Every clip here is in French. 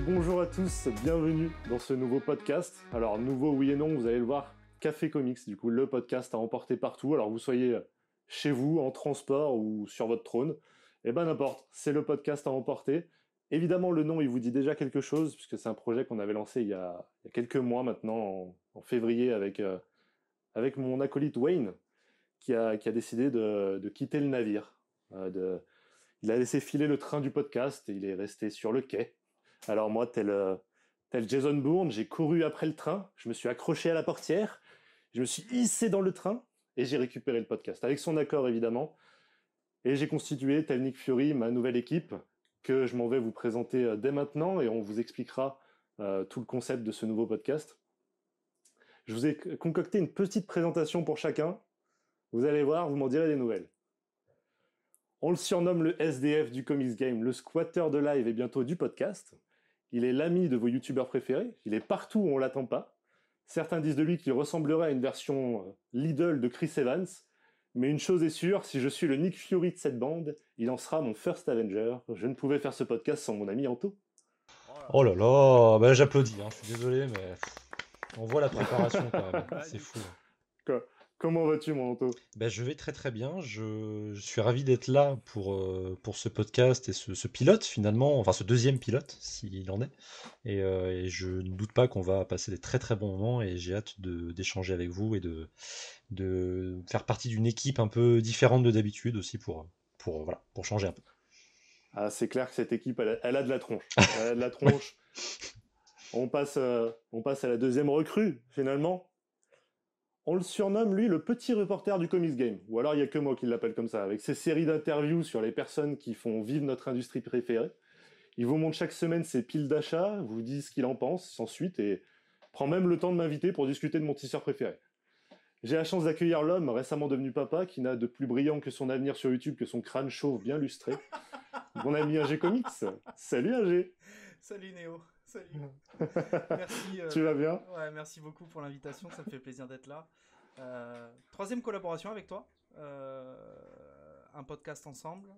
bonjour à tous, bienvenue dans ce nouveau podcast. Alors nouveau oui et non, vous allez le voir, Café Comics, du coup le podcast à emporter partout. Alors vous soyez chez vous, en transport ou sur votre trône, eh ben n'importe, c'est le podcast à emporter. Évidemment le nom il vous dit déjà quelque chose, puisque c'est un projet qu'on avait lancé il y a quelques mois maintenant, en février avec mon acolyte Wayne, qui a décidé de quitter le navire. Il a laissé filer le train du podcast et il est resté sur le quai. Alors moi, tel Jason Bourne, j'ai couru après le train, je me suis accroché à la portière, je me suis hissé dans le train et j'ai récupéré le podcast, avec son accord évidemment. Et j'ai constitué, tel Nick Fury, ma nouvelle équipe, que je m'en vais vous présenter dès maintenant et on vous expliquera tout le concept de ce nouveau podcast. Je vous ai concocté une petite présentation pour chacun. Vous allez voir, vous m'en direz des nouvelles. On le surnomme le SDF du Comics Game, le squatter de live et bientôt du podcast. Il est l'ami de vos youtubeurs préférés, il est partout où on l'attend pas. Certains disent de lui qu'il ressemblerait à une version Lidl de Chris Evans, mais une chose est sûre, si je suis le Nick Fury de cette bande, il en sera mon first Avenger. Je ne pouvais faire ce podcast sans mon ami Anto. Oh là là, bah, j'applaudis, hein, je suis désolé, mais on voit la préparation quand même, c'est fou. Comment vas-tu mon Anto? Bah, je vais très très bien, je suis ravi d'être là pour ce podcast et ce pilote finalement, enfin ce deuxième pilote s'il en est, et je ne doute pas qu'on va passer des très très bons moments et j'ai hâte d'échanger avec vous et de faire partie d'une équipe un peu différente de d'habitude aussi voilà, pour changer un peu. Ah, c'est clair que cette équipe, elle a de la tronche. Elle a de la tronche. On passe à la deuxième recrue, finalement. On le surnomme, lui, le petit reporter du Comics Game. Ou alors, il n'y a que moi qui l'appelle comme ça. Avec ses séries d'interviews sur les personnes qui font vivre notre industrie préférée. Il vous montre chaque semaine ses piles d'achats, vous dit ce qu'il en pense, sans suite, et prend même le temps de m'inviter pour discuter de mon tisseur préféré. J'ai la chance d'accueillir l'homme, récemment devenu papa, qui n'a de plus brillant que son avenir sur YouTube que son crâne chauve bien lustré. Mon ami Ingé Comics. Salut Ingé. Salut Néo, salut. Merci, Tu vas bien? ouais, merci beaucoup pour l'invitation, ça me fait plaisir d'être là. Troisième collaboration avec toi, un podcast ensemble,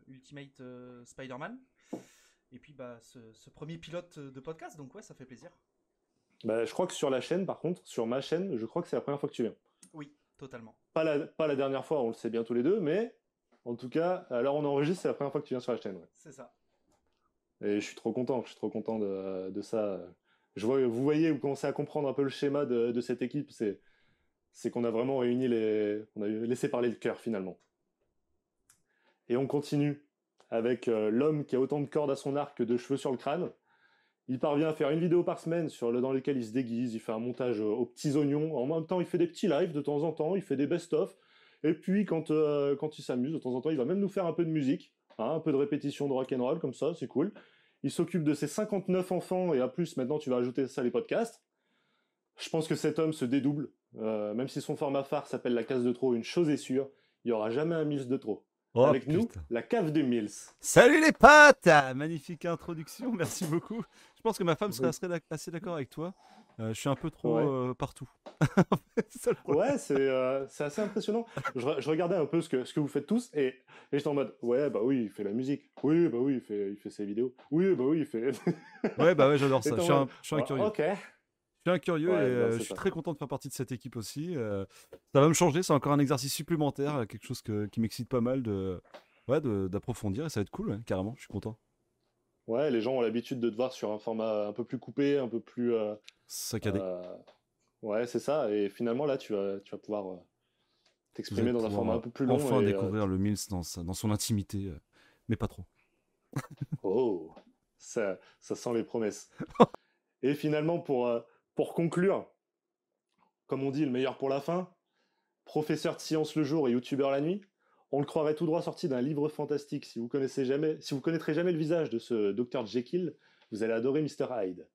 Ultimate Spider-Man. Et puis bah, ce premier pilote de podcast, donc ouais, ça fait plaisir. Bah, je crois que sur la chaîne, par contre, sur ma chaîne, je crois que c'est la première fois que tu viens. Oui, totalement. Pas la dernière fois, on le sait bien tous les deux, mais en tout cas, alors on enregistre, c'est la première fois que tu viens sur la chaîne. Ouais. C'est ça. Et je suis trop content de ça. Vous voyez, vous commencez à comprendre un peu le schéma de cette équipe, c'est qu'on a vraiment on a laissé parler le cœur finalement. Et on continue avec l'homme qui a autant de cordes à son arc que de cheveux sur le crâne. Il parvient à faire une vidéo par semaine dans lequel il se déguise, il fait un montage aux petits oignons. En même temps, il fait des petits lives de temps en temps, il fait des best-of. Et puis, quand il s'amuse, de temps en temps, il va même nous faire un peu de musique, hein, un peu de répétition de rock'n'roll, comme ça, c'est cool. Il s'occupe de ses 59 enfants, et à plus, maintenant, tu vas ajouter ça les podcasts. Je pense que cet homme se dédouble. Même si son format phare s'appelle La Case de Trop, une chose est sûre, il n'y aura jamais un Mills de trop. Oh Avec nous, putain. la cave de Mills. Salut les potes! Magnifique introduction, merci beaucoup. Je pense que ma femme serait assez d'accord avec toi. Je suis un peu trop Ouais. partout. C'est ça le problème. Ouais, c'est assez impressionnant. Je regardais un peu ce que vous faites tous et j'étais en mode, ouais, bah oui, il fait la musique. Oui, bah oui, il fait ses vidéos. Oui, bah oui, il fait. Ouais, bah ouais, j'adore Et ça. t'es Je en suis un, mode, je suis un ouais, curieux. ok. Je suis un curieux et Ouais, non, je c'est suis ça. très content de faire partie de cette équipe aussi. Ça va me changer, c'est encore un exercice supplémentaire, quelque chose qui m'excite pas mal d'approfondir et ça va être cool, ouais, carrément, je suis content. Ouais, les gens ont l'habitude de te voir sur un format un peu plus coupé, un peu plus. Saccadé. Euh, Ouais, c'est ça. Et finalement, là, tu vas pouvoir Vous allez t'exprimer dans un format pouvoir un peu plus long enfin et. découvrir le Mills dans son intimité, mais pas trop. Oh, ça sent les promesses. Et finalement, pour conclure, comme on dit, le meilleur pour la fin. Professeur de science le jour et youtubeur la nuit, on le croirait tout droit sorti d'un livre fantastique. Si vous connaîtrez jamais le visage de ce Dr Jekyll, vous allez adorer Mr Hyde.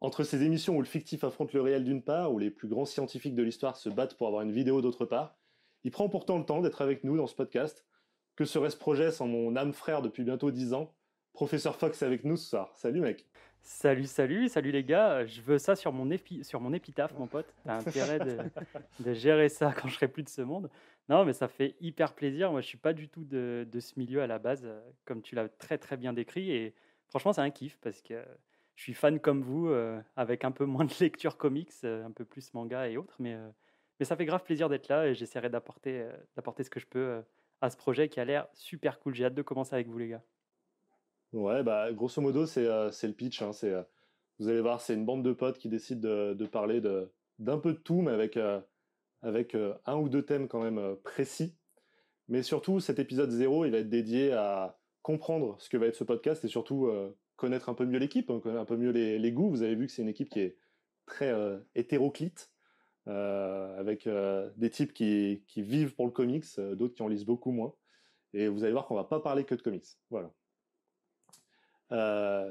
Entre ces émissions où le fictif affronte le réel d'une part, où les plus grands scientifiques de l'histoire se battent pour avoir une vidéo d'autre part, il prend pourtant le temps d'être avec nous dans ce podcast. Que serait ce projet sans mon âme frère depuis bientôt 10 ans? Professeur Fox est avec nous ce soir. Salut mec. Salut les gars. Je veux ça sur sur mon épitaphe, mon pote. T'as intérêt de gérer ça quand je serai plus de ce monde. Non, mais ça fait hyper plaisir. Moi, je suis pas du tout de ce milieu à la base, comme tu l'as très très bien décrit. Et franchement, c'est un kiff parce que je suis fan comme vous, avec un peu moins de lecture comics, un peu plus manga et autres, mais ça fait grave plaisir d'être là et j'essaierai d'apporter ce que je peux à ce projet qui a l'air super cool. J'ai hâte de commencer avec vous, les gars. Ouais, bah, grosso modo, c'est le pitch, hein, vous allez voir, c'est une bande de potes qui décident de parler d'un peu de tout, mais avec un ou deux thèmes quand même précis. Mais surtout, cet épisode 0, il va être dédié à comprendre ce que va être ce podcast et surtout connaître un peu mieux l'équipe, hein, connaître un peu mieux les goûts. Vous avez vu que c'est une équipe qui est très hétéroclite, avec des types qui vivent pour le comics, d'autres qui en lisent beaucoup moins. Et vous allez voir qu'on va pas parler que de comics. Voilà.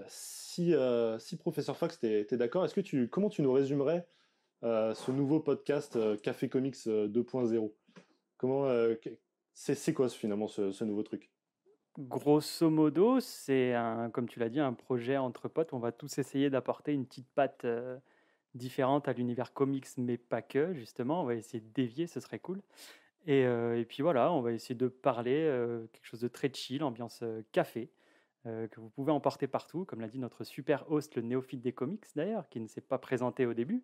Si Professeur Fox, t'es d'accord, comment tu nous résumerais ce nouveau podcast Café Comics 2.0? Comment, c'est quoi finalement ce nouveau truc? Grosso modo, c'est comme tu l'as dit, un projet entre potes. On va tous essayer d'apporter une petite patte différente à l'univers comics, mais pas que, justement. On va essayer de dévier, ce serait cool. Et puis voilà, on va essayer de parler quelque chose de très chill, ambiance café, que vous pouvez emporter partout, comme l'a dit notre super host, le néophyte des comics d'ailleurs, qui ne s'est pas présenté au début.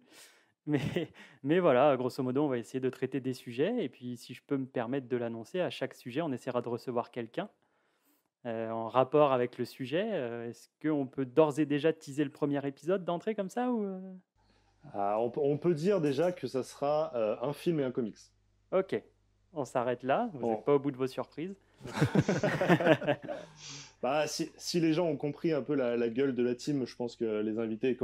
Mais, mais voilà, grosso modo, on va essayer de traiter des sujets. Et puis, si je peux me permettre de l'annoncer, à chaque sujet, on essaiera de recevoir quelqu'un en rapport avec le sujet. Est-ce qu'on peut d'ores et déjà teaser le premier épisode d'entrée comme ça ou Ah, on peut dire déjà que ça sera un film et un comics. Ok, on s'arrête là. Vous n'êtes Bon. pas au bout de vos surprises. Bah, si les gens ont compris un peu la gueule de la team, je pense que les invités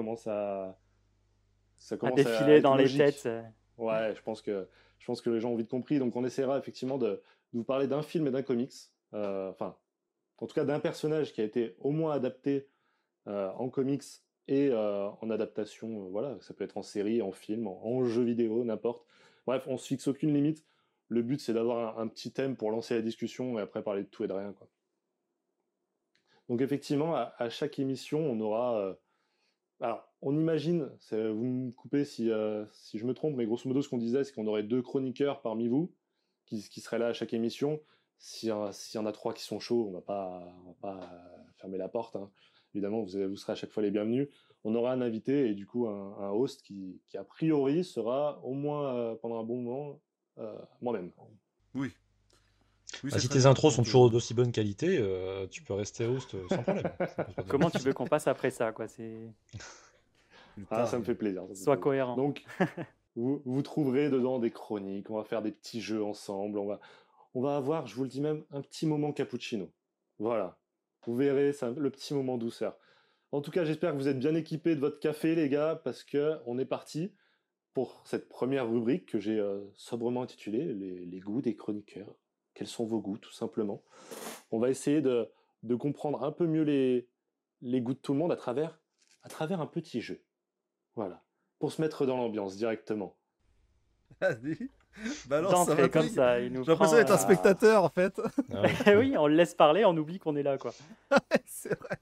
ça À commence à défiler être dans les logique. têtes. Ouais, je pense que les gens ont vite compris. Donc, on essaiera effectivement de vous parler d'un film et d'un comics. Enfin, en tout cas, d'un personnage qui a été au moins adapté en comics et en adaptation. Voilà, ça peut être en série, en film, en jeu vidéo, n'importe. Bref, on se fixe aucune limite. Le but, c'est d'avoir un petit thème pour lancer la discussion et après parler de tout et de rien, quoi. Donc, effectivement, à chaque émission, on aura. Alors, on imagine, vous me coupez si je me trompe, mais grosso modo, ce qu'on disait, c'est qu'on aurait 2 chroniqueurs parmi vous qui seraient là à chaque émission. S'il y en a 3 qui sont chauds, on va pas fermer la porte, hein. Évidemment, vous serez à chaque fois les bienvenus. On aura un invité et du coup un host qui a priori sera au moins pendant un bon moment moi-même. Oui. Oui, Ah, c'est si très tes intros sont donc, toujours d'aussi bonne qualité, tu peux rester host sans problème. Ça pose pas de Comment tu souci. veux qu'on passe après ça, quoi? C'est une Ah, ça targue. me fait plaisir. Ça me fait Sois plaisir. cohérent. Donc, vous trouverez dedans des chroniques, on va faire des petits jeux ensemble, on va avoir, je vous le dis même, un petit moment cappuccino. Voilà. Vous verrez, c'est le petit moment douceur. En tout cas, j'espère que vous êtes bien équipés de votre café, les gars, parce que on est parti pour cette première rubrique que j'ai sobrement intitulée les goûts des chroniqueurs. Quels sont vos goûts, tout simplement. On va essayer de comprendre un peu mieux les goûts de tout le monde à travers un petit jeu. Voilà. Pour se mettre dans l'ambiance directement. Vas-y. Balance, ça D'entrée, comme m'intrigue. ça, il nous J'ai l'impression prend. d'être un spectateur en fait. Ah ouais. Oui, on le laisse parler, on oublie qu'on est là, quoi. C'est vrai.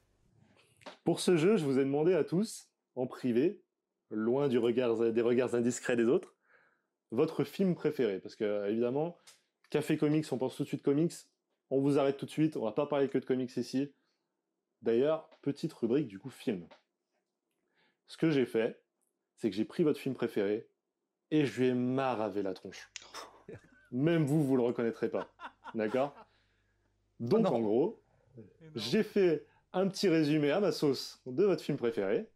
Pour ce jeu, je vous ai demandé à tous, en privé, loin des regards indiscrets des autres, votre film préféré. Parce que, évidemment, Café Comics, on pense tout de suite comics. On vous arrête tout de suite, on va pas parler que de comics ici. D'ailleurs, petite rubrique du coup film. Ce que j'ai fait, c'est que j'ai pris votre film préféré et je lui ai maravé la tronche. Même vous, vous le reconnaîtrez pas. D'accord? Donc, non. en gros, j'ai fait un petit résumé à ma sauce de votre film préféré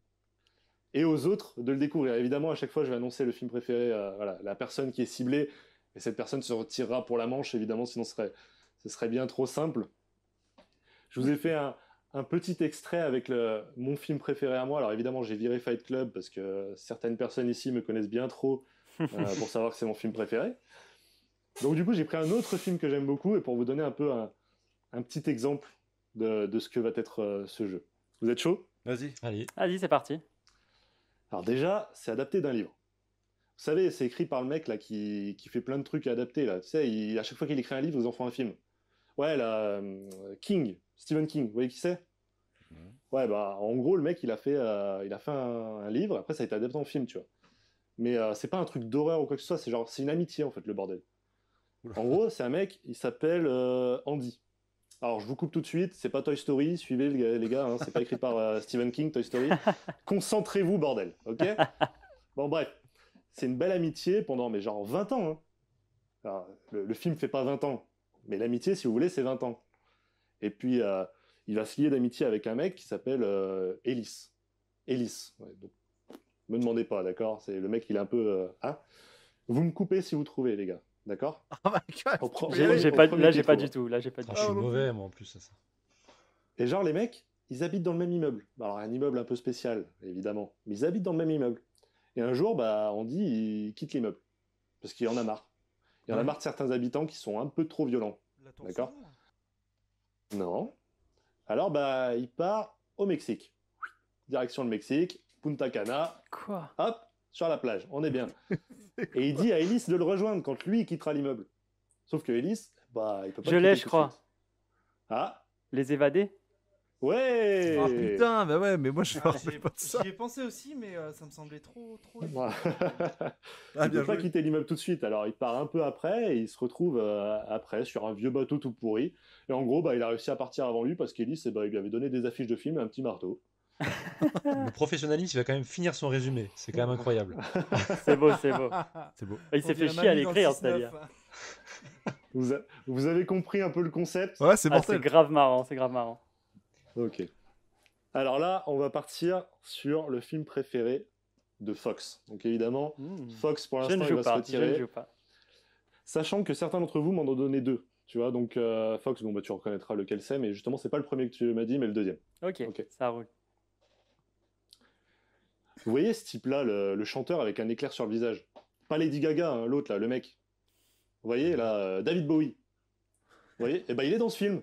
et aux autres de le découvrir. Évidemment, à chaque fois, je vais annoncer le film préféré, voilà, la personne qui est ciblée, et cette personne se retirera pour la manche, évidemment, sinon ce serait bien trop simple. Je vous ai fait un petit extrait avec mon film préféré à moi. Alors évidemment, j'ai viré Fight Club parce que certaines personnes ici me connaissent bien trop pour savoir que c'est mon film préféré. Donc du coup, j'ai pris un autre film que j'aime beaucoup et pour vous donner un peu un petit exemple de ce que va être ce jeu. Vous êtes chaud? Vas-y. Allez. Vas-y, c'est parti. Alors déjà, c'est adapté d'un livre. Vous savez, c'est écrit par le mec là qui fait plein de trucs à adapter là. Tu sais, à chaque fois qu'il écrit un livre, ils en font un film. Ouais, là, Stephen King, vous voyez qui c'est? Ouais, bah en gros, le mec, il a fait un livre. Après, ça a été adapté en film, tu vois. Mais c'est pas un truc d'horreur ou quoi que ce soit. C'est une amitié en fait, le bordel. Oula. En gros, c'est un mec, il s'appelle Andy. Alors, je vous coupe tout de suite, c'est pas Toy Story, suivez les gars, hein, c'est pas écrit par Stephen King, Toy Story. Concentrez-vous, bordel, ok? Bon, bref, c'est une belle amitié pendant, mais genre 20 ans. Hein. Alors, le film fait pas 20 ans, mais l'amitié, si vous voulez, c'est 20 ans. Et puis, il va se lier d'amitié avec un mec qui s'appelle Ellis. Ellis, ouais, donc, me demandez pas, d'accord? C'est le mec, il est un peu... hein. Vous me coupez si vous trouvez, les gars, d'accord? Oh my god. Au pro- Tu peux y aller. J'ai au pas, premier là, qui j'ai pas trouve. du tout. Là, j'ai pas du Ah, tout. je suis non plus. mauvais, moi, en plus, à ça. Et genre, les mecs, ils habitent dans le même immeuble. Alors, un immeuble un peu spécial, évidemment. Mais ils habitent dans le même immeuble. Et un jour, bah, on dit, ils quittent l'immeuble. Parce qu'il y en a marre. Il y en a Ouais. marre de certains habitants qui sont un peu trop violents. La tour D'accord. sombre. Non. Alors, bah, il part au Mexique. Direction le Mexique, Punta Cana, Quoi? hop, sur la plage. On est bien. Et il dit à Ellis de le rejoindre quand lui, il quittera l'immeuble. Sauf que Ellis, bah, il peut pas Je le l'ai, quitter je tout de crois. suite. Ah, Les évadés? ouais. Oh putain, bah ouais, mais moi je me Ah, rappelle pas de ça. J'y ai pensé aussi, mais ça me semblait trop. Voilà. Ah, Il bien peut pas joué. quitter l'immeuble tout de suite, alors il part un peu après et il se retrouve après sur un vieux bateau tout pourri. Et en gros, bah, il a réussi à partir avant lui parce qu'Ellis, il lui avait donné des affiches de films et un petit marteau. Le professionnalisme, il va quand même finir son résumé. C'est quand même incroyable. C'est beau, c'est beau. C'est beau. Il s'est fait chier à l'écrire, c'est-à-dire. Vous avez compris un peu le concept? Ouais, c'est Ah, c'est mortel. grave marrant, c'est grave marrant. Ok. Alors là, on va partir sur le film préféré de Fox. Donc évidemment, Fox pour Je l'instant ne il joue va se pas, je retirer. ne joue pas. Sachant que certains d'entre vous m'en ont donné deux. Tu vois, donc Fox, bon bah tu reconnaîtras lequel c'est, mais justement c'est pas le premier que tu m'as dit, mais le deuxième. Ok, Ok. ça roule. Vous voyez ce type-là, le chanteur avec un éclair sur le visage? Pas Lady Gaga, hein, l'autre là, le mec. Vous voyez là, David Bowie. Vous voyez? Et ben il est dans ce film.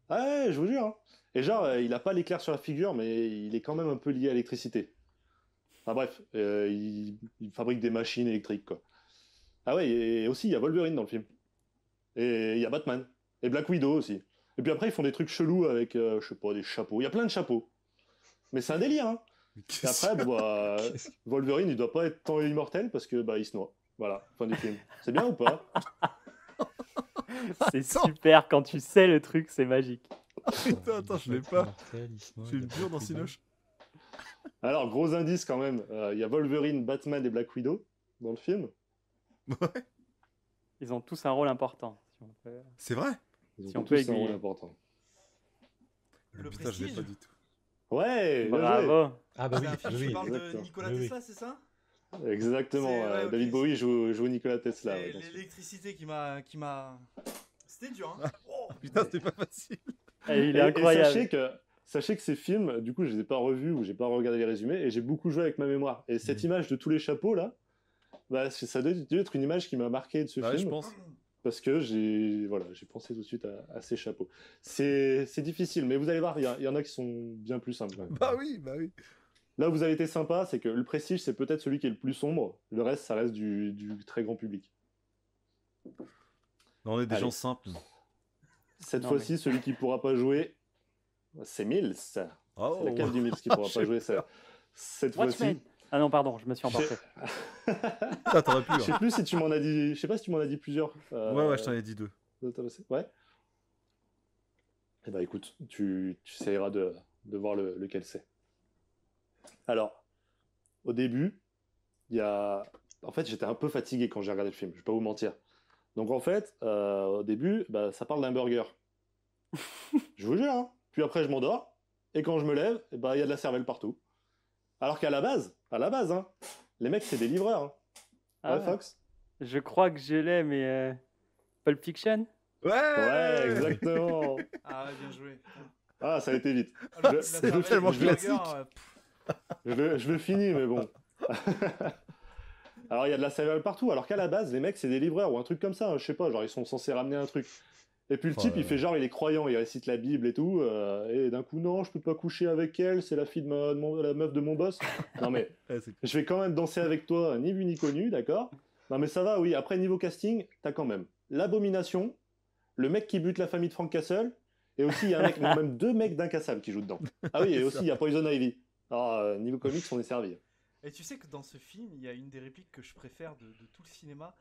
Ah ouais, je vous jure. Hein. Et genre, il a pas l'éclair sur la figure, mais il est quand même un peu lié à l'électricité. Enfin bref, il fabrique des machines électriques quoi. Ah ouais, et aussi il y a Wolverine dans le film. Et il y a Batman. Et Black Widow aussi. Et puis après ils font des trucs chelous avec, je sais pas, des chapeaux. Il y a plein de chapeaux. Mais c'est un délire, hein. Et après, bon, bah, Wolverine, il doit pas être tant immortel parce que bah il se noie. Voilà, fin du film. C'est bien ou pas? C'est super quand tu sais le truc, c'est magique. Putain, attends, je l'ai pas. J'ai une dure dans Cinoche. Alors, gros indice quand même, il y a Wolverine, Batman et Black Widow dans le film. Ils ont tous un rôle important. Si on peut... C'est vrai? Ils Si ont on peut tous un rôle aiguiller. important. Le Putain, je l'ai Prestige. pas du tout. Ouais, bien joué. Bravo. Ah bah C'est oui, un film qui oui. parle de exactement. Nikola Oui, oui. Tesla, c'est ça? Exactement. C'est- ouais, ok, David Bowie c'est- joue Nikola Tesla. C'est ouais, dans ce film. l'électricité qui m'a. C'était dur, hein. Oh, Putain, c'était pas facile. Et il Et est incroyable. sachez que ces films, du coup, je les ai pas revus ou j'ai pas regardé les résumés et j'ai beaucoup joué avec ma mémoire. Et cette image de tous les chapeaux là, bah, ça doit être une image qui m'a marqué de ce Ouais, je film pense. parce que j'ai pensé tout de suite à ces chapeaux. C'est difficile, mais vous allez voir, il y en a qui sont bien plus simples. Quand même. Bah oui, bah oui. Là où vous avez été sympa, c'est que le Prestige, c'est peut-être celui qui est le plus sombre. Le reste, ça reste du très grand public. Non, on est des Allez. gens simples. Cette Non, fois-ci, celui qui pourra pas jouer, c'est Mills. Oh. C'est laquelle du Mills qui pourra pas J'ai jouer peur. cette fois-ci. Watchmen. Ah non, pardon, je me suis emporté. Ah, t'aurais pu. Je sais Hein. plus si tu m'en as dit. Je sais pas si tu m'en as dit plusieurs. Ouais, je t'en ai dit deux. Ouais. Eh ben écoute, tu essaieras de voir lequel c'est. Alors, au début, il y a. En fait, j'étais un peu fatigué quand j'ai regardé le film. Je vais pas vous mentir. Donc en fait, au début, bah, ça parle d'un burger. Je vous jure. Hein. Puis après, je m'endors. Et quand je me lève, il y a de la cervelle partout. Alors qu'à la base, hein, les mecs, c'est des livreurs. Hein. Ah Ouais, Fox? Je crois que je l'ai, mais Pulp Fiction? Ouais, exactement. Ah ouais, bien joué. Ah, ça a été vite. La C'est cervelle tellement du burger, classique. Je le finis, mais bon. Alors, il y a de la cervelle partout, alors qu'à la base, les mecs, c'est des livreurs ou un truc comme ça. Hein, je sais pas, genre, ils sont censés ramener un truc. Et puis le Oh type, là il là. fait genre, il est croyant, il récite la Bible et tout. Et d'un coup, non, je peux pas coucher avec elle, c'est la fille de la meuf de mon boss. Non, mais Ouais, c'est- je vais quand même danser avec toi, ni vu ni connu, d'accord? Non, mais ça va, oui. Après, niveau casting, t'as quand même l'Abomination, le mec qui bute la famille de Frank Castle, et aussi, il y a un mec, non, même deux mecs d'incassable qui jouent dedans. Ah oui, et aussi, il y a Poison Ivy. Alors, niveau comics, on est servi. Et tu sais que dans ce film, il y a une des répliques que je préfère de tout le cinéma.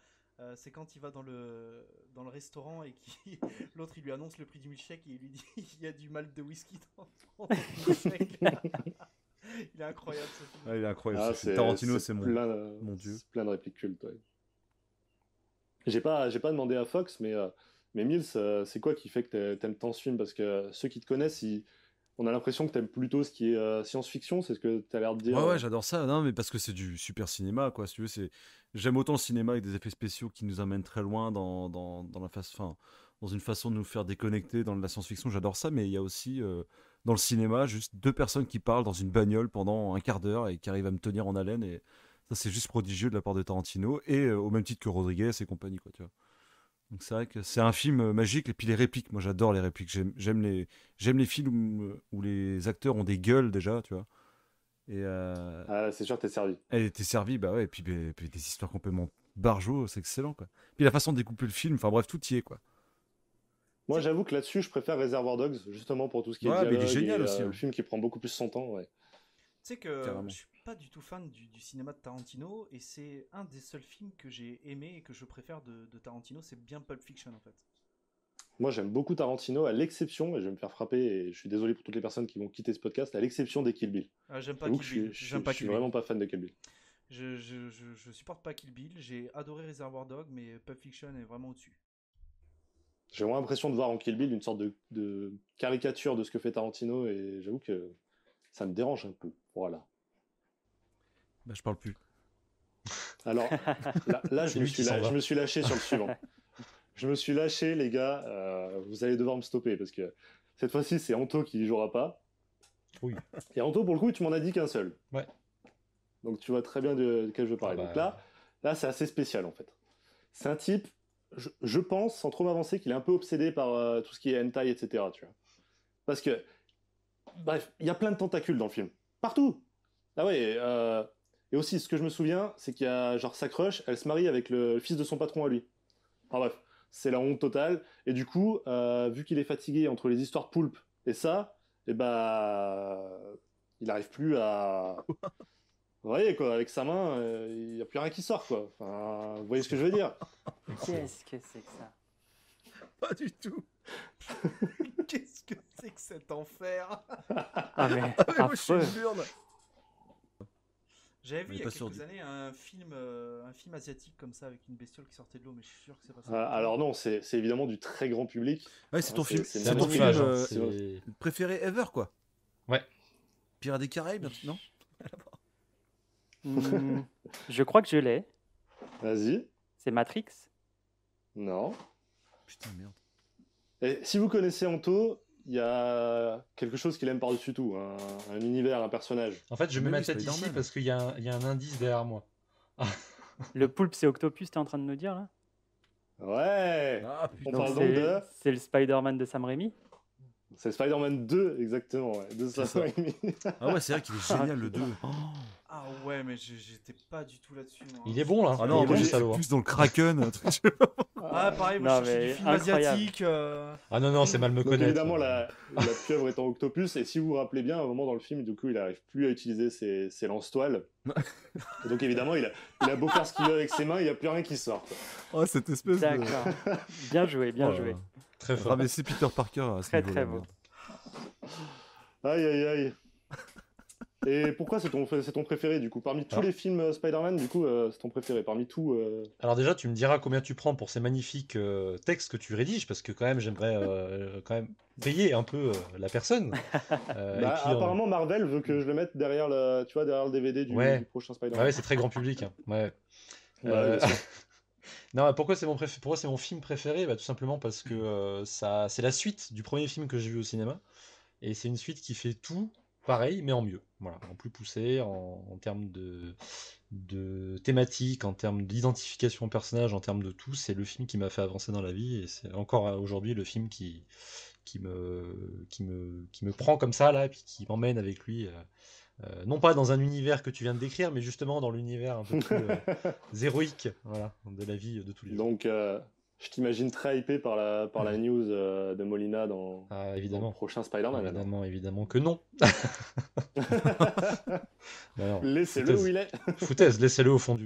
C'est quand il va dans le restaurant et l'autre il lui annonce le prix du milkshake et il lui dit il y a du malt de whisky dans le milkshake. Il est incroyable ce film. Ah, il est incroyable. Ah, Tarantino, c'est mon dieu. C'est plein de répliques cultes. Ouais. J'ai pas demandé à Fox, mais Mills, c'est quoi qui fait que t'aimes tant ce film? Parce que ceux qui te connaissent, on a l'impression que t'aimes plutôt ce qui est science-fiction, c'est ce que t'as l'air de dire. Ouais, j'adore ça. Non, mais parce que c'est du super cinéma, quoi. Si tu veux, j'aime autant le cinéma avec des effets spéciaux qui nous amènent très loin dans la dans une façon de nous faire déconnecter dans la science-fiction. J'adore ça, mais il y a aussi dans le cinéma juste deux personnes qui parlent dans une bagnole pendant un quart d'heure et qui arrivent à me tenir en haleine. Et ça, c'est juste prodigieux de la part de Tarantino et au même titre que Rodriguez et compagnie, quoi. Tu vois. Donc c'est vrai que c'est un film magique. Et puis les répliques, moi j'adore les répliques. J'aime les films où les acteurs ont des gueules déjà, tu vois. Et c'est sûr, t'es servi. elle était servie, bah ouais. Et puis des histoires complètement barjots, c'est excellent, quoi. Puis la façon de découper le film, enfin bref, tout y est, quoi. Moi, j'avoue que là-dessus, je préfère Reservoir Dogs, justement pour tout ce qui est Ouais, mais il est dialogue génial et, aussi, hein. le film qui prend beaucoup plus son temps. Ouais. Tu sais que Carrément. je suis pas du tout fan du cinéma de Tarantino et c'est un des seuls films que j'ai aimé et que je préfère de Tarantino, c'est bien Pulp Fiction en fait. Moi, j'aime beaucoup Tarantino, à l'exception, et je vais me faire frapper, et je suis désolé pour toutes les personnes qui vont quitter ce podcast, à l'exception des Kill Bill. J'aime pas J'avoue Kill que Bill. je suis vraiment pas fan de Kill Bill. Je supporte pas Kill Bill, j'ai adoré Reservoir Dogs, mais Pulp Fiction est vraiment au-dessus. J'ai vraiment l'impression de voir en Kill Bill une sorte de caricature de ce que fait Tarantino, et j'avoue que ça me dérange un peu. Voilà. Bah, je parle plus. Alors, là C'est lui qui s'en va. je me suis lâché sur le suivant. Je me suis lâché, les gars. Vous allez devoir me stopper parce que cette fois-ci, c'est Anto qui y jouera pas. Oui. Et Anto, pour le coup, tu m'en as dit qu'un seul. Ouais. Donc tu vois très bien de quel je veux parler. Ah bah, Donc là, c'est assez spécial en fait. C'est un type, je pense, sans trop m'avancer, qu'il est un peu obsédé par tout ce qui est hentai, etc. Tu vois. Parce que, bref, il y a plein de tentacules dans le film. Partout. Ah ouais. Et aussi, ce que je me souviens, c'est qu'il y a genre sa crush, elle se marie avec le fils de son patron à lui. Enfin bref, c'est la honte totale. Et du coup, vu qu'il est fatigué entre les histoires de poulpe et ça, et il n'arrive plus à. Vous voyez quoi, avec sa main, il n'y a plus rien qui sort quoi. Enfin, vous voyez ce que je veux dire? Qu'est-ce que c'est que ça? Pas du tout. Qu'est-ce que c'est que cet enfer? Ah mais Moi, je suis affreux. une burne. J'avais vu On il y est a pas sûr quelques du- années un film asiatique comme ça avec une bestiole qui sortait de l'eau, mais je suis sûr que c'est pas ça. Alors non, c'est évidemment du très grand public. Ouais, c'est ton C'est- film, c'est C'est un c'est ton magnifique. film film, image, c'est- préféré ever, quoi. Ouais. Pirates des Caraïbes, non? Je crois que je l'ai. Vas-y. C'est Matrix. Non. Putain, merde. Et si vous connaissez Anto, il y a quelque chose qu'il aime par-dessus tout, un univers, un personnage. En fait, je mets Mais ma oui, tête ici Spider-Man. parce qu'il y a un indice derrière moi. Le poulpe, c'est Octopus, t'es en train de me dire là? Ouais. Ah, On putain. parle donc de... C'est le Spider-Man de Sam Raimi? C'est Spider-Man 2, exactement, ouais, de Sam ça. Raimi. Ah ouais, c'est vrai qu'il est génial, le 2. Ah ouais, mais j'étais pas du tout là-dessus. moi. Il est bon là. Ah Il non, est moi bon, j'ai salaud. plus dans le Kraken, un truc. Ah pareil, moi Non, je cherchais mais du film incroyable. asiatique. Ah non, non, c'est mal me Donc connaître. évidemment, la pieuvre étant Octopus, et si vous vous rappelez bien, à un moment dans le film, du coup, il n'arrive plus à utiliser ses lance-toiles. Et donc évidemment, il a beau faire ce qu'il veut avec ses mains, il n'y a plus rien qui sort. quoi. Oh, cette espèce de. D'accord. Bien joué, bien Oh là joué. là. Très fort. Rabaisser Peter Parker à ce Très, niveau-là, très beau. merde. Aïe, aïe, aïe. Et pourquoi c'est ton préféré, du coup? Parmi tous Ah. les films Spider-Man, du coup, c'est ton préféré. Parmi tout... Alors déjà, tu me diras combien tu prends pour ces magnifiques textes que tu rédiges, parce que quand même, j'aimerais quand même payer un peu la personne. Et puis, apparemment, Marvel veut que je le mette derrière derrière le DVD du prochain Spider-Man. ouais, c'est très grand public. Hein. Ouais. Ouais, bien sûr. Non, pourquoi c'est mon film préféré? Bah, tout simplement parce que c'est la suite du premier film que j'ai vu au cinéma. Et c'est une suite qui fait tout pareil, mais en mieux. Voilà, en plus poussé, en termes de thématique, en termes d'identification au personnage, en termes de tout. C'est le film qui m'a fait avancer dans la vie. Et c'est encore aujourd'hui le film qui me prend comme ça, là, et puis qui m'emmène avec lui. Non pas dans un univers que tu viens de décrire, mais justement dans l'univers un peu plus héroïque, voilà, de la vie de tous les jours. Donc, je t'imagine très hypé par la news de Molina dans le Évidemment. prochain Spider-Man. alors. Évidemment que non. Non, Laissez-le foutaise. où il est. Foutaise, laissez-le au fond de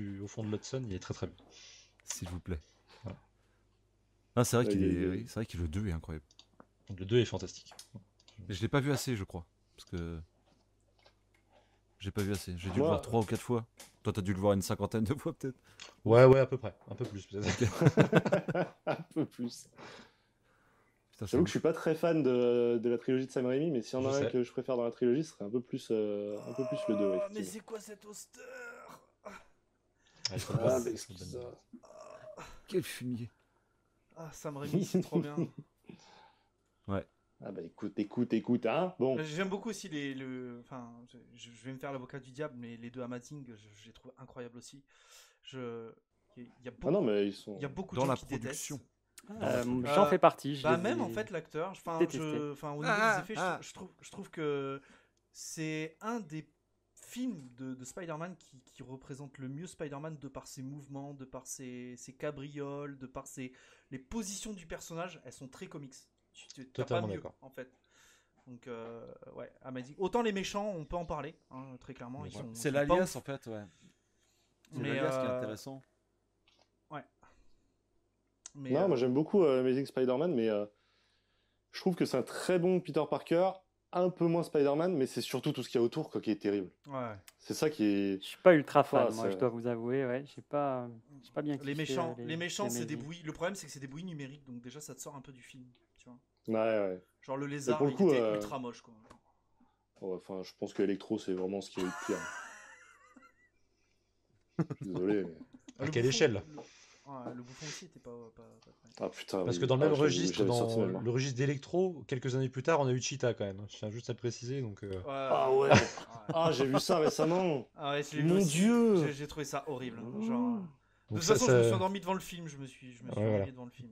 l'Hudson, il est très très bien. s'il vous plaît. Voilà. Ah, c'est vrai Ouais, qu'il il y a- est... c'est vrai que le 2 est incroyable. Donc, le 2 est fantastique. Mais je l'ai pas vu assez, je crois. Parce que. J'ai pas vu assez. J'ai dû le Moi- voir 3 ou 4 fois. Toi, t'as dû le voir une cinquantaine de fois, peut-être. Ouais, à peu près. Un peu plus, peut-être. Un peu plus. Putain, c'est J'avoue ouf. que je suis pas très fan de la trilogie de Sam Raimi, mais s'il y en a Je un sais. que je préfère dans la trilogie, ce serait un peu plus le 2. Oh, mais effectivement. c'est quoi cet Oster? Ouais, c'est Ah, une bonne- mais c'est une bonne- excuse-moi. Quel fumier. Ah, Sam Raimi, c'est trop bien. Ah bah écoute, hein. Bon, J'aime beaucoup aussi enfin, je vais me faire l'avocat du diable, mais les deux Amazing, je les trouve incroyables aussi. Il y a beaucoup, ah non, mais ils sont. il y a beaucoup Dans de gens la qui production. détestent. J'en fais partie. Je Bah les même ai- en fait l'acteur, enfin, détesté. au niveau des effets, je trouve que c'est un des films de Spider-Man qui représente le mieux Spider-Man de par ses mouvements, de par ses cabrioles, de par les positions du personnage, elles sont très comics. T'as pas Totalement mieux, d'accord. en fait. Donc ouais, Amazing. Autant les méchants, on peut en parler, hein, très clairement. Ils sont, C'est ils sont pas l'alias, ouf. en fait, ouais. C'est Mais, l'alias qui est intéressant. Mais, Non, moi j'aime beaucoup Amazing Spider-Man, mais je trouve que c'est un très bon Peter Parker, un peu moins Spider-Man, mais c'est surtout tout ce qu'il y a autour quoi, qui est terrible. ouais. C'est ça qui est. Je suis pas ultra fan, Ah, moi, c'est- je dois vous avouer. Ouais, j'ai pas bien kiffé. Les méchants, c'est des Amazing. bouillies. Le problème, c'est que c'est des bouillies numériques, donc déjà, ça te sort un peu du film. Tu vois. Ouais. Genre le lézard, pour le il coup, était ultra moche, quoi. Ouais, enfin, je pense que Electro, c'est vraiment ce qu'il y a eu de pire. Je suis désolé. Mais... À Le quelle bouffon- échelle le bouffon aussi était pas très. Ah putain. Parce oui. que dans le même j'avais- registre, j'avais sorti dans même, hein. le registre d'Electro, quelques années plus tard, on a eu Cheetah quand même. Je tiens juste à le préciser. Donc, Ah ouais. Ah, j'ai vu ça récemment. Ah ouais, je l'ai vu Mon aussi. Dieu. J'ai trouvé ça horrible. Genre, de donc toute ça, façon, je me suis endormi devant le film. Je me suis Ouais, endormi voilà. devant le film.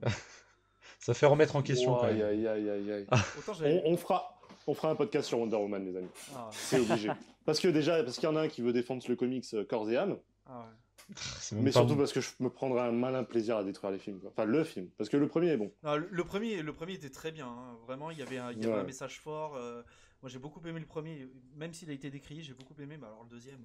ça fait remettre en question quand Aïe, même. aïe. Autant j'avais. On fera un podcast sur Wonder Woman, les amis. Ah, C'est obligé. Parce qu'il y en a un qui veut défendre le comics corps et âme, ouais. C'est même mais pas surtout bon. parce que je me prendrais un malin plaisir à détruire les films. Quoi. Enfin, le film. Parce que le premier est bon. Non, le premier était très bien. Hein. Vraiment, il y avait un Ouais. message fort. Moi, j'ai beaucoup aimé le premier, même s'il a été décrié, j'ai beaucoup aimé. Mais alors le deuxième,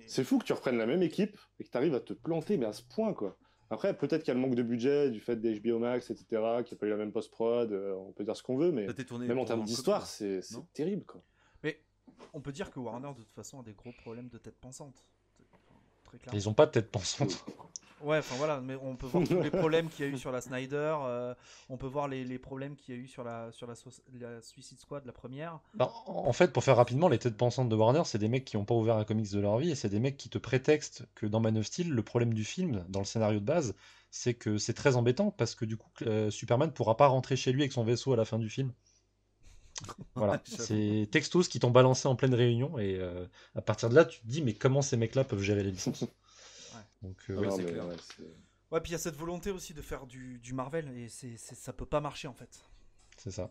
C'est fou que tu reprennes la même équipe et que tu arrives à te planter, mais à ce point, quoi. Après, peut-être qu'il y a le manque de budget, du fait des HBO Max, etc., qu'il n'y a pas eu la même post-prod, on peut dire ce qu'on veut, mais Ça t'est tourné même en pour termes un d'histoire, copie, c'est non terrible, quoi. On peut dire que Warner, de toute façon, a des gros problèmes de tête pensante. Enfin, très clairement. Ils ont pas de tête pensante. Ouais, enfin voilà, mais on peut voir tous les problèmes qu'il y a eu sur la Snyder, on peut voir les problèmes qu'il y a eu sur la Suicide Squad, la première. En fait, pour faire rapidement, les têtes pensantes de Warner, c'est des mecs qui n'ont pas ouvert un comics de leur vie et c'est des mecs qui te prétextent que dans Man of Steel, le problème du film, dans le scénario de base, c'est que c'est très embêtant parce que du coup, Superman pourra pas rentrer chez lui avec son vaisseau à la fin du film. Voilà, J'avoue. c'est textos qui t'ont balancé en pleine réunion et à partir de là, tu te dis mais comment ces mecs-là peuvent gérer les licences. Donc Ah ouais, non, c'est mais clair. ouais, c'est- Ouais, puis il y a cette volonté aussi de faire du Marvel, et ça peut pas marcher en fait. c'est ça.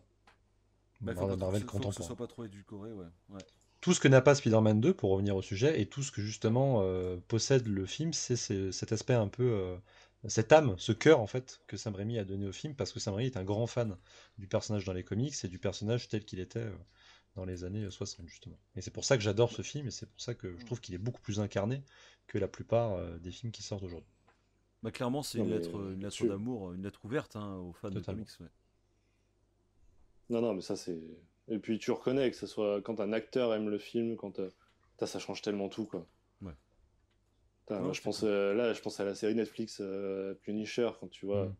Bah, faut Marvel que ce contemporain. soit pas trop édulcoré, ouais. Tout ce que n'a pas Spider-Man 2, pour revenir au sujet, et tout ce que justement possède le film, c'est cet aspect un peu, cette âme, ce cœur en fait, que Sam Raimi a donné au film, parce que Sam Raimi est un grand fan du personnage dans les comics et du personnage tel qu'il était dans les années 60 justement. Et c'est pour ça que j'adore ce film, et c'est pour ça que je trouve qu'il est beaucoup plus incarné que la plupart des films qui sortent aujourd'hui. Bah, clairement, c'est Non, une mais lettre là-dessus- d'amour, une lettre ouverte hein, aux fans de Totalement. comics. Ouais. Non, mais ça, c'est... Et puis, tu reconnais que ce soit quand un acteur aime le film, quand... ça change tellement tout, quoi. Ouais. Putain, Non, moi, je c'est pense, cool. là, je pense à la série Netflix Punisher, quand tu vois... Mm.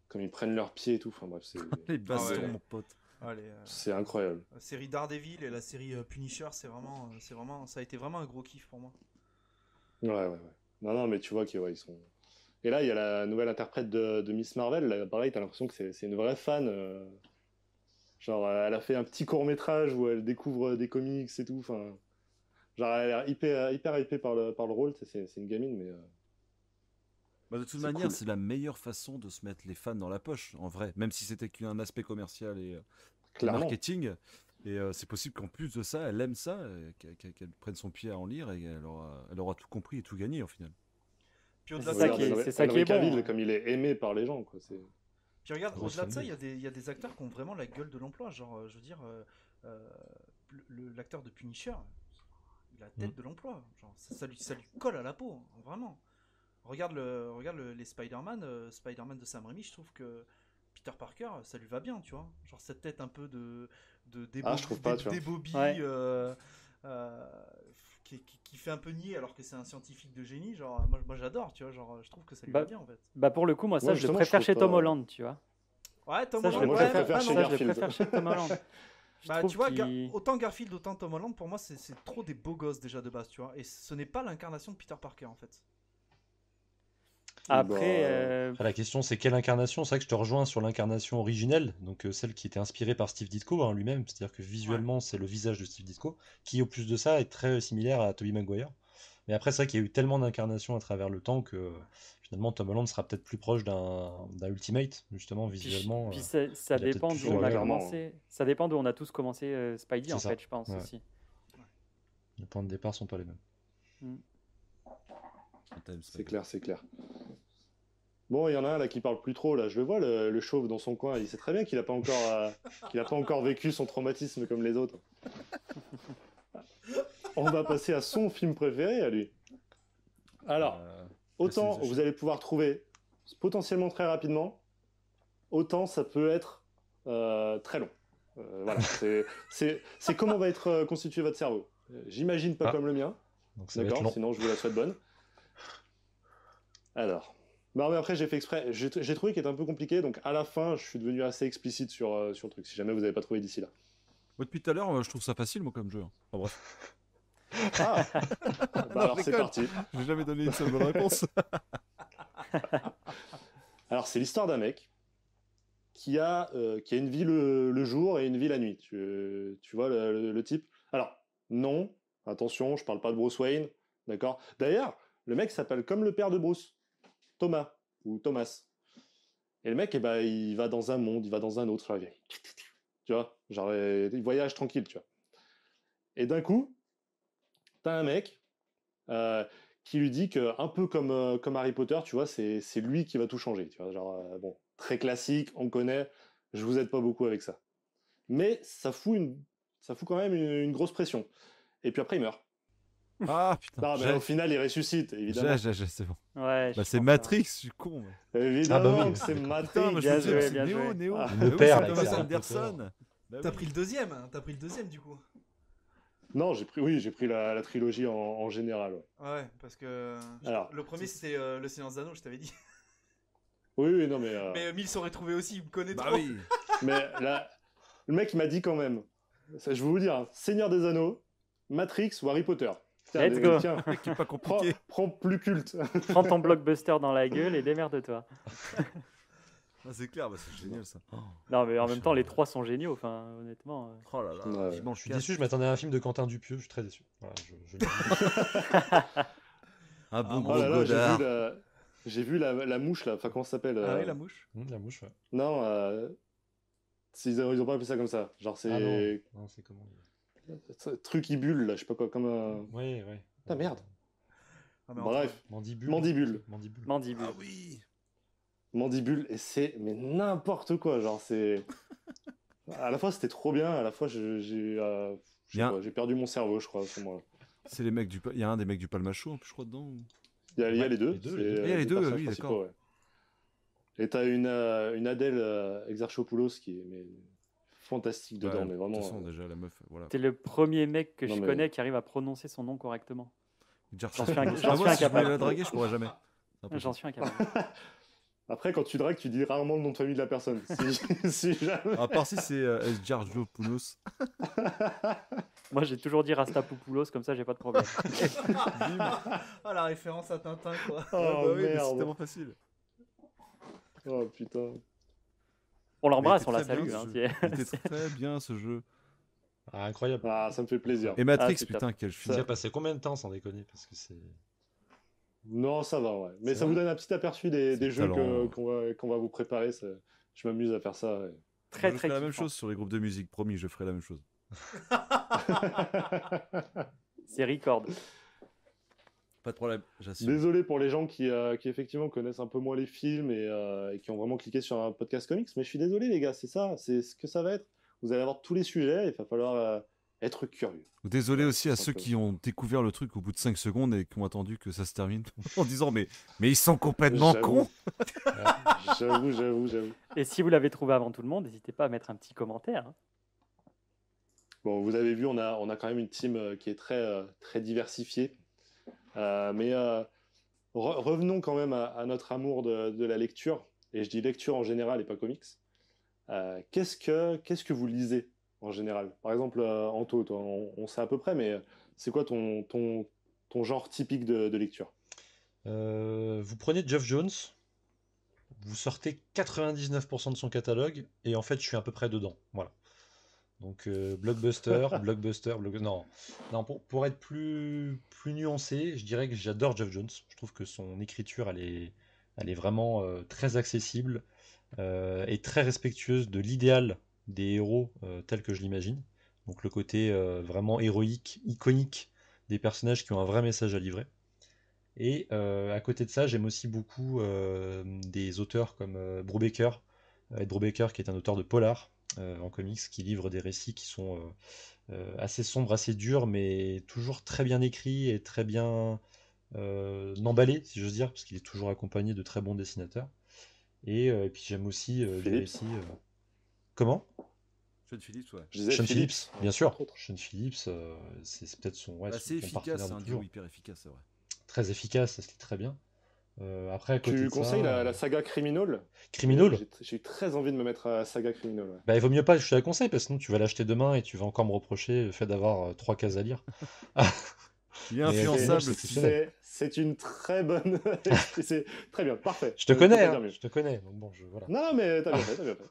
Comme ils prennent leurs pieds et tout, enfin bref, c'est... Les bastons, ouais. mon pote. Allez, c'est incroyable. la série Daredevil et la série Punisher, c'est vraiment, ça a été vraiment un gros kiff pour moi. Ouais. Non, mais tu vois qu'ils ils sont... Et là, il y a la nouvelle interprète de Miss Marvel, là, pareil, t'as l'impression que c'est une vraie fan. Genre, elle a fait un petit court-métrage où elle découvre des comics et tout, enfin... Genre, elle a l'air hyper hypée par le rôle, c'est une gamine, mais... Bah, de toute C'est manière, cool. c'est la meilleure façon de se mettre les fans dans la poche, en vrai. Même si c'était qu'un aspect commercial et Clairement. marketing. Et c'est possible qu'en plus de ça, elle aime ça, qu'elle prenne son pied à en lire et elle aura tout compris et tout gagné au final. Puis au-delà C'est de ça ça, qui est- Henry c'est ça qui est bon, Cavill, hein. comme il est aimé par les gens, quoi. puis regarde, Grosse au-delà de ça, famille. il y a des acteurs qui ont vraiment la gueule de l'emploi. Genre, je veux dire, l'acteur de Punisher, il a la tête de l'emploi. Genre, ça lui colle à la peau, hein, vraiment. regarde les Spider-Man, Spider-Man de Sam Raimi, je trouve que Peter Parker, ça lui va bien, tu vois. Genre cette tête un peu de je trouve pas, tu vois. débobie, Ouais. qui fait un peu nier alors que c'est un scientifique de génie. Genre, moi j'adore, tu vois. Genre, je trouve que ça lui Bah, va bien en fait. Bah pour le coup, moi, ça, Moi, je le justement, préfère je chez trouve Tom pas- Holland, tu vois. Ouais, Tom Ça, je Holland, le moi, je ouais, préfère ah, chez non, ça, je le Garfield. préfère chez Tom Holland. Je Bah, trouve tu vois, qu'il- autant Garfield, autant Tom Holland, pour moi, c'est trop des beaux gosses déjà de base, tu vois. Et ce n'est pas l'incarnation de Peter Parker en fait. Après, Après, la question, c'est quelle incarnation? C'est vrai que je te rejoins sur l'incarnation originelle, donc celle qui était inspirée par Steve Ditko hein, lui-même, c'est-à-dire que visuellement, c'est le visage de Steve Ditko, qui, au plus de ça, est très similaire à Tobey Maguire. Mais après, c'est vrai qu'il y a eu tellement d'incarnations à travers le temps que finalement, Tom Holland sera peut-être plus proche d'un Ultimate, justement, visuellement. puis ça il a peut-être dépend plus d'où on a clairement. commencé. Ça dépend d'où on a tous commencé Spidey, C'est en ça. fait, je pense Ouais. aussi. Les points de départ sont pas les mêmes. C'est clair, c'est clair. Bon, il y en a un là qui parle plus trop là. Je le vois le chauve dans son coin. Il sait très bien qu'il a pas encore vécu son traumatisme comme les autres. On va passer à son film préféré à lui. Alors, autant précisez. vous allez pouvoir trouver potentiellement très rapidement, autant ça peut être très long. Voilà, c'est comment va être constitué votre cerveau. J'imagine pas Ah. comme le mien. Donc ça va être D'accord, long. sinon je vous la souhaite bonne. Alors. Non, mais après, j'ai fait exprès. J'ai trouvé qu'il était un peu compliqué, donc à la fin, je suis devenu assez explicite sur le truc, si jamais vous n'avez pas trouvé d'ici là. Moi, depuis tout à l'heure, je trouve ça facile, moi, comme jeu. Enfin, bref, Ah Bah alors, je c'est déconne. parti. j'ai jamais donné une seule bonne réponse. Alors, c'est l'histoire d'un mec qui a une vie le jour et une vie la nuit. Tu vois le type? Alors, non, attention, je parle pas de Bruce Wayne, d'accord? D'ailleurs, le mec s'appelle comme le père de Bruce, Thomas, ou Thomas. Et le mec, eh ben, il va dans un monde, il va dans un autre. Là, tu vois, genre, il voyage tranquille, tu vois. Et d'un coup, t'as un mec qui lui dit que, un peu comme Harry Potter, tu vois, c'est lui qui va tout changer. Tu vois, genre, bon, très classique, on connaît, je vous aide pas beaucoup avec ça. Mais ça fout quand même une grosse pression. Et puis après, il meurt. Ah putain. Non, mais au final, il ressuscite, évidemment. C'est bon. Ouais, Bah, je c'est pense, Matrix, je suis con. Mais... Évidemment Ah bah oui. que c'est D'accord. Matrix. Putain, moi, je Bien me disais, joué, c'est bien joué. Néo. Ah. Le Mais père, oui, là, c'est avec Thomas Harry Anderson. Bah T'as oui. pris le deuxième, hein, t'as pris le deuxième du coup. Non, j'ai pris la trilogie en général. Ouais. Ouais, parce que Alors, le premier c'était Le Silence d'Anneau, je t'avais dit. Oui, non, mais Mais Mille s'aurait trouvé aussi, il me connaît Bah trop. oui. mais là, le mec il m'a dit quand même. Ça, je vais vous dire, hein, Seigneur des Anneaux, Matrix ou Harry Potter. Let's go. Tiens, Qui est pas compliqué. prends plus culte. Prends ton blockbuster dans la gueule et démerde-toi. Ah, c'est clair, bah, c'est génial ça. Non, mais en même temps, les trois sont géniaux, enfin, honnêtement. Oh là là, Ouais. je mange Je suis déçu, je m'attendais à un film de Quentin Dupieux, je suis très déçu. Voilà, je le dis. Un bon Oh gros là là, Godard. j'ai vu la mouche là. Enfin, comment ça s'appelle Ah oui, la mouche. La mouche, ouais. Non, ils ont pas appelé ça comme ça. Genre c'est Ah non, non c'est comment? truc qui bulle là, je sais pas quoi, comme un. Ouais, ouais. Ah merde. Ah, mais Bref, Mandibule. Mandibule. Mandibule. Ah oui. Mandibule et c'est mais n'importe quoi. Genre c'est. À la fois c'était trop bien, à la fois j'ai Bien. j'ai perdu mon cerveau, je crois à ce moment-là. C'est les mecs du. Il y a un des mecs du Palmachot, je crois, dedans. Il y a Ouais, les deux. les deux, c'est, les deux. Il y a les deux, personnages oui, principaux, d'accord. ouais. Et t'as une Adèle Exarchopoulos qui est fantastique dedans, Ouais, mais de vraiment. toute façon, déjà, la meuf, voilà. T'es le premier mec que Non, je mais- connais qui arrive à prononcer son nom correctement. J'en suis suis incapable. Si je voulais la draguer, je pourrais jamais. C'est impossible. J'en suis incapable. Après, quand tu dragues, tu dis rarement le nom de famille de la personne. Si jamais. À part si c'est Esgiargiopoulos. Moi, j'ai toujours dit Rastapopoulos, comme ça, j'ai pas de problème. Ah, la référence à Tintin, quoi. Oh Ah bah oui, mais c'est merde. tellement facile. Oh putain. On l'embrasse, Mais on la il était très salue. bien, Hein, ce si- jeu. Il était très bien ce jeu. Ah, incroyable. Ah, ça me fait plaisir. Et Matrix, c'est putain, quel Ça film. a passé combien de temps sans déconner? Parce que c'est. Non, ça va, ouais. Mais C'est ça vrai vous donne un petit aperçu des C'est jeux talent. qu'on va vous préparer. Je m'amuse à faire ça. ouais. Très, Je très ferai la même kiffant. chose sur les groupes de musique, promis, je ferai la même chose. C'est record. Pas de problème, j'assume. Désolé pour les gens qui effectivement connaissent un peu moins les films et qui ont vraiment cliqué sur un podcast comics, mais je suis désolé les gars, c'est ça, c'est ce que ça va être. Vous allez avoir tous les sujets, il va falloir être curieux. Désolé aussi à Tout ceux simplement. qui ont découvert le truc au bout de 5 secondes et qui ont attendu que ça se termine en disant mais ils sont complètement J'avoue. cons. J'avoue. Et si vous l'avez trouvé avant tout le monde, n'hésitez pas à mettre un petit commentaire, hein. Bon, vous avez vu, on a quand même une team qui est très diversifiée. Mais revenons quand même à notre amour de la lecture. Et je dis lecture en général et pas comics. Qu'est-ce que vous lisez en général? Par exemple, Anto, toi, on sait à peu près, mais c'est quoi ton genre typique de lecture? Vous prenez Geoff Jones, vous sortez 99% de son catalogue, et en fait, je suis à peu près dedans. Voilà. Donc, non. Non, pour être plus nuancé, je dirais que j'adore Geoff Jones. Je trouve que son écriture, elle est vraiment très accessible et très respectueuse de l'idéal des héros tel que je l'imagine. Donc, le côté vraiment héroïque, iconique des personnages qui ont un vrai message à livrer. Et à côté de ça, j'aime aussi beaucoup des auteurs comme Ed Brubaker, qui est un auteur de polar en comics, qui livre des récits qui sont assez sombres, assez durs, mais toujours très bien écrits et très bien emballés, si j'ose dire, parce qu'il est toujours accompagné de très bons dessinateurs. Et puis j'aime aussi des Phillips. récits. Comment? Sean Phillips, ouais. Je disais Sean Phillips, bien sûr. entre autres. Sean Phillips, c'est peut-être son, ouais, C'est son partenaire efficace, c'est de un toujours. duo hyper efficace, c'est vrai. Très efficace, ça se lit très bien. Après, à côté Tu de conseilles ça, la saga Criminal? Criminal. J'ai eu très envie de me mettre à la saga Criminal. Ouais. Bah, il vaut mieux pas que je te la conseille, parce que sinon tu vas l'acheter demain et tu vas encore me reprocher le fait d'avoir 3 cases à lire. Il est Mais Criminal, influençable. c'est exceptionnel. C'est une très bonne. C'est très bien, parfait. Je te Peux connais, pas hein, dire mieux. je te connais. Donc bon, voilà. Non, mais t'as bien fait, t'as bien fait.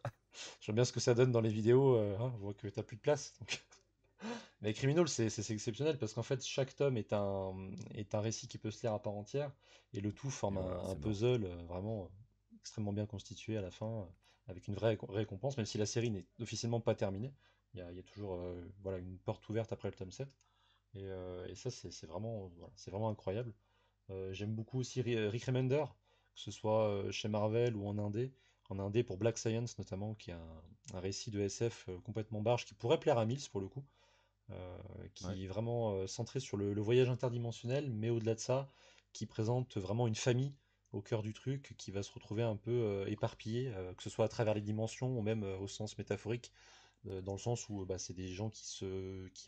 Je vois bien ce que ça donne dans les vidéos, hein, on voit que t'as plus de place. Donc. Mais Criminal, c'est exceptionnel parce qu'en fait, chaque tome est un récit qui peut se lire à part entière et le tout forme Et voilà, un c'est puzzle vraiment extrêmement bien constitué à la fin, avec une vraie récompense, même si la série n'est officiellement pas terminée. Il y a toujours voilà, une porte ouverte après le tome 7. Et ça, c'est vraiment, voilà, c'est vraiment incroyable. J'aime beaucoup aussi Rick Remender, que ce soit chez Marvel ou en indé. En indé pour Black Science notamment, qui est un récit de SF complètement barge qui pourrait plaire à Mills pour le coup, euh, Ouais. qui est vraiment centré sur le voyage interdimensionnel, mais au-delà de ça, qui présente vraiment une famille au cœur du truc, qui va se retrouver un peu éparpillée, que ce soit à travers les dimensions ou même au sens métaphorique, dans le sens où bah, c'est des gens qui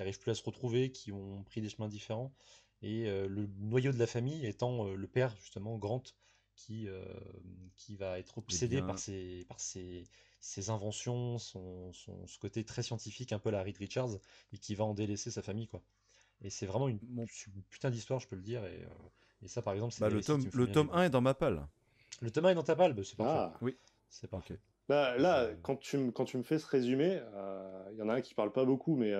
arrivent plus à se retrouver, qui ont pris des chemins différents, et le noyau de la famille étant le père justement Grant, qui, euh, qui va être Eh obsédé bien, par ses inventions, ce côté très scientifique, un peu la Reed Richards, et qui va en délaisser sa famille, quoi. Et c'est vraiment une mon- putain d'histoire, je peux le dire, et ça, par exemple, c'est bah, des récits qui me font le bien tome vibrer. 1 est dans ma palle. Le Thomas est dans ta balle, bah, c'est parfait. Ah, Oui. C'est Ok. parfait. bah, là, Je- quand tu me fais ce résumé, il y en a un qui parle pas beaucoup, mais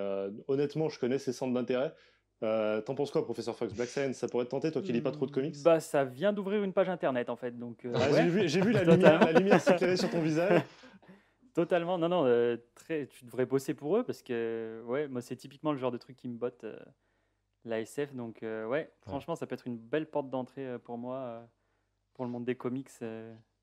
honnêtement, je connais ses centres d'intérêt. T'en penses quoi, professeur Fox? Black Science, ça pourrait te tenter, toi qui lis pas trop de comics? Bah, ça vient d'ouvrir une page internet en fait, donc Ah, ouais, j'ai vu totalement. la lumière s'éclairer sur ton visage. Totalement. Non, non, tu devrais bosser pour eux parce que ouais, moi c'est typiquement le genre de truc qui me botte, la SF, donc ouais, Ouais. franchement, ça peut être une belle porte d'entrée pour moi, pour le monde des comics,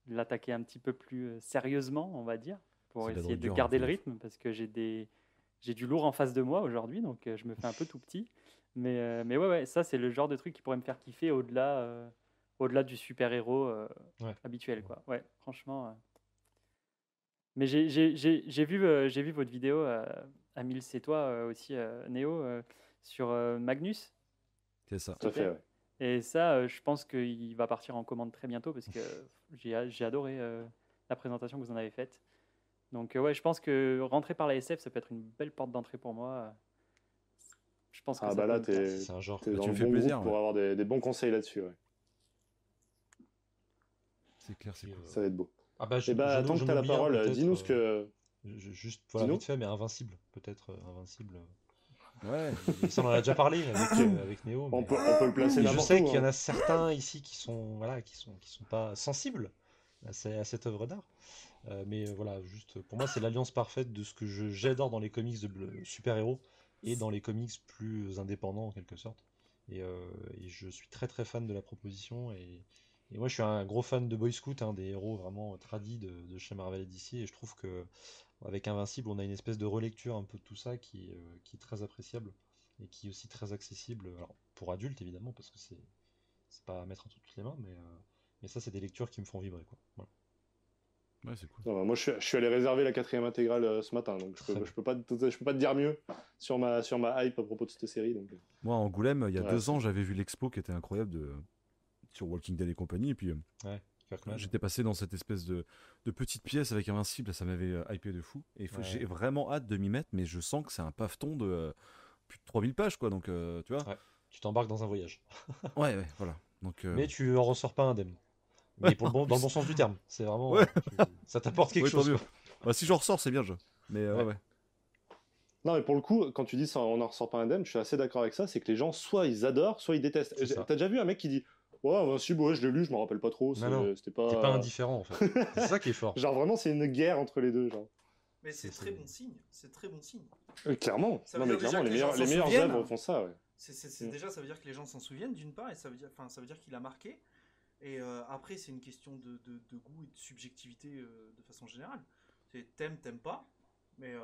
l'attaquer un petit peu plus sérieusement, on va dire, pour C'est de la essayer de drogueur, garder en le fait. rythme parce que j'ai du lourd en face de moi aujourd'hui, donc je me fais un peu tout petit. Mais ouais, ouais, ça c'est le genre de truc qui pourrait me faire kiffer au-delà du super-héros Ouais. habituel, quoi. Ouais, franchement. Mais j'ai vu votre vidéo, Amil, c'est toi aussi, Néo, sur Magnus. C'est ça. Tout à fait, ouais. Et ça, je pense qu'il va partir en commande très bientôt parce que j'ai adoré la présentation que vous en avez faite. Donc ouais, je pense que rentrer par la SF, ça peut être une belle porte d'entrée pour moi. Je pense que Ah ça bah peut là, me plaire. C'est un genre. t'es Bah, dans tu le me fais bon plaisir, groupe pour ouais. avoir des bons conseils là-dessus, ouais. C'est clair, c'est Puis, cool. Ça va être beau. Ah bah, Et bah, tant que j'en t'as la oublie un parole, peut-être. dis-nous ce que... Juste, voilà, Dis-nous. vite fait, mais Invincible, peut-être Invincible. Ouais. Et ça, on en a déjà parlé avec Néo, On mais peut le placer et je n'importe sais où, qu'il y en hein. a certains ici qui sont, voilà, qui sont pas sensibles à cette œuvre d'art. Mais voilà, juste pour moi, c'est l'alliance parfaite de ce que j'adore dans les comics de super-héros et dans les comics plus indépendants en quelque sorte. Et je suis très très fan de la proposition Et moi, je suis un gros fan de Boy Scout, des héros vraiment tradis de chez Marvel et DC, et je trouve que avec Invincible, on a une espèce de relecture un peu de tout ça qui est très appréciable et qui est aussi très accessible, alors, pour adultes évidemment, parce que c'est pas à mettre entre toutes les mains, mais ça, c'est des lectures qui me font vibrer, quoi. Voilà. Ouais, c'est cool. Non, bah, moi, je suis allé réserver la 4e intégrale ce matin, donc Très bien. je peux pas te dire mieux sur ma hype à propos de cette série. Donc, Moi, à Angoulême, il y a ouais, 2 ans, j'avais vu l'expo qui était incroyable sur Walking Dead et compagnie. Et puis, Ouais, Kirkman. j'étais passé dans cette espèce de petite pièce avec Invincible. Ça m'avait hypé de fou. Et Ouais. j'ai vraiment hâte de m'y mettre, mais je sens que c'est un paveton de plus de 3000 pages, quoi. Donc, tu vois. Ouais. Tu t'embarques dans un voyage. Ouais, voilà. Donc, Mais tu en ressors pas indemne. Mais en dans le bon plus. sens du terme. C'est vraiment. Ouais. Ça t'apporte quelque Ouais, tant chose, mieux. quoi. Bah, si j'en ressors, c'est bien, Mais Ouais. ouais. non, mais pour le coup, quand tu dis ça, on n'en ressort pas indemne, je suis assez d'accord avec ça. C'est que les gens, soit ils adorent, soit ils détestent. C'est ça. T'as déjà vu un mec qui dit ouais, Invincible, ouais, je l'ai lu, je me rappelle pas trop. Non. C'était T'es pas pas. indifférent, en fait. C'est ça qui est fort. Genre vraiment, c'est une guerre entre les deux. Genre. Mais c'est C'est- très bon signe. C'est très bon signe. Clairement. Ça Non, veut mais dire clairement, déjà que les gens les s'en meilleures souviennent. œuvres font ça. Ouais. Mm. Déjà, ça veut dire que les gens s'en souviennent d'une part, et ça veut dire qu'il a marqué. Et après, c'est une question de goût et de subjectivité de façon générale. T'aimes pas, mais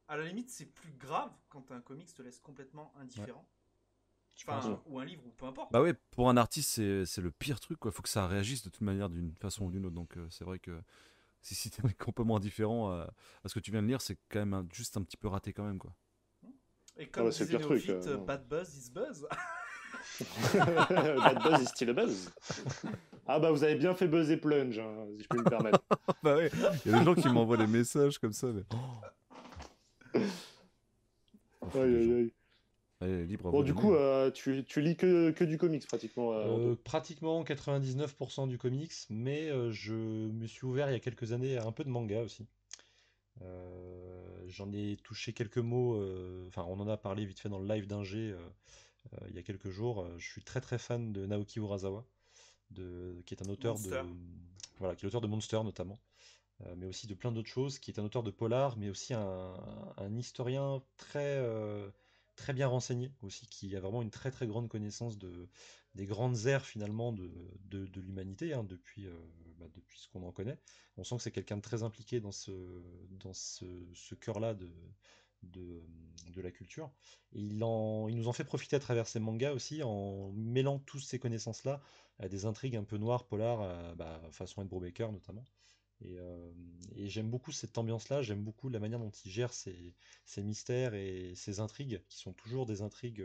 à la limite, c'est plus grave quand un comics te laisse complètement indifférent. Enfin, ou un livre, ou peu importe. Bah ouais, pour un artiste, c'est le pire truc, quoi. Faut que ça réagisse de toute manière d'une façon ou d'une autre. Donc, c'est vrai que si t'es complètement indifférent à ce que tu viens de lire, c'est quand même juste un petit peu raté quand même, quoi. Et comme c'est le disait pire truc, Néophyte, non. bad buzz is buzz. Bad buzz is still a buzz. Ah bah vous avez bien fait buzzer Plunge, si je peux me permettre. Bah ouais, il y a des gens qui m'envoient des messages comme ça, mais... Aïe, aïe, aïe. Allez, libre à Bon, vous du de coup, lire. tu lis que du comics pratiquement. Pratiquement 99% du comics, mais je me suis ouvert il y a quelques années à un peu de manga aussi. J'en ai touché quelques mots, enfin on en a parlé vite fait dans le live d'Ingé il y a quelques jours. Je suis très très fan de Naoki Urasawa, qui est un auteur Monster. voilà, qui est l'auteur de Monster notamment, mais aussi de plein d'autres choses, qui est un auteur de polar, mais aussi un historien très bien renseigné aussi, qui a vraiment une très très grande connaissance des grandes ères finalement de l'humanité, depuis ce qu'on en connaît. On sent que c'est quelqu'un de très impliqué dans ce cœur-là de, de la culture. Et il nous en fait profiter à travers ses mangas aussi, en mêlant toutes ces connaissances-là à des intrigues un peu noires, polar, façon Ed Brubaker notamment. Et j'aime beaucoup cette ambiance-là, j'aime beaucoup la manière dont il gère ces mystères et ces intrigues, qui sont toujours des intrigues,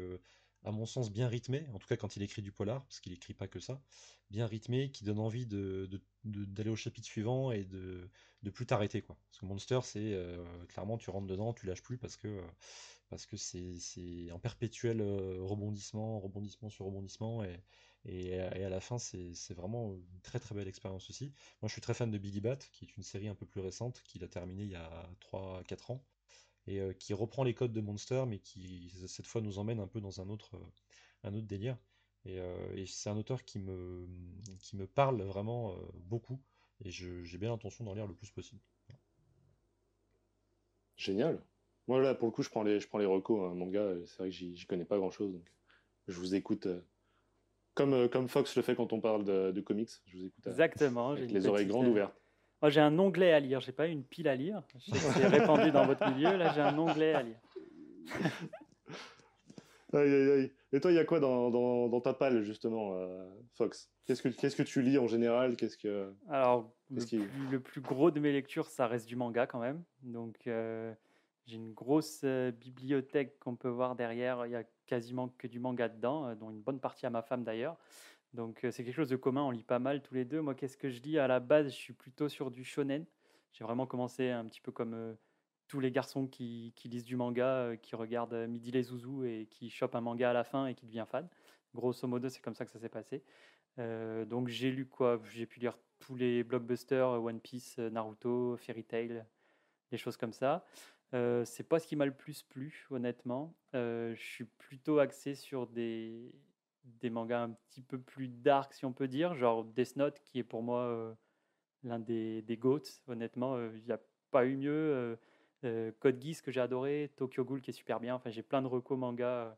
à mon sens, bien rythmées, en tout cas quand il écrit du polar, parce qu'il écrit pas que ça, bien rythmées, qui donnent envie d'aller au chapitre suivant et de plus t'arrêter, quoi. Parce que Monster, c'est clairement, tu rentres dedans, tu lâches plus, parce que c'est en perpétuel rebondissement sur rebondissement, et à la fin, c'est vraiment une très très belle expérience aussi. Moi, je suis très fan de Billy Bat, qui est une série un peu plus récente, qu'il a terminée il y a 3-4 ans, et qui reprend les codes de Monster, mais qui cette fois nous emmène un peu dans un autre délire. Et c'est un auteur qui me parle vraiment beaucoup, et j'ai bien l'intention d'en lire le plus possible. Génial. Moi là, pour le coup, je prends les recos, manga. C'est vrai que j'y connais pas grand-chose, donc je vous écoute comme Fox le fait quand on parle de comics. Je vous écoute Exactement. J'ai avec une les oreilles petite, grandes ouvertes. Moi, j'ai un onglet à lire. J'ai pas une pile à lire. Je sais que c'est répandu dans votre milieu. Là, j'ai un onglet à lire. Aïe, aïe, aïe. Et toi, il y a quoi dans ta palle, justement, Fox? Qu'est-ce que tu lis en général? Alors, Qu'est-ce qui... le plus gros de mes lectures, ça reste du manga quand même. Donc, j'ai une grosse bibliothèque qu'on peut voir derrière. Il y a quasiment que du manga dedans, dont une bonne partie à ma femme d'ailleurs. Donc, c'est quelque chose de commun. On lit pas mal tous les deux. Moi, qu'est-ce que je lis à la base? Je suis plutôt sur du shonen. J'ai vraiment commencé un petit peu comme tous les garçons qui lisent du manga, qui regardent Midi les Zouzous et qui chopent un manga à la fin et qui devient fan. Grosso modo, c'est comme ça que ça s'est passé. Donc j'ai lu quoi? J'ai pu lire tous les blockbusters, One Piece, Naruto, Fairy Tail, des choses comme ça. C'est pas ce qui m'a le plus plu, honnêtement. Je suis plutôt axé sur des mangas un petit peu plus dark, si on peut dire, genre Death Note, qui est pour moi l'un des GOATs, honnêtement. Il n'y a pas eu mieux. Code Geass, que j'ai adoré, Tokyo Ghoul, qui est super bien. Enfin, j'ai plein de recos manga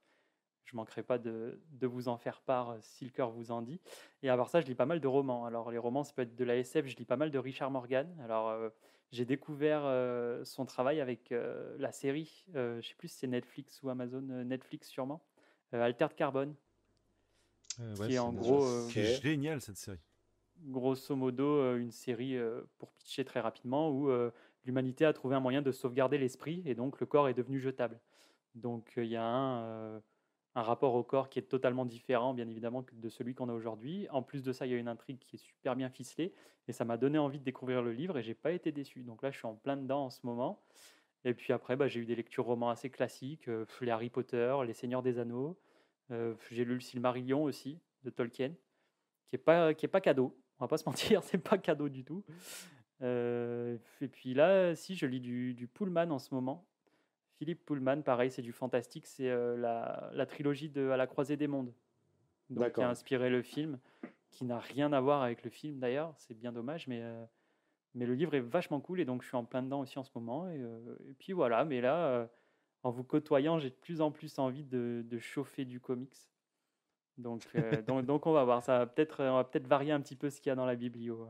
Je manquerai pas de vous en faire part si le cœur vous en dit. Et à part ça, je lis pas mal de romans. Alors, les romans, ça peut être de la SF. Je lis pas mal de Richard Morgan. Alors, j'ai découvert son travail avec la série. Je sais plus si c'est Netflix ou Amazon. Netflix, sûrement. Altered Carbone, Ouais, qui est en c'est gros, Ok. C'est génial cette série. grosso modo, une série, pour pitcher très rapidement, où l'humanité a trouvé un moyen de sauvegarder l'esprit et donc le corps est devenu jetable. Donc, il y a un rapport au corps qui est totalement différent, bien évidemment, de celui qu'on a aujourd'hui. En plus de ça, il y a une intrigue qui est super bien ficelée et ça m'a donné envie de découvrir le livre et j'ai pas été déçu. Donc là, je suis en plein dedans en ce moment. Et puis après, bah, j'ai eu des lectures romans assez classiques, les Harry Potter, les Seigneurs des Anneaux. J'ai lu le Silmarillion aussi, de Tolkien, qui est pas cadeau. On va pas se mentir, c'est pas cadeau du tout. Et puis là, si, je lis du Pullman en ce moment. Philippe Pullman, pareil, c'est du fantastique. C'est la trilogie de À la croisée des mondes, donc qui a D'accord. inspiré le film, qui n'a rien à voir avec le film d'ailleurs. C'est bien dommage, mais le livre est vachement cool et donc je suis en plein dedans aussi en ce moment. Et puis voilà, mais là, en vous côtoyant, j'ai de plus en plus envie de chauffer du comics. Donc on va voir. On va peut-être varier un petit peu ce qu'il y a dans la biblio.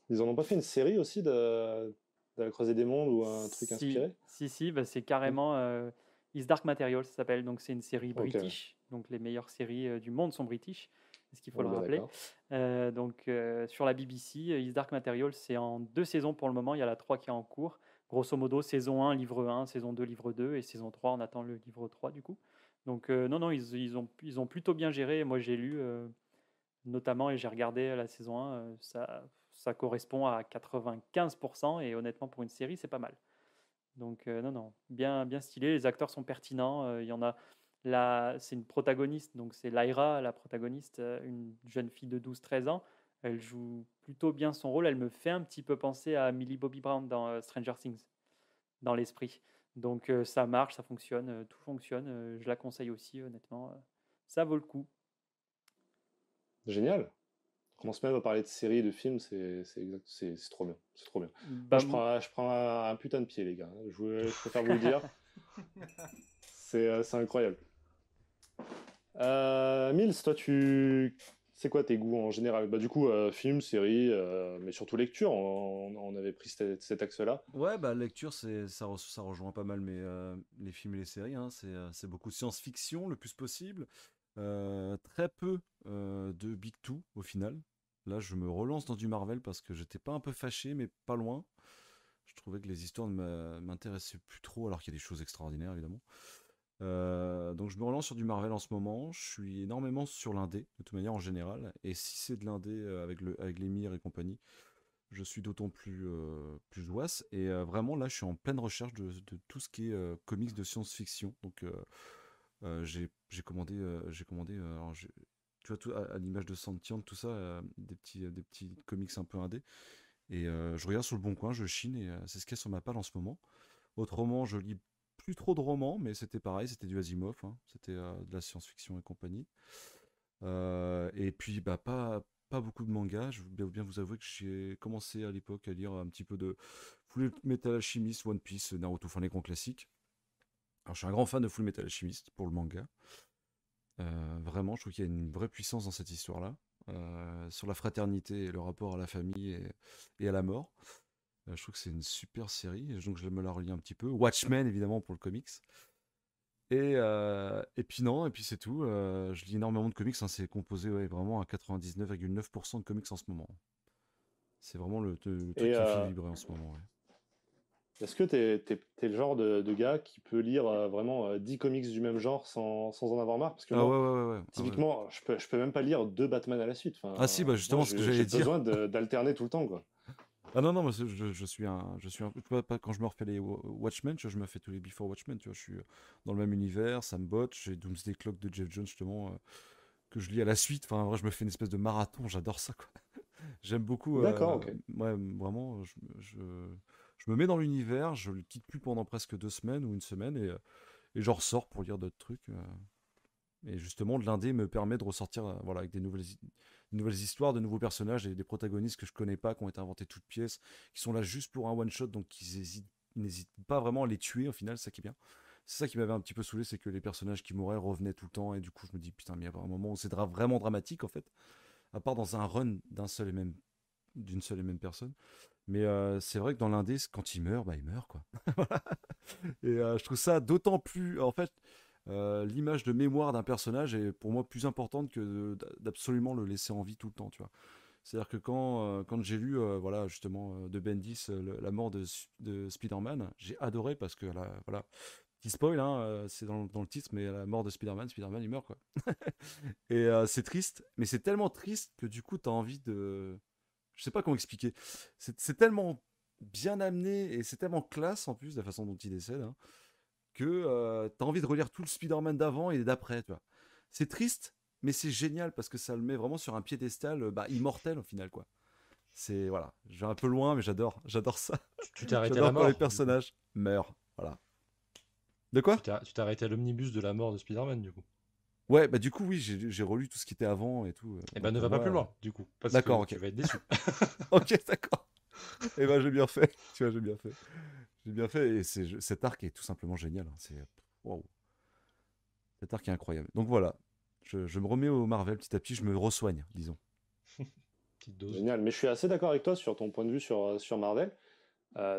Ils en ont pas fait une série aussi de la Croisée des Mondes ou un truc Si, inspiré? si, bah, c'est Hmm. carrément Is Dark Material, ça s'appelle. Donc c'est une série Ok, ouais. british. Donc les meilleures séries du monde sont british, c'est ce qu'il faut On le est bien rappeler. d'accord. Donc sur la BBC, Is Dark Material, c'est en 2 saisons pour le moment. Il y a la 3 qui est en cours. Grosso modo, saison 1, livre 1, saison 2, livre 2, et saison 3, on attend le livre 3 du coup. Donc non, ils ont plutôt bien géré. Moi j'ai lu notamment et j'ai regardé la saison 1, ça correspond à 95% et honnêtement pour une série, c'est pas mal. Donc non, bien, bien stylé. Les acteurs sont pertinents. Il y en a c'est une protagoniste, donc c'est Lyra, la protagoniste, une jeune fille de 12-13 ans. Elle joue plutôt bien son rôle. Elle me fait un petit peu penser à Millie Bobby Brown dans Stranger Things, dans l'esprit. Donc ça marche, ça fonctionne, tout fonctionne. Je la conseille aussi, honnêtement. Ça vaut le coup. Génial. On commence même à parler de séries, de films, c'est trop bien. C'est trop bien. Moi, Bah, je prends un putain de pied, les gars. Je préfère vous le dire. C'est incroyable. Mills, toi, c'est quoi tes goûts en général? Bah, du coup, film, série, mais surtout lecture. On avait pris cet axe-là. Ouais, bah lecture, ça rejoint pas mal les films et les séries, hein. C'est beaucoup de science-fiction le plus possible. Très peu de Big Two au final. Là, je me relance dans du Marvel parce que j'étais pas un peu fâché, mais pas loin. Je trouvais que les histoires ne m'intéressaient plus trop, alors qu'il y a des choses extraordinaires évidemment. Donc je me relance sur du Marvel en ce moment. Je suis énormément sur l'indé, de toute manière en général. Et si c'est de l'indé avec l'Émir et compagnie, je suis d'autant plus joasse. Et vraiment là, je suis en pleine recherche de tout ce qui est comics de science-fiction. Donc j'ai commandé alors tu vois, à l'image de Sentient, tout ça, des petits comics un peu indés. Et je regarde sur le bon coin, je chine et c'est ce qu'il y a sur ma palle en ce moment. Autrement, je lis plus trop de romans, mais c'était pareil, c'était du Asimov, hein. C'était de la science-fiction et compagnie. Et puis, bah, pas beaucoup de mangas. Je vais bien vous avouer que j'ai commencé à l'époque à lire un petit peu de Full Metal Alchemist, One Piece, Naruto, enfin les grands classiques. Alors, je suis un grand fan de Full Metal Alchemist pour le manga. Vraiment, je trouve qu'il y a une vraie puissance dans cette histoire-là, sur la fraternité et le rapport à la famille et à la mort. Je trouve que c'est une super série, donc je me la relis un petit peu. Watchmen, évidemment, pour le comics. Et puis non, et puis c'est tout. Je lis énormément de comics, hein, c'est composé vraiment à 99,9% de comics en ce moment. C'est vraiment le truc Et qui me fait vibrer en ce moment. Ouais. est-ce que t'es le genre de gars qui peut lire vraiment 10 comics du même genre sans en avoir marre? Parce que Ah ouais, moi, ouais, ouais, ouais. Ah, ouais. typiquement, je peux même pas lire 2 Batman à la suite. Enfin, Ah si, bah moi, justement, ce que j'ai j'allais dire. besoin d'alterner tout le temps, quoi. Ah non, non, moi, tu vois, quand je me refais les Watchmen, tu vois, je me fais tous les Before Watchmen, tu vois, je suis dans le même univers, ça me botte. J'ai Doomsday Clock de Jeff Jones, justement, que je lis à la suite. Enfin, en vrai, je me fais une espèce de marathon, j'adore ça, quoi. J'aime beaucoup, D'accord, ok. ouais, vraiment, je me mets dans l'univers, je le quitte plus pendant presque 2 semaines ou une semaine, et j'en ressors pour lire d'autres trucs. Et justement, l'indé me permet de ressortir voilà, avec des nouvelles histoires, de nouveaux personnages et des protagonistes que je connais pas, qui ont été inventés toutes pièces, qui sont là juste pour un one-shot, donc ils n'hésitent pas vraiment à les tuer au final, c'est ça qui est bien. c'est ça qui m'avait un petit peu saoulé, c'est que les personnages qui mouraient revenaient tout le temps, et du coup je me dis putain, mais il y a un moment où c'est vraiment dramatique en fait, à part dans un run d'une seule et même personne. Mais c'est vrai que dans l'indé, quand il meurt, bah il meurt quoi. Et je trouve ça d'autant plus, en fait, l'image de mémoire d'un personnage est pour moi plus importante que d'absolument le laisser en vie tout le temps, tu vois. C'est-à-dire que quand j'ai lu, voilà, justement, de Bendis, la mort de Spider-Man, j'ai adoré parce que, voilà, petit spoil, hein, c'est dans le titre, mais la mort de Spider-Man, il meurt, quoi. Et c'est triste, mais c'est tellement triste que du coup, t'as envie de... Je sais pas comment expliquer. C'est tellement bien amené et c'est tellement classe, en plus, de la façon dont il décède, hein, que t'as envie de relire tout le Spider-Man d'avant et d'après, tu vois. C'est triste, mais c'est génial parce que ça le met vraiment sur un piédestal immortel au final, quoi. C'est, voilà, je vais un peu loin, mais j'adore ça. Tu t'es arrêté à J'adore la quand mort. les personnages meurent, voilà. De quoi? Tu t'es arrêté à l'omnibus de la mort de Spider-Man, du coup. Ouais, bah du coup, oui, j'ai relu tout ce qui était avant et tout. Et ben Donc ne pour va pas moi, plus loin, du coup. Parce D'accord, que ok. tu vas être déçu. Ok, d'accord. Et ben j'ai bien fait. Tu vois, j'ai bien fait. J'ai bien fait et cet arc est tout simplement génial, hein. C'est waouh. Cet arc est incroyable. Donc voilà, je me remets au Marvel petit à petit, je me resoigne, disons. Petite dose. Génial, mais je suis assez d'accord avec toi sur ton point de vue sur Marvel.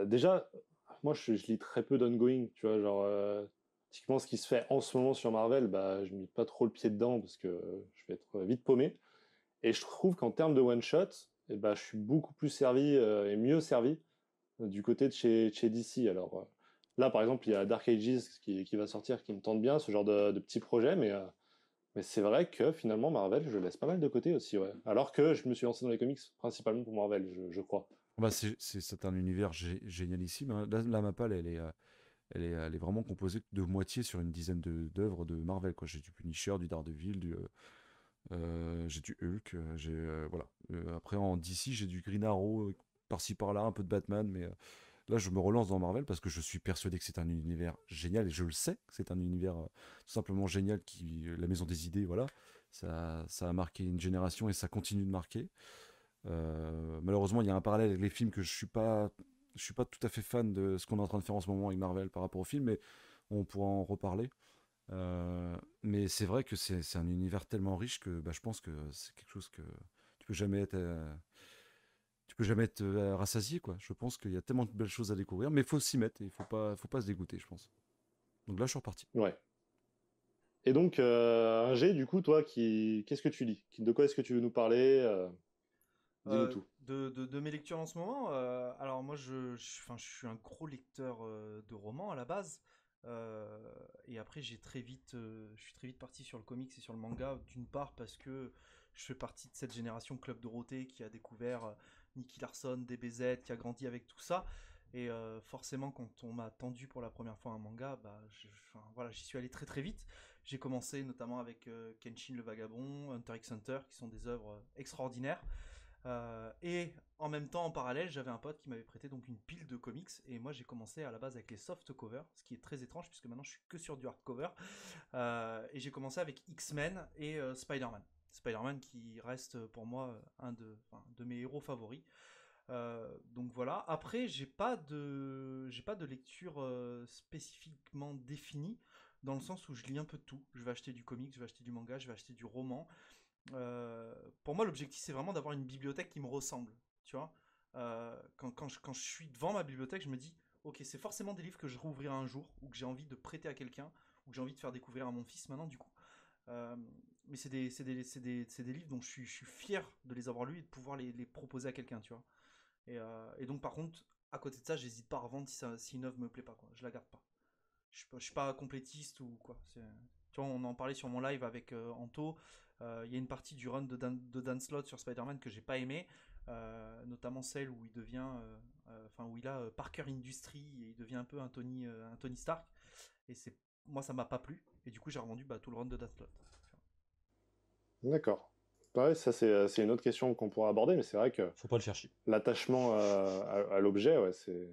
Déjà, moi je lis très peu d'ongoing, tu vois, genre typiquement ce qui se fait en ce moment sur Marvel, bah je mets pas trop le pied dedans parce que je vais être vite paumé. Et je trouve qu'en termes de one shot, eh ben, je suis beaucoup plus servi et mieux servi du côté de chez DC. Alors là, par exemple, il y a Dark Ages qui va sortir, qui me tente bien, ce genre de petit projet, mais c'est vrai que finalement, Marvel, je laisse pas mal de côté aussi, ouais. Alors que je me suis lancé dans les comics principalement pour Marvel, je crois. Bah c'est un univers génialissime, hein. La Mappa, elle est vraiment composée de moitié sur une dizaine d'œuvres de Marvel, quoi. J'ai du Punisher, du Daredevil, j'ai du Hulk, voilà. Après en DC, j'ai du Green Arrow, par-ci par-là, un peu de Batman, mais là je me relance dans Marvel parce que je suis persuadé que c'est un univers génial et je le sais que c'est un univers tout simplement génial la maison des idées, voilà. Ça a marqué une génération et ça continue de marquer. Malheureusement, il y a un parallèle avec les films que je suis pas tout à fait fan de ce qu'on est en train de faire en ce moment avec Marvel par rapport aux films, mais on pourra en reparler. Mais c'est vrai que c'est un univers tellement riche que je pense que c'est quelque chose que tu peux jamais être, rassasié, quoi. Je pense qu'il y a tellement de belles choses à découvrir, mais il faut s'y mettre et il faut pas se dégoûter, je pense. Donc là, je suis reparti. Ouais. Et donc, Ingé, du coup, toi, qu'est-ce que tu lis? De quoi est-ce que tu veux nous parler? Dis-nous tout. De mes lectures en ce moment, alors moi enfin, je suis un gros lecteur de romans à la base. Et après je suis très vite parti sur le comics et sur le manga, d'une part parce que je fais partie de cette génération Club Dorothée qui a découvert Nicky Larson, DBZ, qui a grandi avec tout ça. Et forcément, quand on m'a tendu pour la première fois un manga, bah, enfin, voilà, j'y suis allé très très vite. J'ai commencé notamment avec Kenshin le Vagabond, Hunter x Hunter, qui sont des œuvres extraordinaires. Et en même temps, en parallèle, j'avais un pote qui m'avait prêté donc une pile de comics, et moi j'ai commencé à la base avec les soft covers, ce qui est très étrange puisque maintenant je suis que sur du hardcover. Et j'ai commencé avec X-Men et Spider-Man. Spider-Man qui reste pour moi un de mes héros favoris. Donc voilà. Après, j'ai pas de lecture spécifiquement définie, dans le sens où je lis un peu de tout. Je vais acheter du comics, je vais acheter du manga, je vais acheter du roman. Pour moi, l'objectif, c'est vraiment d'avoir une bibliothèque qui me ressemble. Tu vois, quand je suis devant ma bibliothèque, je me dis, ok, c'est forcément des livres que je rouvrirai un jour, ou que j'ai envie de prêter à quelqu'un, ou que j'ai envie de faire découvrir à mon fils maintenant, du coup. Mais c'est des livres dont je suis fier de les avoir lus et de pouvoir les proposer à quelqu'un, tu vois. Et donc, par contre, à côté de ça, j'hésite pas à revendre si une œuvre me plaît pas, quoi. Je la garde pas. Je suis pas complétiste ou quoi. Tu vois, on en parlait sur mon live avec Anto. Il y a une partie du run de Dan Slott sur Spider-Man que j'ai pas aimé, notamment celle où il devient, où il a Parker Industries et il devient un peu un Tony Stark. Et moi ça m'a pas plu. Et du coup j'ai revendu tout le run de Dan Slott. D'accord. Ouais, ça c'est une autre question qu'on pourra aborder, mais c'est vrai que Faut pas le faire chier. l'attachement à l'objet, ouais, c'est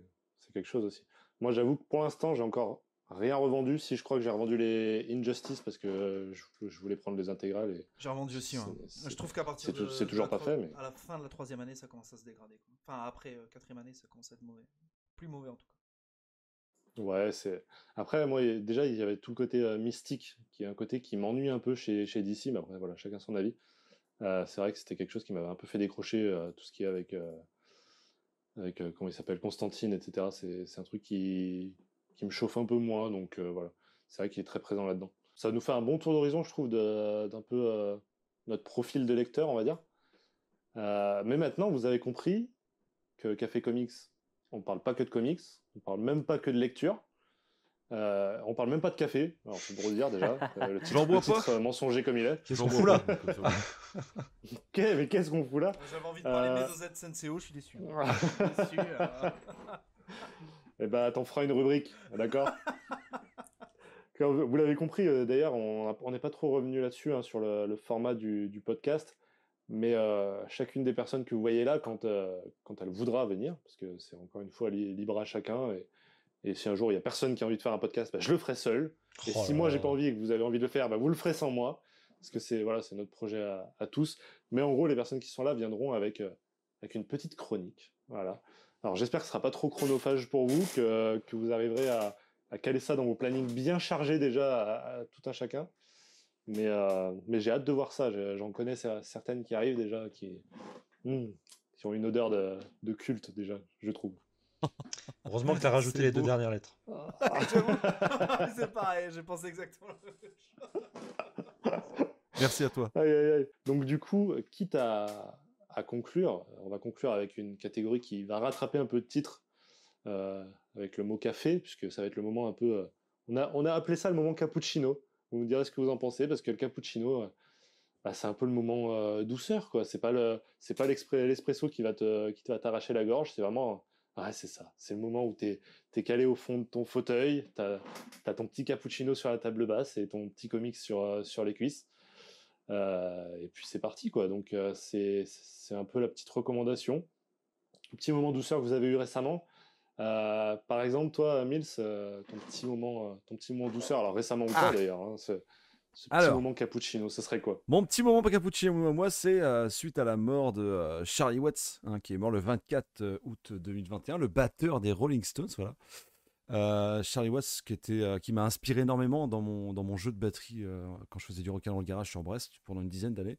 quelque chose aussi. Moi, j'avoue que pour l'instant, j'ai encore rien revendu. Si je crois que j'ai revendu les Injustice parce que je voulais prendre les intégrales. Et j'ai revendu aussi. Ouais. Je trouve qu'à partir c'est toujours pas fait, mais à la fin de la 3e année, ça commence à se dégrader, quoi. Enfin, après 4e année, ça commence à être mauvais. Plus mauvais en tout cas. Ouais, c'est. Après, moi, déjà, il y avait tout le côté mystique, qui est un côté qui m'ennuie un peu chez DC, mais après, voilà, chacun son avis. C'est vrai que c'était quelque chose qui m'avait un peu fait décrocher, tout ce qui est avec comment il s'appelle, Constantine, etc. C'est un truc qui me chauffe un peu moins, donc voilà. C'est vrai qu'il est très présent là-dedans. Ça nous fait un bon tour d'horizon, je trouve, d'un peu notre profil de lecteur, on va dire. Mais maintenant, vous avez compris que Café Comics, on parle pas que de comics, on parle même pas que de lecture. On parle même pas de café, alors c'est pour vous dire déjà, le J'en bois titre pas. mensonger comme il est. Qu'est-ce qu'on fout là? Ok, mais qu'est-ce qu'on fout là? J'avais envie de parler de Mezo Z Senseo, je suis déçu. Déçu, Eh ben, t'en feras une rubrique, d'accord? Comme vous l'avez compris, d'ailleurs, on n'est pas trop revenu là-dessus, hein, sur le format du podcast, mais chacune des personnes que vous voyez là, quand elle voudra venir, parce que c'est encore une fois libre à chacun, et si un jour il y a personne qui a envie de faire un podcast, bah, je le ferai seul. Et Oh si là moi là. j'ai pas envie et que vous avez envie de le faire, bah, vous le ferez sans moi, parce que c'est voilà, c'est notre projet à tous. Mais en gros, les personnes qui sont là viendront avec une petite chronique, voilà. Alors j'espère que ce sera pas trop chronophage pour vous, que vous arriverez à caler ça dans vos plannings bien chargés déjà à tout un chacun. Mais j'ai hâte de voir ça. J'en connais certaines qui arrivent déjà, hmm, qui ont une odeur de culte déjà, je trouve. Heureusement que tu as rajouté C'est les deux beau. dernières lettres. c'est pareil, j'ai pensé exactement la même chose. Merci à toi. Aïe, aïe, aïe. Donc du coup, quitte à conclure, on va conclure avec une catégorie qui va rattraper un peu de titre, avec le mot café, puisque ça va être le moment un peu... on a appelé ça le moment cappuccino. Vous me direz ce que vous en pensez, parce que le cappuccino, bah, c'est un peu le moment douceur, quoi. C'est pas l'espresso qui va t'arracher la gorge, c'est vraiment... Ouais, c'est ça. C'est le moment où t'es calé au fond de ton fauteuil, t'as ton petit cappuccino sur la table basse et ton petit comics sur les cuisses. Et puis c'est parti, quoi. Donc c'est un peu la petite recommandation. Un petit moment douceur que vous avez eu récemment. Par exemple, toi, Mills, ton petit moment douceur, alors récemment ou pas Ah. d'ailleurs, hein, ce petit Alors. moment cappuccino, ce serait quoi? Mon petit moment pas cappuccino, moi, c'est suite à la mort de Charlie Watts, hein, qui est mort le 24 août 2021, le batteur des Rolling Stones, voilà. Charlie Watts qui m'a inspiré énormément dans mon jeu de batterie quand je faisais du rock and roll garage sur Brest pendant une dizaine d'années.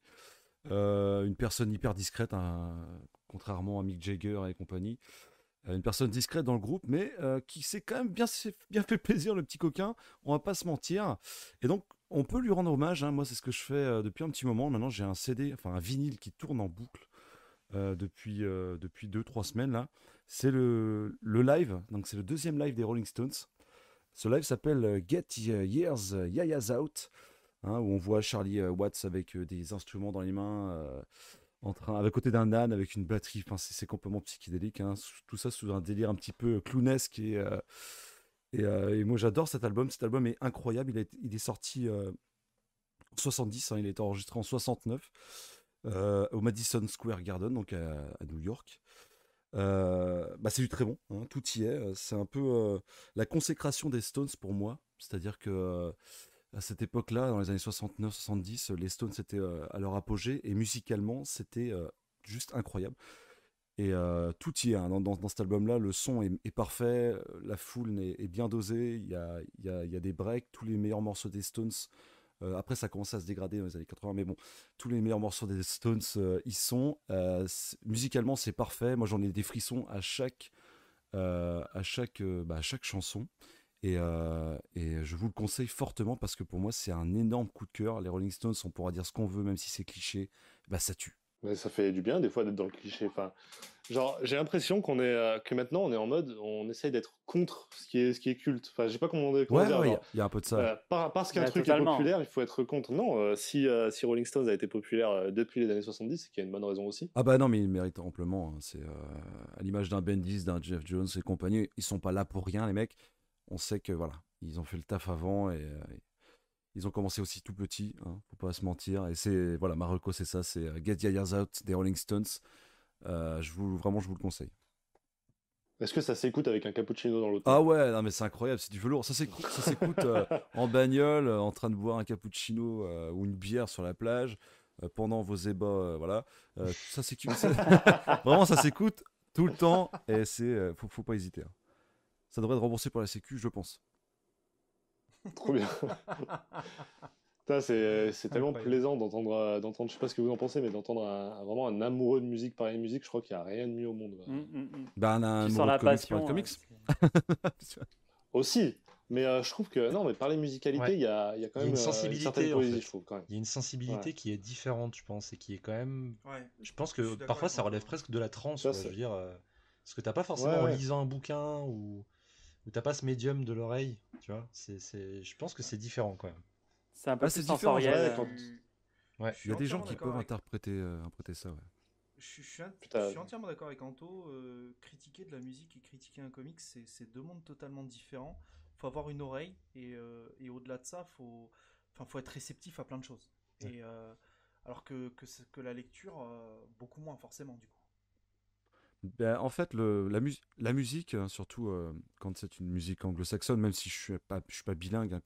Une personne hyper discrète, hein, contrairement à Mick Jagger et compagnie. Une personne discrète dans le groupe, mais qui s'est quand même bien fait plaisir, le petit coquin, on va pas se mentir. Et donc, on peut lui rendre hommage, hein. Moi, c'est ce que je fais depuis un petit moment. Maintenant, j'ai un CD, enfin un vinyle qui tourne en boucle depuis 2-3 semaines, là. C'est le live, donc c'est le deuxième live des Rolling Stones. Ce live s'appelle Get Years Yaya's Out, hein, où on voit Charlie Watts avec des instruments dans les mains, à côté d'un âne avec une batterie. Enfin, c'est complètement psychédélique, hein. Tout ça sous un délire un petit peu clownesque. Et moi, j'adore cet album. Cet album est incroyable. Il est sorti en 70, hein, il a été enregistré en 69 au Madison Square Garden, donc à New York. Bah, c'est du très bon, hein, tout y est. C'est un peu la consécration des Stones pour moi. C'est-à-dire que à cette époque-là, dans les années 69-70, les Stones étaient à leur apogée et musicalement, c'était juste incroyable. Et tout y est, hein, dans cet album-là. Le son est parfait, la foule est bien dosée, il y a des breaks, tous les meilleurs morceaux des Stones. Après, ça commence à se dégrader dans les années 80, mais bon, tous les meilleurs morceaux des Stones y sont. Musicalement, c'est parfait. Moi, j'en ai des frissons à chaque chanson. Et je vous le conseille fortement parce que pour moi, c'est un énorme coup de cœur. Les Rolling Stones, on pourra dire ce qu'on veut, même si c'est cliché, bah, ça tue. Mais ça fait du bien des fois d'être dans le cliché. Enfin, genre, j'ai l'impression que maintenant on est en mode, on essaye d'être contre ce qui est culte. Enfin, je sais pas comment dire. Ouais, il Genre, y a un peu de ça. parce qu'un Bah, truc est totalement. populaire, il faut être contre. Non, si Rolling Stones a été populaire depuis les années 70, c'est qu'il y a une bonne raison aussi. Ah bah non, mais ils méritent amplement, hein. C'est à l'image d'un Bendis, d'un Jeff Jones et compagnie. Ils sont pas là pour rien, les mecs. On sait que voilà, ils ont fait le taf avant et ils ont commencé aussi tout petit, hein, faut pas se mentir. Et c'est voilà, ma reco, c'est ça, c'est Get Your Years Out des Rolling Stones. Je vous le conseille. Est-ce que ça s'écoute avec un cappuccino dans l'autre Ah main? ouais, non mais c'est incroyable, c'est du velours. Ça s'écoute en bagnole, en train de boire un cappuccino ou une bière sur la plage, pendant vos ébats, voilà. Ça s'écoute, vraiment ça s'écoute tout le temps et faut pas hésiter, hein. ça devrait être remboursé par la Sécu, je pense. Trop bien. Putain, c'est tellement Incroyable. plaisant d'entendre, je sais pas ce que vous en pensez, mais d'entendre vraiment un amoureux de musique parler de musique, je crois qu'il n'y a rien de mieux au monde. Bah, on a un Tu sens amoureux la de comics passion. pour le comics. c'est- Aussi, mais je trouve que, non, mais parler musicalité, Ouais. il y a quand Il y a même une une sensibilité, certaine en poésie, fait. je trouve, quand même. Il y a une sensibilité Ouais. qui est différente, je pense, et qui est quand même. Ouais. Je pense Je suis que d'accord parfois avec ça relève Anto, presque de la trance, Ça, quoi. Je c'est- veux dire, parce que t'as pas forcément Ouais, en ouais. lisant un bouquin ou t'as pas ce médium de l'oreille, tu vois. Je pense que c'est différent quand même. C'est un peu Ah, plus c'est différent, sensoriel. ouais, quand- Ouais. Je suis Il y a des gens entièrement qui d'accord peuvent avec- interpréter ça, ouais. Je Putain. suis entièrement d'accord avec Anto. Critiquer de la musique et critiquer un comic, c'est deux mondes totalement différents. Faut avoir une oreille et au-delà de ça, faut être réceptif à plein de choses. Ouais. Et alors que la lecture, beaucoup moins forcément du coup. Ben, en fait, la musique, surtout quand c'est une musique anglo-saxonne, même si je suis pas bilingue, hein,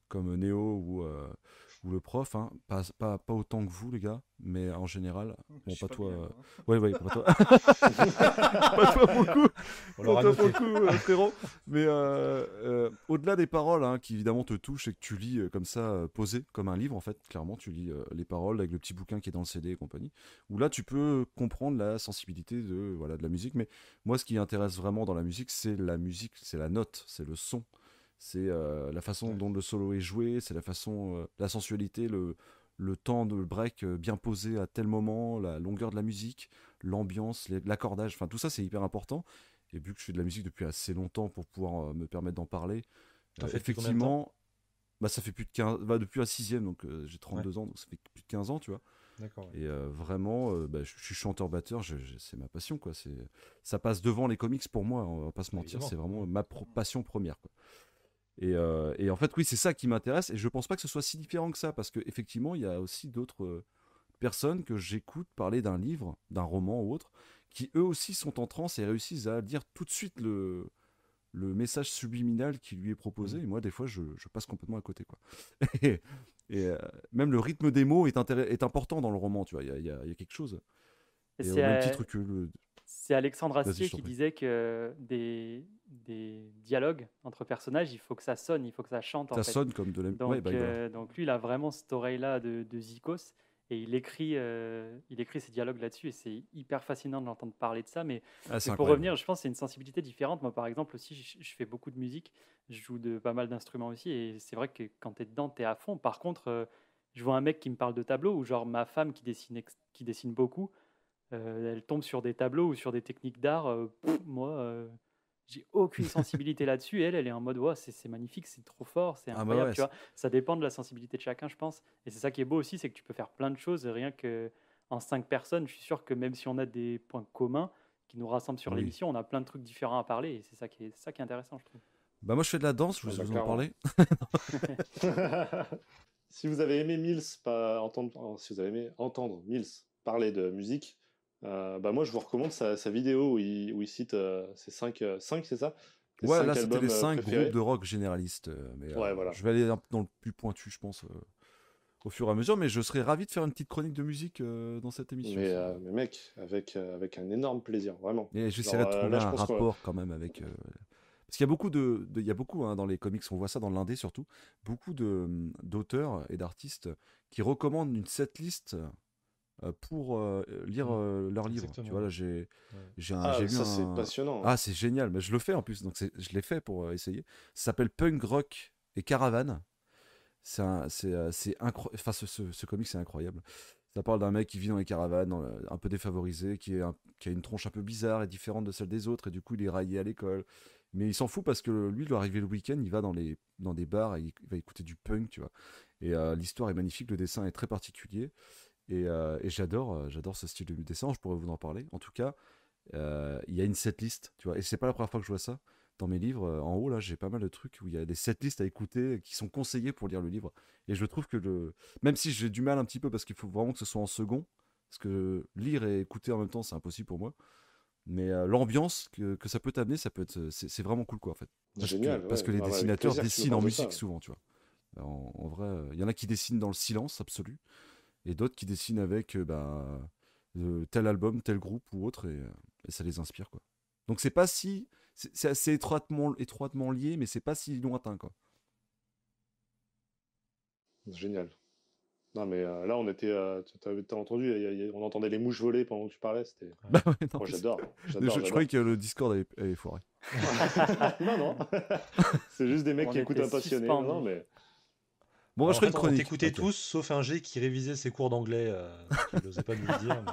comme Néo ou le prof, hein, pas autant que vous, les gars, mais en général. Je Bon, suis pas toi. bilingue, hein. Ouais, pas toi. Pas toi pour le coup. On l'aura Pas toi noté. pour le coup, frérot. Mais au-delà des paroles, hein, qui évidemment te touchent et que tu lis comme ça, posé, comme un livre, en fait, clairement, tu lis les paroles avec le petit bouquin qui est dans le CD et compagnie, où là, tu peux comprendre la sensibilité de la musique. Mais moi, ce qui m'intéresse vraiment dans la musique, c'est la note, c'est le son. C'est la façon dont le solo est joué, c'est la façon, la sensualité, le temps de break bien posé à tel moment, la longueur de la musique, l'ambiance, l'accordage, enfin tout ça c'est hyper important. Et vu que je fais de la musique depuis assez longtemps pour pouvoir me permettre d'en parler, T'en fais depuis combien de temps effectivement, bah, ça fait plus de 15, bah, depuis la sixième, donc j'ai 32 ans, donc ça fait plus de 15 ans, tu vois. D'accord. Et vraiment, bah, je suis chanteur-batteur, c'est ma passion, quoi. Ça passe devant les comics pour moi, on va pas se mentir, Évidemment. c'est vraiment ma passion première, quoi. Et en fait, oui, c'est ça qui m'intéresse. Et je pense pas que ce soit si différent que ça, parce qu'effectivement, il y a aussi d'autres personnes que j'écoute parler d'un livre, d'un roman ou autre, qui eux aussi sont en transe et réussissent à dire tout de suite le message subliminal qui lui est proposé. Et moi, des fois, je passe complètement à côté, quoi. Et, même le rythme des mots est important dans le roman, tu vois. Il y a quelque chose. Et Et au c'est même titre que c'est Alexandre Vas-y, Astier je t'en qui prie. disait que des dialogues entre personnages, il faut que ça sonne, il faut que ça chante en ça fait. sonne comme de la. Donc, Ouais, bah, voilà. donc lui, il a vraiment cette oreille-là de Zikos et il écrit ses dialogues là-dessus et c'est hyper fascinant de l'entendre parler de ça. Mais, Ah, c'est mais pour incroyable. revenir, je pense que c'est une sensibilité différente. Moi, par exemple, aussi, je fais beaucoup de musique, je joue de pas mal d'instruments aussi et c'est vrai que quand tu es dedans, tu es à fond. Par contre, je vois un mec qui me parle de tableaux ou genre ma femme qui dessine beaucoup, elle tombe sur des tableaux ou sur des techniques d'art. Moi, j'ai aucune sensibilité là-dessus. Elle est en mode, ouais, c'est magnifique, c'est trop fort, c'est Ah, bah incroyable, ouais, tu vois. Ça dépend de la sensibilité de chacun, je pense. Et c'est ça qui est beau aussi, c'est que tu peux faire plein de choses rien que en 5 personnes. Je suis sûr que même si on a des points communs qui nous rassemblent sur Oui. l'émission, on a plein de trucs différents à parler. Et c'est ça qui est intéressant, je trouve. Bah, moi, je fais de la danse, je Ah, vous bah, vous en clairement. parler. Si vous avez aimé si vous avez aimé entendre Mills parler de musique, bah moi je vous recommande sa vidéo où il cite ses 5, c'est ça? Tes Ouais, 5 là, c'était albums les 5 préférés. groupes de rock généralistes. Mais Ouais, voilà. je vais aller dans le plus pointu, je pense, au fur et à mesure. Mais je serais ravi de faire une petite chronique de musique dans cette émission. Mais mec, avec un énorme plaisir, vraiment. Et j'essaierai de Genre, trouver là, je un pense qu'on- rapport quand même avec. Parce qu'il y a beaucoup il y a beaucoup hein, dans les comics, on voit ça dans l'indé surtout, beaucoup d'auteurs et d'artistes qui recommandent une setlist pour lire leurs livres. Tu Exactement. vois, là, j'ai Ah, lu ça c'est un. passionnant. Ah, c'est génial, mais je le fais en plus, donc je l'ai fait pour essayer. Ça s'appelle Punk Rock et Caravane. C'est incroyable. Enfin, ce comic, c'est incroyable. Ça parle d'un mec qui vit dans les caravanes, un peu défavorisé, qui a une tronche un peu bizarre et différente de celle des autres, et du coup, il est raillé à l'école. Mais il s'en fout parce que lui, il doit arriver le week-end, il va dans des bars et il va écouter du punk, tu vois. Et l'histoire est magnifique, le dessin est très particulier. Et j'adore ce style de dessin, je pourrais vous en parler. En tout cas, il y a une setlist, tu vois. Et c'est pas la première fois que je vois ça. Dans mes livres, en haut, là, j'ai pas mal de trucs où il y a des setlists à écouter qui sont conseillés pour lire le livre. Et je trouve que même si j'ai du mal un petit peu parce qu'il faut vraiment que ce soit en second, parce que lire et écouter en même temps, c'est impossible pour moi. Mais l'ambiance que ça peut t'amener, c'est vraiment cool, quoi, en fait. Génial. Parce que les Bah, avec dessinateurs plaisir que tu nous dessinent en parles de musique ça. souvent, tu vois. En vrai, il y en a qui dessinent dans le silence absolu, et d'autres qui dessinent avec tel album, tel groupe ou autre, et ça les inspire, quoi. Donc c'est pas si c'est assez étroitement lié, mais c'est pas si lointain, quoi. Génial. Non, mais là, on était. T'as entendu, on entendait les mouches voler pendant que tu parlais. C'était. Bah ouais, non, Moi, mais j'adore. je J'adore. croyais que le Discord avait foiré. Non, non. C'est juste des mecs On qui écoutent était un passionné. Non, suspendus. mais. Bon, Alors, je en ferai fait, une on chronique. t'écoutait Ok. tous, sauf un G qui révisait ses cours d'anglais, qui n'osait pas nous le dire. Mais...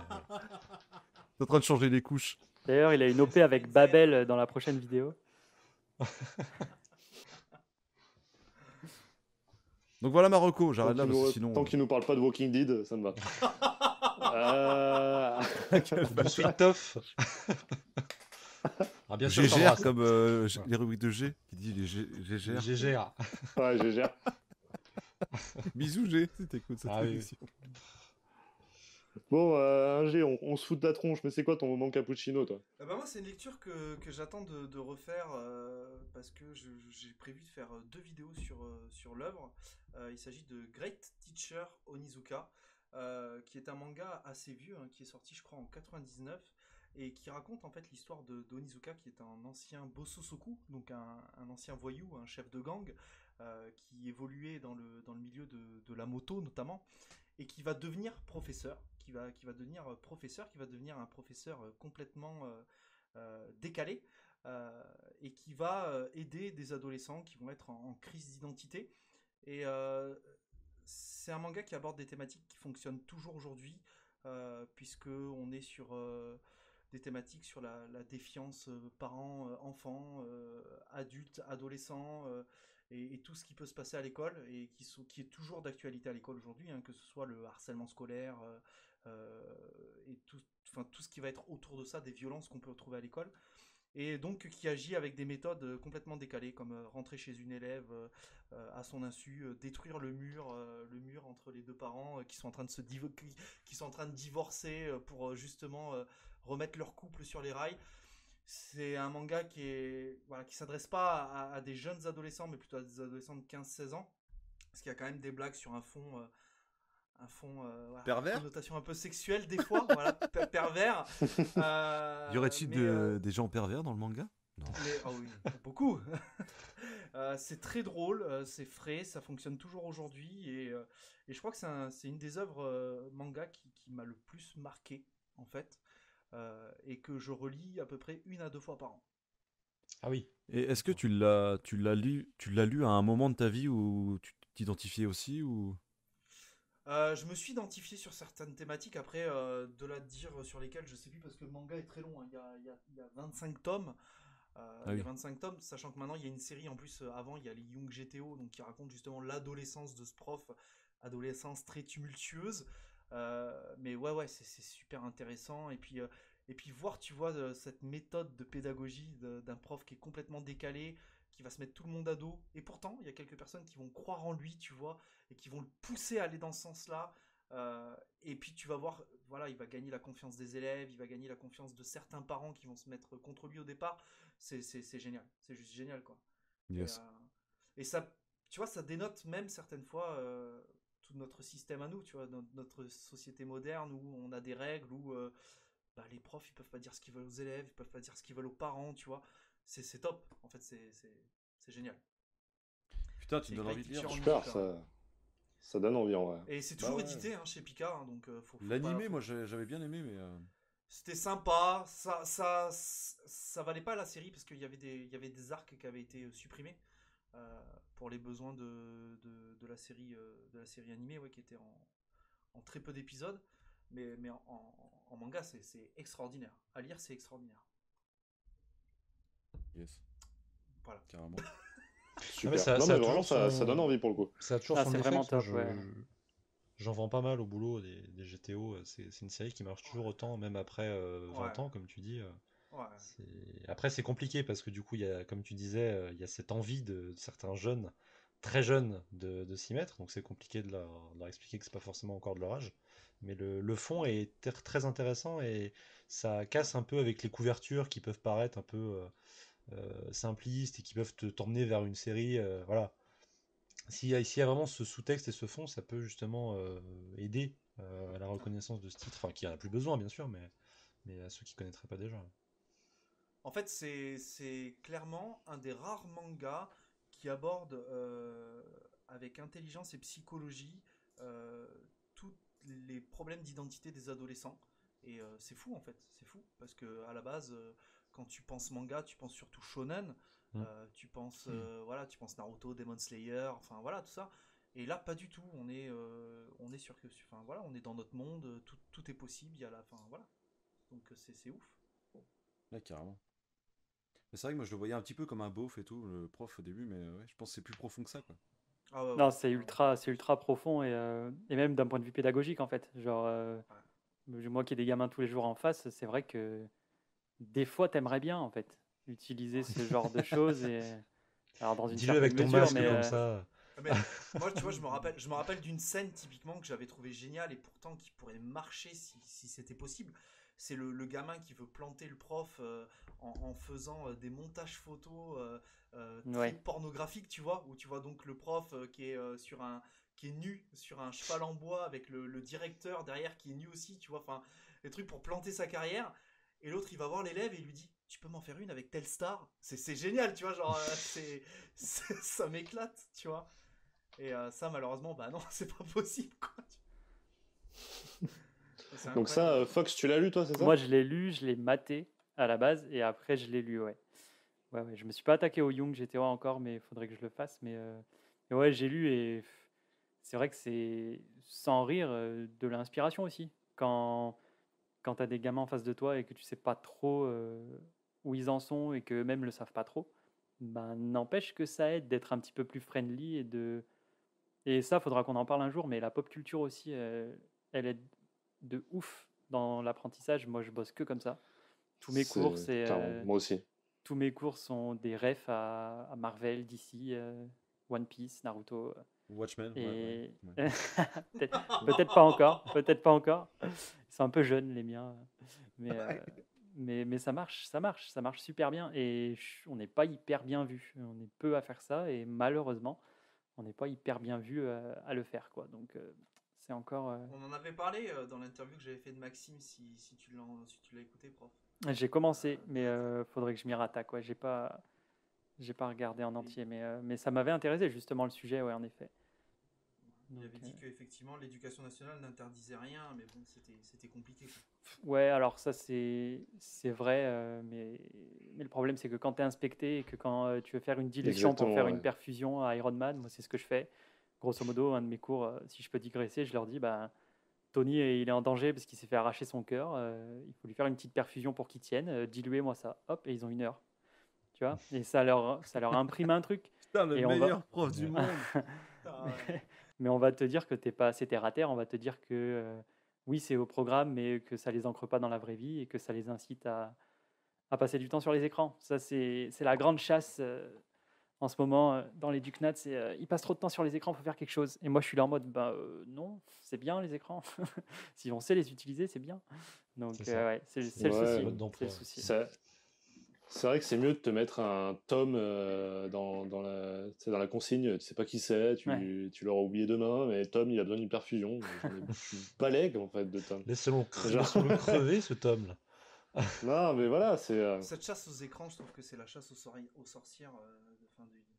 T'es en train de changer les couches. D'ailleurs, il a une OP avec Babel dans la prochaine vidéo. Donc voilà Marocco, j'arrête là Tant parce que sinon. tant qu'il nous parle pas de Walking Dead, ça me va. De Sweet Toff. Ah, bien sûr, je GGR t'embrasse. comme les rubriques de G qui dit les GGR. GGR. Ouais, j'ai gère. Bisous G, si t'écoutes cette Ah oui, émission. Bon, un G, on se fout de la tronche, mais c'est quoi ton moment cappuccino, toi? Moi, c'est une lecture que j'attends de refaire parce que j'ai prévu de faire 2 vidéos sur l'œuvre. Il s'agit de Great Teacher Onizuka, qui est un manga assez vieux, qui est sorti, je crois, en 99 et qui raconte en fait l'histoire d'Onizuka, qui est un ancien Bososoku, donc un ancien voyou, un chef de gang, qui évoluait dans le milieu de la moto notamment, et qui va devenir professeur, qui va devenir professeur, qui va devenir un professeur complètement décalé, et qui va aider des adolescents qui vont être en crise d'identité. Et c'est un manga qui aborde des thématiques qui fonctionnent toujours aujourd'hui, puisque on est sur des thématiques sur la défiance parents, enfants, adultes, adolescents, et tout ce qui peut se passer à l'école et qui est toujours d'actualité à l'école aujourd'hui, que ce soit le harcèlement scolaire et tout ce qui va être autour de ça, des violences qu'on peut retrouver à l'école. Et donc qui agit avec des méthodes complètement décalées, comme rentrer chez une élève à son insu, détruire le mur entre les deux parents qui sont en train de qui sont en train de divorcer pour justement remettre leur couple sur les rails. C'est un manga qui s'adresse pas à des jeunes adolescents, mais plutôt à des adolescents de 15-16 ans, parce qu'il y a quand même des blagues sur un fond Pervers, connotation un peu sexuelle des fois, voilà, pervers. y aurait-il des gens pervers dans le manga? Non. Oh oui, beaucoup. C'est très drôle, c'est frais, ça fonctionne toujours aujourd'hui, et je crois que c'est une des œuvres manga qui m'a le plus marqué en fait, et que je relis à peu près 1 à 2 fois par an. Ah oui. Et est-ce que tu l'as lu à un moment de ta vie où tu t'identifiais aussi ou? Je me suis identifié sur certaines thématiques, après de la dire sur lesquelles je sais plus, parce que le manga est très long, il y a 25 tomes. Il y a 25 tomes, sachant que maintenant il y a une série en plus. Avant, il y a les Young GTO, donc qui raconte justement l'adolescence de ce prof, adolescence très tumultueuse. Mais ouais, c'est super intéressant. Et puis voir, tu vois, cette méthode de pédagogie d'un prof qui est complètement décalé, qui va se mettre tout le monde à dos. Et pourtant, il y a quelques personnes qui vont croire en lui, tu vois, et qui vont le pousser à aller dans ce sens-là. Et puis tu vas voir, voilà, il va gagner la confiance des élèves, il va gagner la confiance de certains parents qui vont se mettre contre lui au départ. C'est génial, c'est juste génial, quoi. Yes. Et ça, tu vois, ça dénote même certaines fois tout notre système à nous, tu vois, notre société moderne où on a des règles, où les profs ils peuvent pas dire ce qu'ils veulent aux élèves, ils peuvent pas dire ce qu'ils veulent aux parents, tu vois. C'est top, en fait, c'est génial. Putain, tu C'est me donnes envie de Great lire. Teacher Super, Onizuka. ça donne envie en vrai. Et c'est toujours ouais. édité chez Pika, donc faut L'animé, pas- moi j'avais bien aimé, mais C'était sympa, ça valait pas la série parce qu'il y avait des arcs qui avaient été supprimés pour les besoins de la série animée, qui était en très peu d'épisodes, mais en manga c'est extraordinaire. À lire, c'est extraordinaire. yes, Voilà. carrément. Super. mais ça- Non, ça mais a vraiment, toujours ça son- donne envie pour le coup. Ça a toujours Ah, son c'est effet, vraiment parce que top, ouais. j'en vends pas mal au boulot des GTO. C'est une série qui marche toujours autant, même après 20 Ouais. ans, comme tu dis. Ouais. Après, c'est compliqué parce que du coup, il y a, comme tu disais, il y a cette envie de certains jeunes, très jeunes, de s'y mettre. Donc c'est compliqué de leur expliquer que c'est pas forcément encore de leur âge. Mais le fond est très intéressant, et ça casse un peu avec les couvertures qui peuvent paraître un peu simplistes et qui peuvent t'emmener vers une série. Voilà. S'il y a vraiment ce sous-texte et ce fond, ça peut justement aider à la reconnaissance de ce titre. Enfin, qui en a plus besoin, bien sûr, mais à ceux qui connaîtraient pas déjà. En fait, c'est clairement un des rares mangas qui aborde avec intelligence et psychologie tous les problèmes d'identité des adolescents. Et c'est fou en fait, c'est fou parce que à la base, quand tu penses manga, tu penses surtout shonen, tu penses tu penses Naruto, Demon Slayer, enfin voilà tout ça. Et là, pas du tout. On est sur enfin voilà, on est dans notre monde, tout est possible. Il y a la, enfin voilà. Donc c'est ouf. Ouais, carrément. Mais c'est vrai que moi je le voyais un petit peu comme un beauf et tout, le prof au début, mais ouais, je pense que c'est plus profond que ça, quoi. Ah ouais, Non, ouais. c'est ultra profond et même d'un point de vue pédagogique en fait. Genre, moi qui ai des gamins tous les jours en face, c'est vrai que des fois t'aimerais bien en fait utiliser ce genre de choses et alors dans une Dis-le certaine avec ton mesure, masque mais comme ça. Mais moi, tu vois, je me rappelle d'une scène typiquement que j'avais trouvé géniale et pourtant qui pourrait marcher si c'était possible. C'est le gamin qui veut planter le prof en faisant des montages photos très ouais. pornographiques, tu vois, où tu vois donc le prof qui est qui est nu sur un cheval en bois avec le directeur derrière qui est nu aussi, tu vois, enfin, des trucs pour planter sa carrière. Et l'autre, il va voir l'élève et il lui dit, tu peux m'en faire une avec telle star? C'est génial, tu vois, genre, ça m'éclate, tu vois. Et ça, malheureusement, bah non, c'est pas possible, quoi. C'est Donc ça, incroyable. Fox, tu l'as lu, toi, c'est ça? Moi je l'ai lu, je l'ai maté à la base et après je l'ai lu, ouais. Ouais, je me suis pas attaqué au Young GTO encore, mais il faudrait que je le fasse. Mais ouais, j'ai lu et c'est vrai que c'est sans rire de l'inspiration aussi. Quand tu as des gamins en face de toi et que tu sais pas trop où ils en sont et qu'eux-mêmes le savent pas trop, ben n'empêche que ça aide d'être un petit peu plus friendly et ça, faudra qu'on en parle un jour. Mais la pop culture aussi, elle est de ouf dans l'apprentissage. Moi, je bosse que comme ça. Tous mes cours, C'est clairement, moi aussi. tous mes cours sont des refs à Marvel, DC, One Piece, Naruto. Watchmen, Et ouais. peut-être pas encore, peut-être pas encore. Ils sont un peu jeunes les miens, mais mais ça marche super bien. Et on n'est pas hyper bien vu. On est peu à faire ça et malheureusement, on n'est pas hyper bien vu à le faire quoi. Donc c'est encore. On en avait parlé dans l'interview que j'avais fait de Maxime, si tu l'as écouté, prof. J'ai commencé, mais faudrait que je m'y rattaque. Ouais, j'ai pas regardé en entier, mais ça m'avait intéressé justement le sujet, ouais, en effet. Il Donc, avait dit qu'effectivement, l'éducation nationale n'interdisait rien, mais bon, c'était compliqué, quoi. ouais, alors ça c'est vrai, mais le problème c'est que quand tu es inspecté et que quand tu veux faire une dilution pour Exactement, faire une ouais. perfusion à Ironman, moi c'est ce que je fais. Grosso modo, un de mes cours, si je peux digresser, je leur dis, bah, Tony il est en danger parce qu'il s'est fait arracher son cœur, il faut lui faire une petite perfusion pour qu'il tienne, diluez-moi ça, hop, et ils ont 1 heure, tu vois, et ça leur imprime un truc. Putain, le Et on va- meilleur prof du Ouais. monde. Ah, ouais. Mais on va te dire que t'es pas assez terre à terre, on va te dire que oui, c'est au programme, mais que ça les ancre pas dans la vraie vie et que ça les incite à passer du temps sur les écrans. Ça, c'est la grande chasse en ce moment dans les Ducnats, c'est ils passent trop de temps sur les écrans, il faut faire quelque chose. Et moi, je suis là en mode, bah non, c'est bien les écrans. Si on sait les utiliser, c'est bien. Donc, C'est ça. ouais, c'est le Ouais, souci. mode d'emploi. C'est le souci. C'est vrai que c'est mieux de te mettre un tome dans la consigne, tu sais pas qui c'est, Ouais. tu l'auras oublié demain, mais Tom il a besoin d'une perfusion. Je suis balègue en fait de Tom. Genre- Laissons-le crever, ce tome-là. Non, mais voilà, c'est. Cette chasse aux écrans, je trouve que c'est la chasse aux sorcières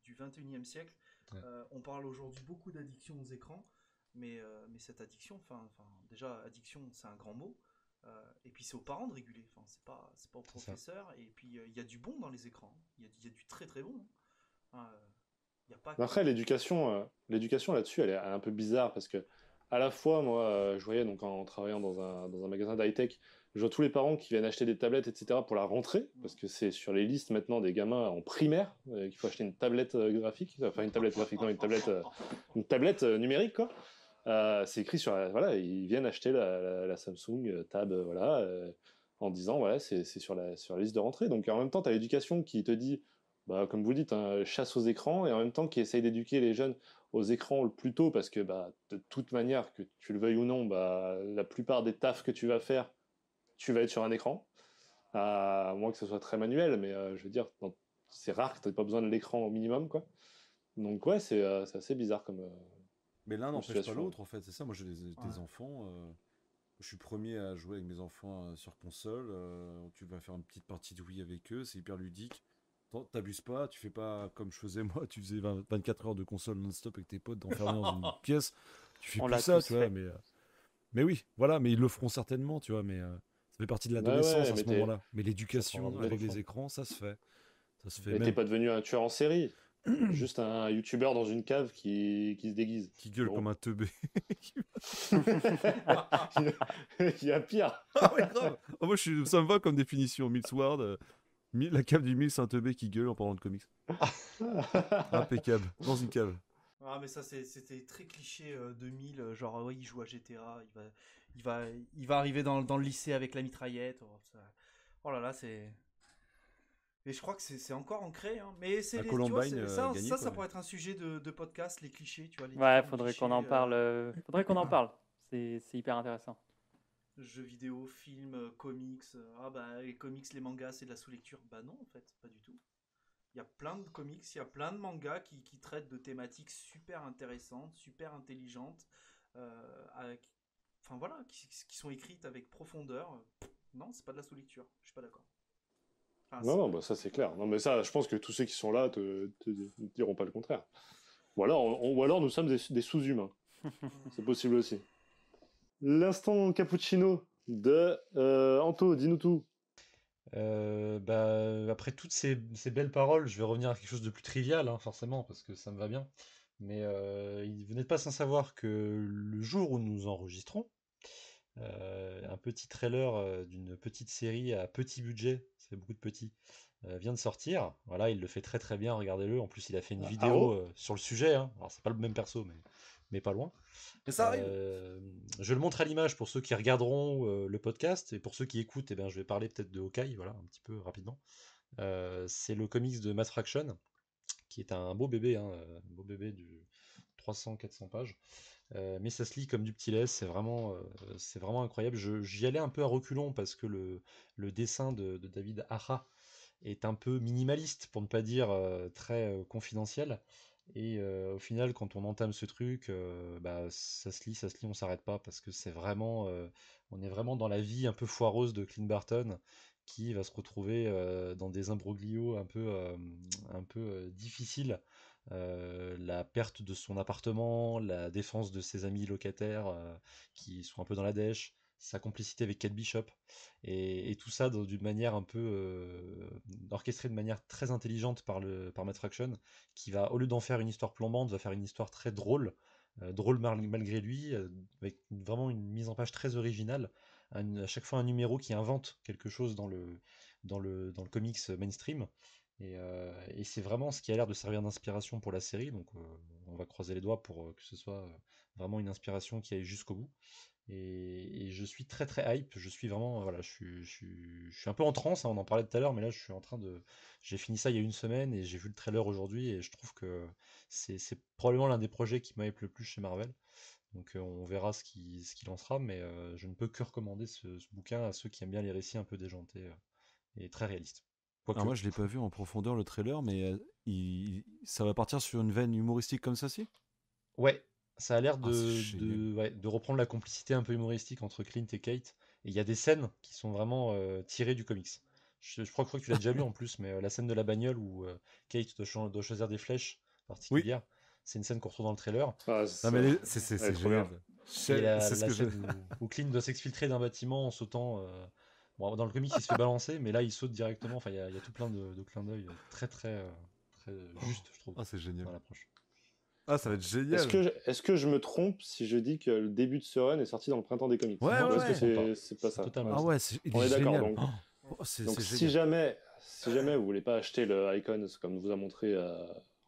du 21e siècle. Ouais. On parle aujourd'hui beaucoup d'addiction aux écrans, mais cette addiction, déjà, addiction, c'est un grand mot. Et puis c'est aux parents de réguler, c'est pas aux C'est ça. professeurs. Et puis il y a du bon dans les écrans, il y a du très très bon. Il y a pas Après, que... l'éducation là-dessus, elle est un peu bizarre parce que, à la fois, moi, je voyais donc en travaillant dans un magasin d'high-tech, je vois tous les parents qui viennent acheter des tablettes, etc. pour la rentrée, parce que c'est sur les listes maintenant des gamins en primaire qu'il faut acheter une tablette graphique, enfin une tablette graphique, non, une tablette numérique, quoi. C'est écrit sur voilà, ils viennent acheter la Samsung Tab, voilà, en disant, voilà, c'est sur la liste de rentrée. Donc en même temps, tu as l'éducation qui te dit, bah, comme vous le dites, hein, chasse aux écrans, et en même temps qui essaye d'éduquer les jeunes aux écrans le plus tôt, parce que bah, de toute manière, que tu le veuilles ou non, bah, la plupart des tafs que tu vas faire, tu vas être sur un écran, à moins que ce soit très manuel, mais je veux dire, c'est rare que tu n'aies pas besoin de l'écran au minimum, quoi. Donc ouais, c'est assez bizarre comme Mais l'un n'empêche pas situation. l'autre, en fait, c'est ça. Moi, j'ai des Ouais. enfants. Je suis premier à jouer avec mes enfants sur console. Tu vas faire une petite partie de Wii avec eux, c'est hyper ludique. T'abuses pas, tu fais pas comme je faisais moi, tu faisais 24 heures de console non-stop avec tes potes, d'enfermer dans une pièce. Tu fais On plus l'a ça, tous tu vois, fait. mais oui, voilà, mais ils le feront certainement, tu vois, mais ça fait partie de Ouais, l'adolescence ouais, à ce moment-là. Mais l'éducation prendra avec beaucoup de les temps. écrans, ça se fait. Ça se fait mais t'es même pas devenu un tueur en série. Juste un youtubeur dans une cave qui se déguise. qui gueule Bon. comme un teubé. Il y a pire. Ah ouais, grave. Ah, moi, ça me va comme définition. Milsward, la cave du Mille, c'est un teubé qui gueule en parlant de comics. Impeccable, dans une cave. Ah, mais ça, c'était très cliché 2000. Genre, ouais, il joue à GTA. Il va arriver dans le lycée avec la mitraillette. Oh là là, c'est. Et je crois que c'est encore ancré. Hein. Mais c'est À tu vois, Columbine, ça, gagné, ça quoi, pourrait être un sujet de podcast, les clichés. Tu vois, les Ouais, différents faudrait qu'on clichés, en parle. Faudrait qu'on en parle. C'est hyper intéressant. jeux vidéo, films, comics. Ah bah, les comics, les mangas, c'est de la sous-lecture. Bah non, en fait, pas du tout. Il y a plein de comics, il y a plein de mangas qui traitent de thématiques super intéressantes, super intelligentes, avec, enfin voilà, qui sont écrites avec profondeur. Non, c'est pas de la sous-lecture. Je suis pas d'accord. Enfin, Non, bah ça c'est clair. Non, mais ça, je pense que tous ceux qui sont là te diront pas le contraire. Ou alors nous sommes des sous-humains. C'est possible aussi. L'instant cappuccino de Anto, dis-nous tout. Après toutes ces belles paroles, je vais revenir à quelque chose de plus trivial, hein, forcément, parce que ça me va bien. Mais vous n'êtes pas sans savoir que le jour où nous enregistrons, un petit trailer d'une petite série à petit budget, c'est beaucoup de petits, vient de sortir. Voilà, il le fait très très bien, regardez-le. En plus, il a fait une vidéo Arro sur le sujet, hein. Alors, c'est pas le même perso, mais pas loin. Mais ça arrive. Je le montre à l'image pour ceux qui regarderont le podcast et pour ceux qui écoutent, eh ben, je vais parler peut-être de Hawkeye, voilà, un petit peu rapidement. C'est le comics de Matt Fraction, qui est un beau bébé, hein, un beau bébé du 300-400 pages. Mais ça se lit comme du petit lait, c'est vraiment incroyable. J'y allais un peu à reculons parce que le dessin de David Aja est un peu minimaliste, pour ne pas dire très confidentiel. Et au final, quand on entame ce truc, bah, ça se lit, on s'arrête pas parce que on est vraiment dans la vie un peu foireuse de Clint Barton qui va se retrouver dans des imbroglios un peu difficiles. La perte de son appartement, la défense de ses amis locataires qui sont un peu dans la dèche, sa complicité avec Kate Bishop, et tout ça d'une manière un peu orchestrée de manière très intelligente par Matt Fraction, qui va, au lieu d'en faire une histoire plombante, va faire une histoire très drôle, drôle malgré lui, avec vraiment une mise en page très originale, à chaque fois un numéro qui invente quelque chose dans le comics mainstream. Et c'est vraiment ce qui a l'air de servir d'inspiration pour la série, donc on va croiser les doigts pour que ce soit vraiment une inspiration qui aille jusqu'au bout. Et je suis très très hype, je suis vraiment, voilà, je suis un peu en transe, hein, on en parlait tout à l'heure, mais là j'ai fini ça il y a une semaine et j'ai vu le trailer aujourd'hui et je trouve que c'est probablement l'un des projets qui m'a hype le plus chez Marvel. Donc on verra ce qu'il en sera, mais je ne peux que recommander ce bouquin à ceux qui aiment bien les récits un peu déjantés et très réalistes. Alors Quoique. moi, je l'ai pas vu en profondeur le trailer, mais ça va partir sur une veine humoristique comme ça, si? Ouais, ça a l'air Ah, c'est génial. ouais, de reprendre la complicité un peu humoristique entre Clint et Kate. Et il y a des scènes qui sont vraiment tirées du comics. Je crois que tu l'as déjà lu en plus, mais la scène de la bagnole où Kate doit choisir des flèches Oui. particulières, c'est une scène qu'on retrouve dans le trailer. Ah, Non, mais elle est c'est trop génial. bien. Et C'est ce la que je. scène où Clint doit s'exfiltrer d'un bâtiment en sautant. Bon, dans le comics, il se fait balancer, mais là, il saute directement. Enfin, il y a tout plein de clins d'œil très, très, très juste, je trouve, Ah, c'est génial. dans l'approche. Ah, ça va être Est-ce génial. que je me trompe si je dis que le début de ce run est sorti dans le printemps des comics? Ouais, Ou ouais, est-ce que ouais. c'est pas ça? Totalement. Ah Ouais. ouais, il On est est d'accord, génial. donc. C'est Donc génial. si jamais vous voulez pas acheter le Icons comme vous a montré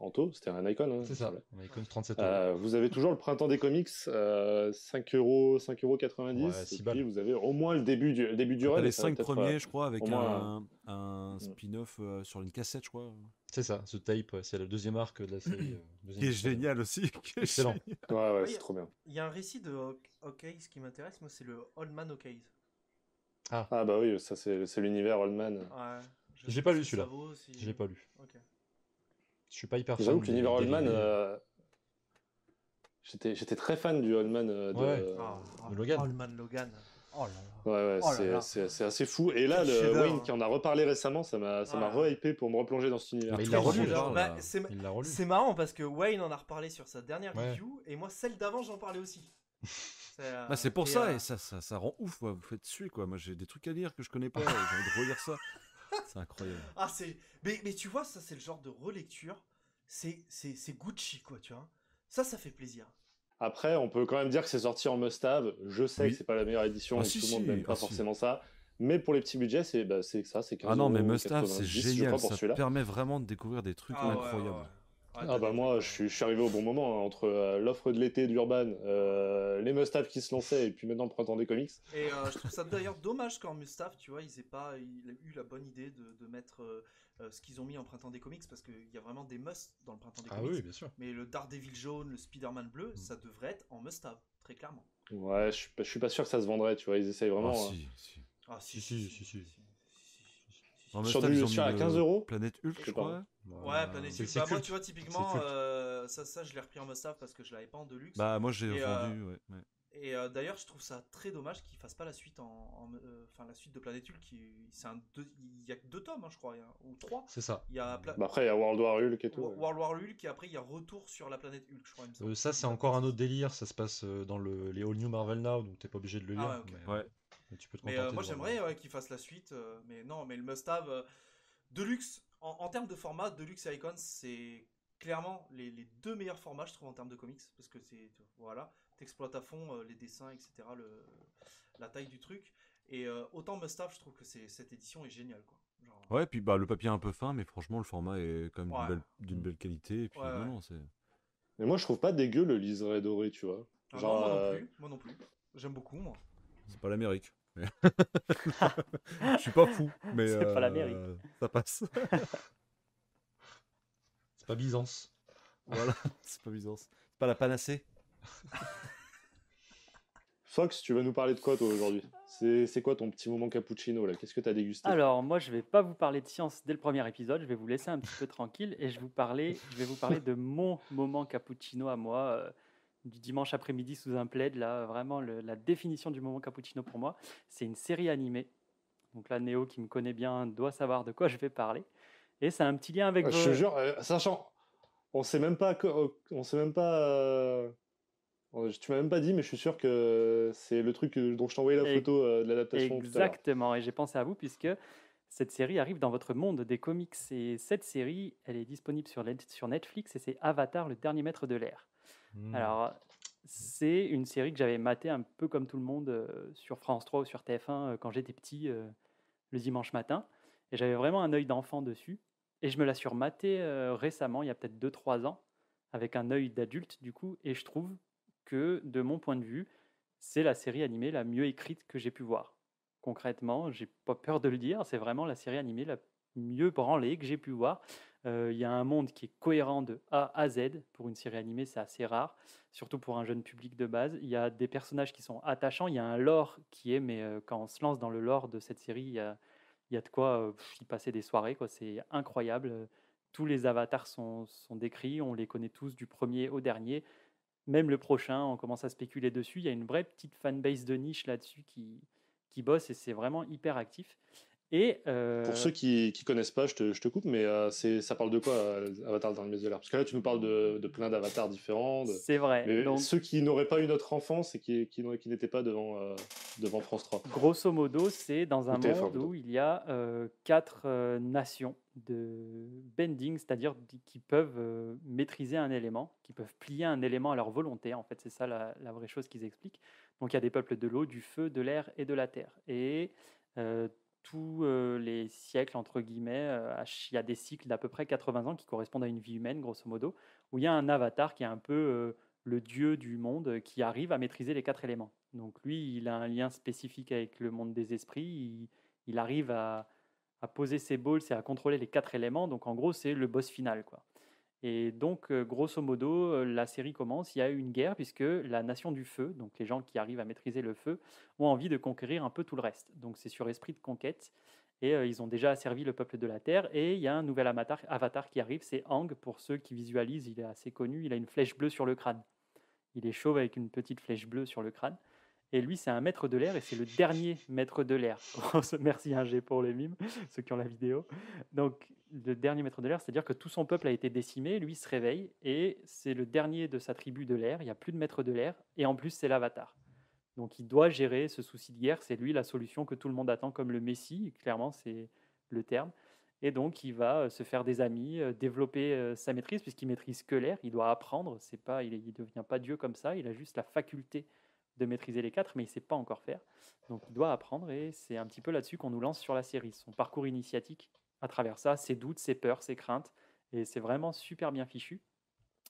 Anto, c'était un Icon, hein, C'est il me ça, semblait. on a Icon 37 €. Vous avez toujours le printemps des comics, 5,90 €, Ouais, et 6 puis balles. vous avez au moins le début du T'as run, et les ça va 5 peut-être premiers, je crois, avec au moins un spin-off sur une cassette, je crois. C'est ça, ce tape, c'est le deuxième arc de la série. Qui est génial aussi. qui est Excellent. génial. Ouais, Ouais, c'est trop bien. Il y a un récit de Hawkeye, ce qui m'intéresse, moi, c'est le Old Man Hawkeye. Ah, Ah bah oui, ça c'est l'univers Oldman. Ouais. Je j'ai sais pas ce lu que ça celui-là. vaut, si- Je l'ai pas lu. Ok. Je suis pas hyper J'avoue fan que l'univers des Oldman, dérivés. j'étais très fan du Oldman Ouais, Ah, de Logan. Old Man Logan. Oh là là. Ouais, Oh là là. c'est assez fou. Et là, Quel chef-d'œuvre, Wayne hein. qui en a reparlé récemment, ça m'a Ouais. re-hypé pour me replonger dans cet univers. Mais il Tout l'a le monde relu. en parle, Bah, là. Il l'a relu. c'est marrant parce que Wayne en a reparlé sur sa dernière Ouais. review et moi celle d'avant j'en parlais aussi. C'est pour et, ça, et ça rend ouf, quoi. Vous faites suer, quoi. Moi, j'ai des trucs à lire que je connais pas, j'ai envie de relire ça. C'est incroyable. Ah mais tu vois ça c'est le genre de relecture, c'est Gucci quoi tu vois. Ça fait plaisir. Après, on peut quand même dire que c'est sorti en must-have. Je sais Oui. que c'est pas la meilleure édition Ah, et que si, tout le monde si, n'aime pas ah, si. forcément ça. Mais pour les petits budgets, c'est ça, c'est 15 Ah non, mais euros, Must Have, c'est 90, je génial. crois, pour Ça celui-là. permet vraiment de découvrir des trucs incroyables. Ah bah moi, je suis arrivé au bon moment, hein, entre l'offre de l'été d'Urban, les must-have qui se lançaient et puis maintenant le printemps des comics. Et je trouve ça d'ailleurs dommage qu'en Mustaf, tu vois, il a eu la bonne idée de mettre ce qu'ils ont mis en printemps des comics parce qu'il y a vraiment des musts dans le printemps des Ah comics. oui, bien sûr. Mais le Daredevil jaune, le Spider-Man bleu, ça devrait être en Mustaf, très clairement. Ouais, je suis pas sûr que ça se vendrait, tu vois, ils essayent vraiment... Ah, si. Ah Si. En Sur Must Have, ils ont sur à mis 15 euros. Planète Hulk, Je je sais pas. crois. Ouais, Planet C'est Hulk. c'est Bah, moi, culte. tu vois, typiquement, C'est culte. ça, je l'ai repris en Mustaf parce que je l'avais pas en Deluxe. Bah, moi, j'ai Et, vendu, ouais. Et d'ailleurs, je trouve ça très dommage qu'ils fassent pas la suite enfin la suite de Planet Hulk. Il y a que 2 tomes, hein, je crois, ou 3. C'est ça. Il y a Bah après, il y a World War Hulk et tout. ouais. World War Hulk et après il y a Retour sur la planète Hulk, je crois. il me semble. Ça, c'est encore un autre délire. Ça se passe dans les All New Marvel Now, donc t'es pas obligé de le lire. Ah ouais, ok. Mais, Ouais. mais tu peux te Mais contenter moi de j'aimerais qu'ils fassent la suite. Mais non, mais le must-have Deluxe, en termes de format, Deluxe et Icon, c'est clairement les 2 meilleurs formats, je trouve, en termes de comics. Parce que voilà, t'exploites à fond les dessins, etc., la taille du truc. Et autant must-have, je trouve que cette édition est géniale, quoi. Genre, Ouais, puis bah, le papier est un peu fin, mais franchement, le format est quand même Ouais. d'une belle qualité. Et puis, Ouais, ouais. non, c'est. Mais moi, je trouve pas dégueu le liseré doré, tu vois. ah non, Genre, moi non plus. J'aime beaucoup, moi. C'est pas l'Amérique. Mais... je suis pas fou, mais C'est pas l'Amérique. ça passe. C'est pas Byzance. Voilà, c'est pas bizarre. C'est pas la panacée. Fox, tu vas nous parler de quoi, toi, aujourd'hui? C'est quoi ton petit moment cappuccino, là? Qu'est-ce que t'as dégusté? Alors, moi, je vais pas vous parler de science dès le premier épisode. Je vais vous laisser un petit peu tranquille et je vais vous parler de mon moment cappuccino à moi, du dimanche après-midi sous un plaid. Là, vraiment, la définition du moment cappuccino pour moi, c'est une série animée. Donc là, Néo, qui me connaît bien, doit savoir de quoi je vais parler. Et ça a un petit lien avec Je te jure, sachant, on sait même pas... On sait même pas... Tu m'as même pas dit, mais je suis sûr que c'est le truc dont je t'ai envoyé la Et- photo de l'adaptation tout à l'heure. Exactement, et j'ai pensé à vous puisque cette série arrive dans votre monde des comics. Et cette série, elle est disponible sur Netflix et c'est Avatar, le dernier maître de l'air. Alors, c'est une série que j'avais matée un peu comme tout le monde sur France 3 ou sur TF1 quand j'étais petit, le dimanche matin. Et j'avais vraiment un œil d'enfant dessus. Et je me la suis rematée récemment, il y a peut-être 2-3 ans, avec un œil d'adulte du coup. Et je trouve que, de mon point de vue, c'est la série animée la mieux écrite que j'ai pu voir. Concrètement, j'ai pas peur de le dire, c'est vraiment la série animée la mieux branlée que j'ai pu voir. Il y a un monde qui est cohérent de A à Z. Pour une série animée, c'est assez rare, surtout pour un jeune public de base. Il y a des personnages qui sont attachants, il y a un lore qui est, mais quand on se lance dans le lore de cette série, il y a de quoi y passer des soirées, quoi. C'est incroyable. Tous les avatars sont décrits, on les connaît tous du premier au dernier. Même le prochain, on commence à spéculer dessus. Il y a une vraie petite fanbase de niche là-dessus qui bosse et c'est vraiment hyper actif. Et Pour ceux qui connaissent pas, je te coupe, mais ça parle de quoi, Avatar dans le Maison de l'air? Parce que là, tu nous parles de plein d'avatars différents. c'est vrai. Mais Donc, ceux qui n'auraient pas eu notre enfance et qui n'étaient pas devant France 3. grosso modo, c'est dans un Ou TF1 monde plutôt. où il y a 4 nations de bending, c'est-à-dire qui peuvent maîtriser un élément, qui peuvent plier un élément à leur volonté. En fait, c'est ça la vraie chose qu'ils expliquent. Donc, il y a des peuples de l'eau, du feu, de l'air et de la terre. Et tous les siècles, entre guillemets, il y a des cycles d'à peu près 80 ans qui correspondent à une vie humaine, grosso modo, où il y a un avatar qui est un peu le dieu du monde qui arrive à maîtriser les 4 éléments. Donc lui, il a un lien spécifique avec le monde des esprits, il arrive à poser ses balls et à contrôler les 4 éléments, donc en gros, c'est le boss final, quoi. Et donc, grosso modo, la série commence, il y a eu une guerre, puisque la nation du feu, donc les gens qui arrivent à maîtriser le feu, ont envie de conquérir un peu tout le reste. Donc c'est sur esprit de conquête, et ils ont déjà asservi le peuple de la Terre, et il y a un nouvel avatar qui arrive, c'est Aang, pour ceux qui visualisent, il est assez connu, il a une flèche bleue sur le crâne. Il est chauve avec une petite flèche bleue sur le crâne. Et lui, c'est un maître de l'air et c'est le dernier maître de l'air. Merci G pour les mimes, ceux qui ont la vidéo. Donc, le dernier maître de l'air, c'est-à-dire que tout son peuple a été décimé, lui se réveille et c'est le dernier de sa tribu de l'air. Il n'y a plus de maître de l'air et en plus, c'est l'avatar. Donc, il doit gérer ce souci de guerre. C'est lui la solution que tout le monde attend comme le Messie. Clairement, c'est le terme. Et donc, il va se faire des amis, développer sa maîtrise, puisqu'il maîtrise que l'air. Il doit apprendre. C'est pas, il ne devient pas Dieu comme ça. Il a juste la faculté de maîtriser les 4, mais il ne sait pas encore faire. Donc, il doit apprendre. Et c'est un petit peu là-dessus qu'on nous lance sur la série. Son parcours initiatique à travers ça, ses doutes, ses peurs, ses craintes. Et c'est vraiment super bien fichu.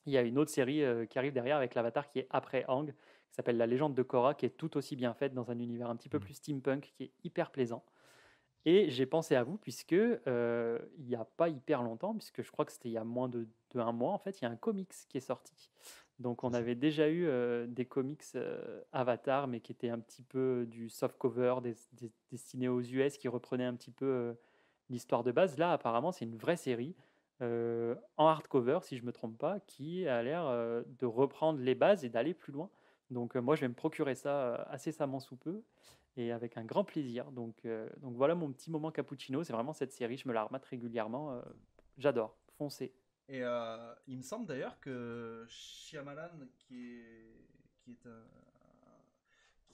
Il y a une autre série qui arrive derrière avec l'Avatar qui est après Aang, qui s'appelle La Légende de Korra, qui est tout aussi bien faite dans un univers un petit peu plus steampunk, qui est hyper plaisant. Et j'ai pensé à vous, puisque il n'y a pas hyper longtemps, puisque je crois que c'était il y a moins de un mois, en fait, il y a un comics qui est sorti. Donc on avait déjà eu des comics Avatar, mais qui étaient un petit peu du softcover, destinés aux US, qui reprenaient un petit peu l'histoire de base. Là, apparemment, c'est une vraie série en hardcover, si je ne me trompe pas, qui a l'air de reprendre les bases et d'aller plus loin. Donc moi, je vais me procurer ça incessamment sous peu et avec un grand plaisir. Donc voilà mon petit moment cappuccino. C'est vraiment cette série, je me la remate régulièrement. J'adore, foncez. Et il me semble d'ailleurs que Shyamalan, qui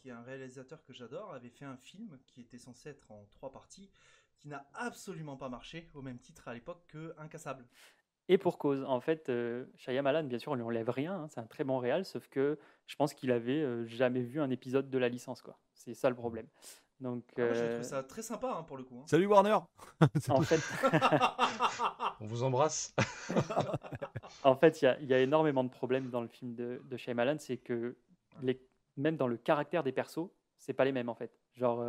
est un réalisateur que j'adore, avait fait un film qui était censé être en 3 parties, qui n'a absolument pas marché, au même titre à l'époque que Incassable. Et pour cause, en fait, Shyamalan, bien sûr, on lui enlève rien, hein, c'est un très bon réal, sauf que je pense qu'il avait jamais vu un épisode de la licence, quoi. C'est ça le problème. Donc, moi, j'ai trouvé ça très sympa hein, pour le coup. Hein. Salut Warner. En fait, On vous embrasse. en fait, il y a énormément de problèmes dans le film de Shyamalan, c'est que même dans le caractère des persos, c'est pas les mêmes en fait. Genre,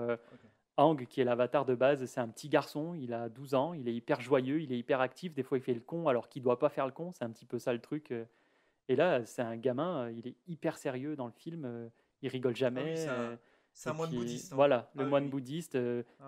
Aang, qui est l'avatar de base, c'est un petit garçon, il a 12 ans, il est hyper joyeux, il est hyper actif, des fois il fait le con alors qu'il doit pas faire le con, c'est un petit peu ça le truc. Et là, c'est un gamin, il est hyper sérieux dans le film, il rigole jamais. C'est un moine bouddhiste. Hein. Voilà, le moine bouddhiste.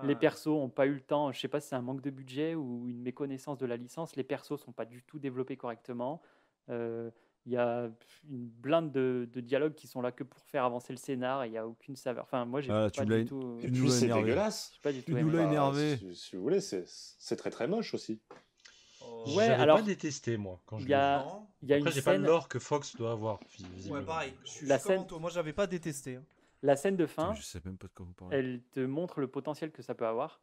Les persos n'ont pas eu le temps, je sais pas si c'est un manque de budget ou une méconnaissance de la licence, les persos sont pas du tout développés correctement. Il y a une blinde de dialogues qui sont là que pour faire avancer le scénar et il n'y a aucune saveur. Enfin, moi, j'ai pas du tout. Et puis, c'est dégueulasse. Pas du tout Tu nous l'as énervé. Si vous voulez, c'est très très moche aussi. Ouais, j'avais alors, pas détesté, moi, quand je il y a Après, une j'ai pas scène. l'or que Fox doit avoir. Ouais, pareil. Je suis La comme scène- Anto, moi, j'avais pas détesté. Hein. La scène de fin, Je sais même pas de quoi vous parlez. elle te montre le potentiel que ça peut avoir,